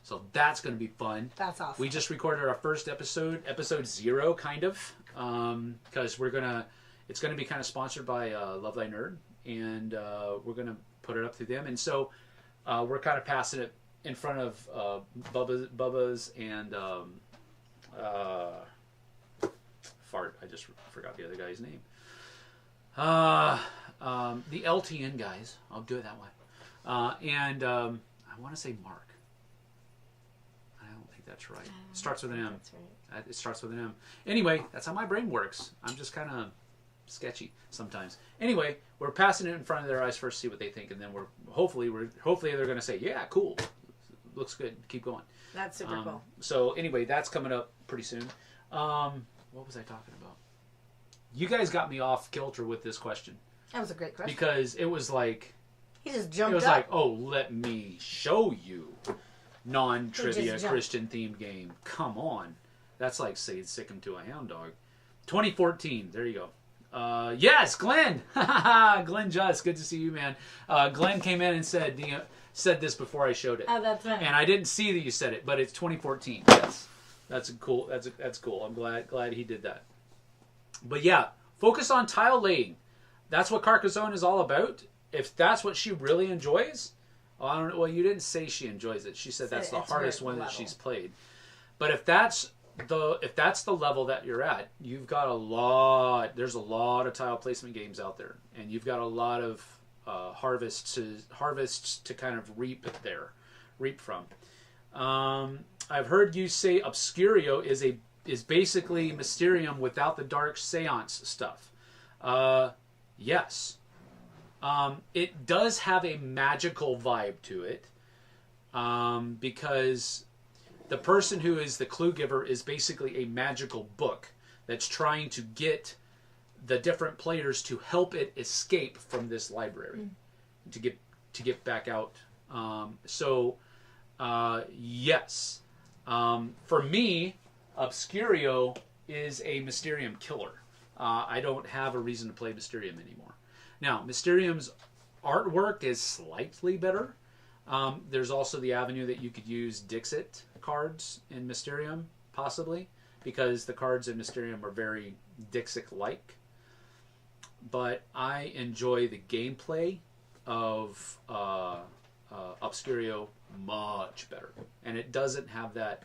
So that's going to be fun. That's awesome. We just recorded our first episode 0, kind of, because it's going to be kind of sponsored by Love Thy Nerd, and we're going to put it up through them. And so we're kind of passing it in front of Bubba's and Fart. I just forgot the other guy's name. The LTN guys. I'll do it that way. And I want to say Mark. I don't think that's right. It starts with an M. That's right. It starts with an M. Anyway, that's how my brain works. I'm just kind of sketchy sometimes. Anyway, we're passing it in front of their eyes first, see what they think, and then hopefully they're going to say, yeah, cool, looks good, keep going. That's super cool. So anyway, that's coming up pretty soon. What was I talking about? You guys got me off kilter with this question. That was a great question. Because it was like, he just jumped up. It was like, oh, let me show you non-trivia Christian themed game. Come on. That's like saying sick him to a hound dog. 2014. There you go. Yes, Glenn. Glenn Just. Good to see you, man. Glenn came in and said this before I showed it. Oh, that's funny. And I didn't see that you said it, but it's 2014. Yes. That's cool. That's cool. I'm glad he did that. But yeah, focus on tile laying. That's what Carcassonne is all about. If that's what she really enjoys, I don't know. Well, you didn't say she enjoys it. She said that's the hardest one that she's played. But if that's the level that you're at, you've got there's a lot of tile placement games out there, and you've got a lot of harvests to kind of reap from. I've heard you say Obscurio is basically Mysterium without the dark seance stuff. Yes. It does have a magical vibe to it, because the person who is the clue giver is basically a magical book that's trying to get the different players to help it escape from this library, to get back out. Yes. For me, Obscurio is a Mysterium killer. I don't have a reason to play Mysterium anymore. Now, Mysterium's artwork is slightly better. There's also the avenue that you could use Dixit cards in Mysterium, possibly, because the cards in Mysterium are very Dixit-like. But I enjoy the gameplay of Obscurio much better. And it doesn't have that,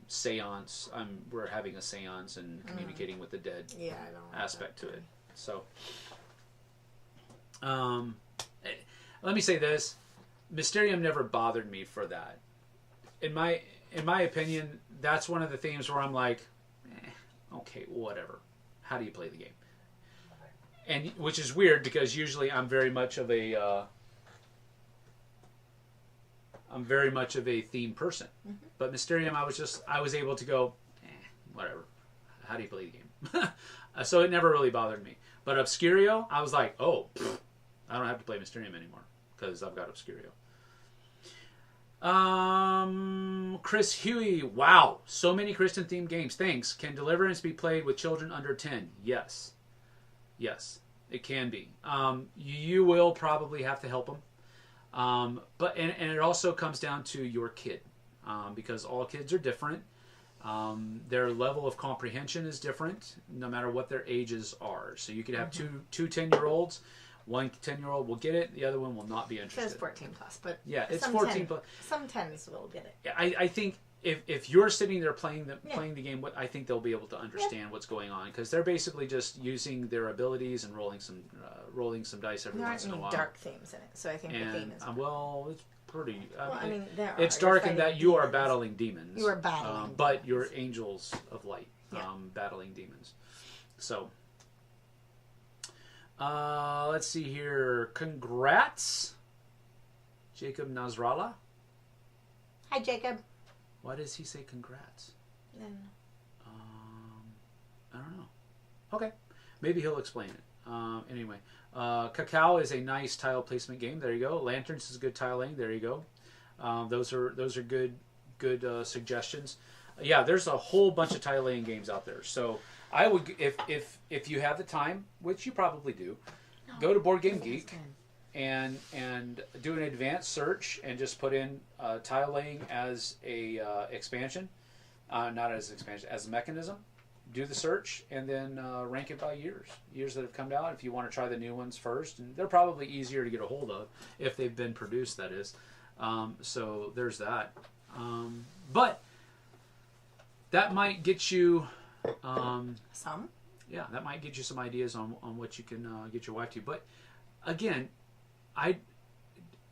seance. We're having a seance and communicating with the dead I don't aspect to it. So, let me say this. Mysterium never bothered me for that. In my opinion, that's one of the themes where I'm like, okay, whatever. How do you play the game? And which is weird because usually I'm very much of a theme person. Mm-hmm. But Mysterium, I was able to go, whatever. How do you play the game? So it never really bothered me. But Obscurio, I was like, I don't have to play Mysterium anymore because I've got Obscurio. Chris Huey, wow, so many Christian themed games. Thanks. Can Deliverance be played with children under 10? Yes, it can be. You will probably have to help them, but it also comes down to your kid, because all kids are different. Their level of comprehension is different, no matter what their ages are. So you could have two 10-year-olds. One 10-year-old will get it. The other one will not be interested. It says 14 plus, but yeah, it's 14 plus. Some 10s will get it. I think if you're sitting there playing the game, I think they'll be able to understand what's going on, because they're basically just using their abilities and rolling some dice every once in a while. There aren't any dark themes in it, so I think the theme is it's pretty. It's dark in that you are battling demons. You are battling, but you're angels of light, battling demons. So. Let's see here. Congrats, Jacob Nasrallah. Hi, Jacob. Why does he say congrats? I don't know. I don't know. Okay, maybe he'll explain it. Anyway, Cacao is a nice tile placement game. There you go. Lanterns is good tiling. There you go. Those are good suggestions. Yeah, there's a whole bunch of tile laying games out there. So. I would, if you have the time, which you probably do, go to Board Game Geek and do an advanced search and just put in tile laying as a expansion, not as expansion, as a mechanism. Do the search and then rank it by years that have come out. If you want to try the new ones first, and they're probably easier to get a hold of if they've been produced. That is, so there's that. But that might get you. Some? Yeah, that might get you some ideas on what you can get your wife to. But again,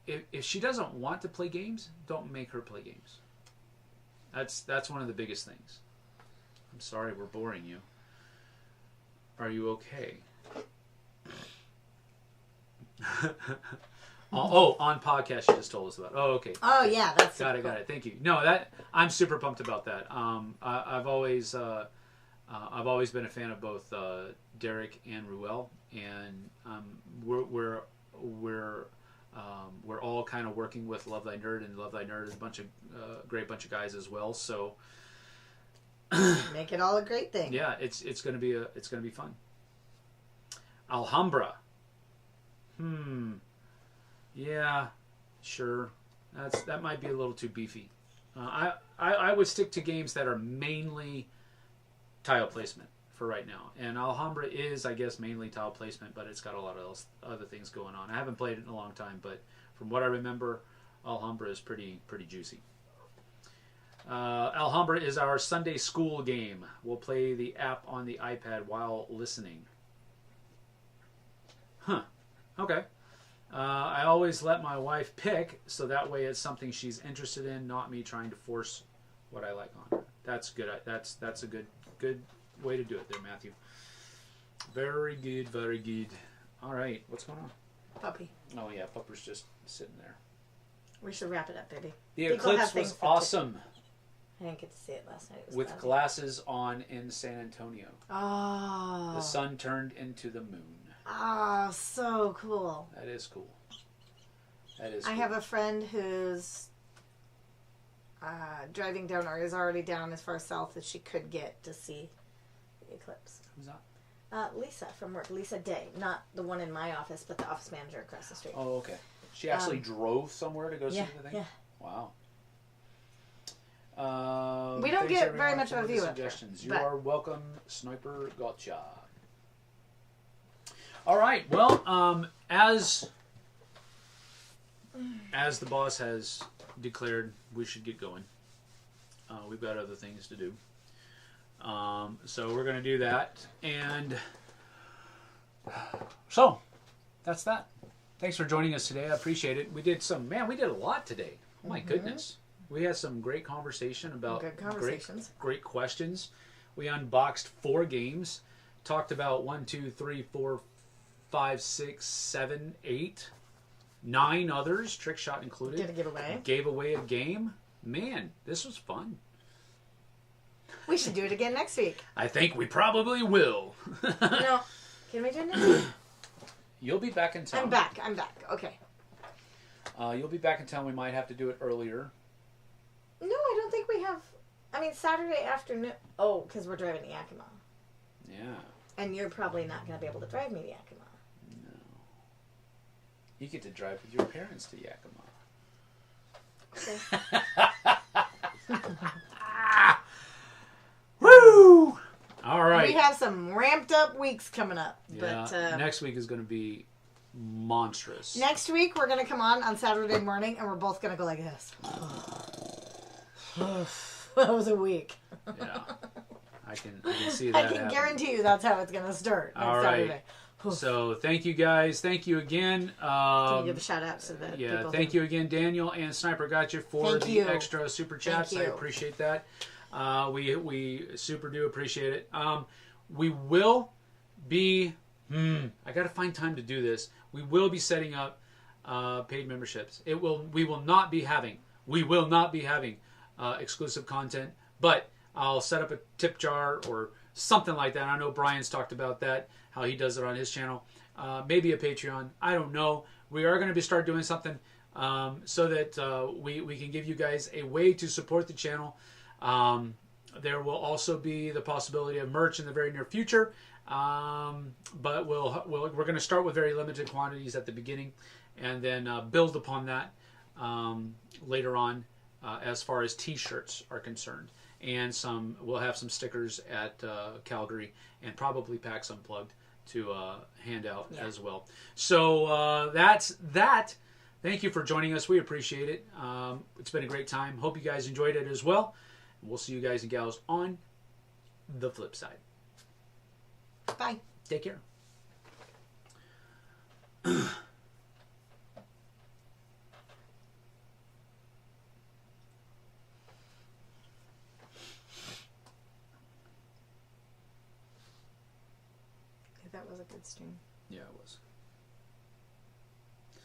if she doesn't want to play games, don't make her play games. That's one of the biggest things. I'm sorry we're boring you. Are you okay? On podcast you just told us about. Oh, okay. Oh yeah, that's got it. Thank you. No, I'm super pumped about that. I've always been a fan of both Derek and Ruel, and we're all kind of working with Love Thy Nerd, and Love Thy Nerd is a great bunch of guys as well. So make it all a great thing. Yeah, it's gonna be fun. Alhambra. Yeah, sure. That might be a little too beefy. I would stick to games that are mainly tile placement for right now. And Alhambra is, I guess, mainly tile placement, but it's got a lot of other things going on. I haven't played it in a long time, but from what I remember, Alhambra is pretty juicy. Alhambra is our Sunday school game. We'll play the app on the iPad while listening. Huh. Okay. I always let my wife pick, so that way it's something she's interested in, not me trying to force what I like on her. That's good. That's a good way to do it there, Matthew. Very good, very good. All right, what's going on? Puppy. Oh yeah, Pupper's just sitting there. We should wrap it up, baby. The eclipse was awesome. I didn't get to see it last night. It was with cloudy. Glasses on in San Antonio. Oh. The sun turned into the moon. Oh, so cool. That is cool. I have a friend who's driving down, or is already down as far south as she could get to see the eclipse. Who's that? Lisa from work. Lisa Day. Not the one in my office, but the office manager across the street. Oh, okay. She actually drove somewhere to go see the thing? Yeah. Wow. We don't thanks, get everyone, very much for of a the view up suggestions. there, You but- are welcome, Sniper Gotcha. All right. Well, as the boss has declared, we should get going. We've got other things to do. So we're going to do that. And so that's that. Thanks for joining us today. I appreciate it. We did a lot today. Oh my goodness. We had some great conversation about Good conversations. great questions. We unboxed 4 games. Talked about 1, 2, 3, 4, 5, 6, 7, 8, 9 others, trick shot included. Did a giveaway. Gave away a game. Man, this was fun. We should do it again next week. I think we probably will. No. Can we do it next week? You'll be back in town. I'm back. Okay. You'll be back in town. We might have to do it earlier. No, I don't think we have. I mean, Saturday afternoon. Oh, because we're driving to Yakima. Yeah. And you're probably not going to be able to drive me to Yakima. No. You get to drive with your parents to Yakima. Okay. Woo! All right. We have some ramped up weeks coming up. Yeah. But Next week is going to be monstrous. next week, we're going to come on Saturday morning, and we're both going to go like this. That was a week. Yeah. I can see I that can happening. guarantee you that's how it's going to start next All right. Saturday. So thank you guys. Thank you again. Can you give a shout out to the Yeah, people? thank you again, Daniel and Sniper Gotcha for Thank the you. extra super chats. Thank I you. appreciate that. We super do appreciate it. We will be. I got to find time to do this. We will be setting up paid memberships. We will not be having exclusive content, but I'll set up a tip jar or something like that. I know Brian's talked about that, how he does it on his channel. Maybe a Patreon. I don't know. We are going to start doing something so that we can give you guys a way to support the channel. There will also be the possibility of merch in the very near future, but we're going to start with very limited quantities at the beginning, and then build upon that later on as far as T-shirts are concerned. And we'll have some stickers at Calgary, and probably packs unplugged to hand out as well. So that's that. Thank you for joining us. We appreciate it. It's been a great time. Hope you guys enjoyed it as well. We'll see you guys and gals on the flip side. Bye. Take care. That was a good stream. Yeah, it was.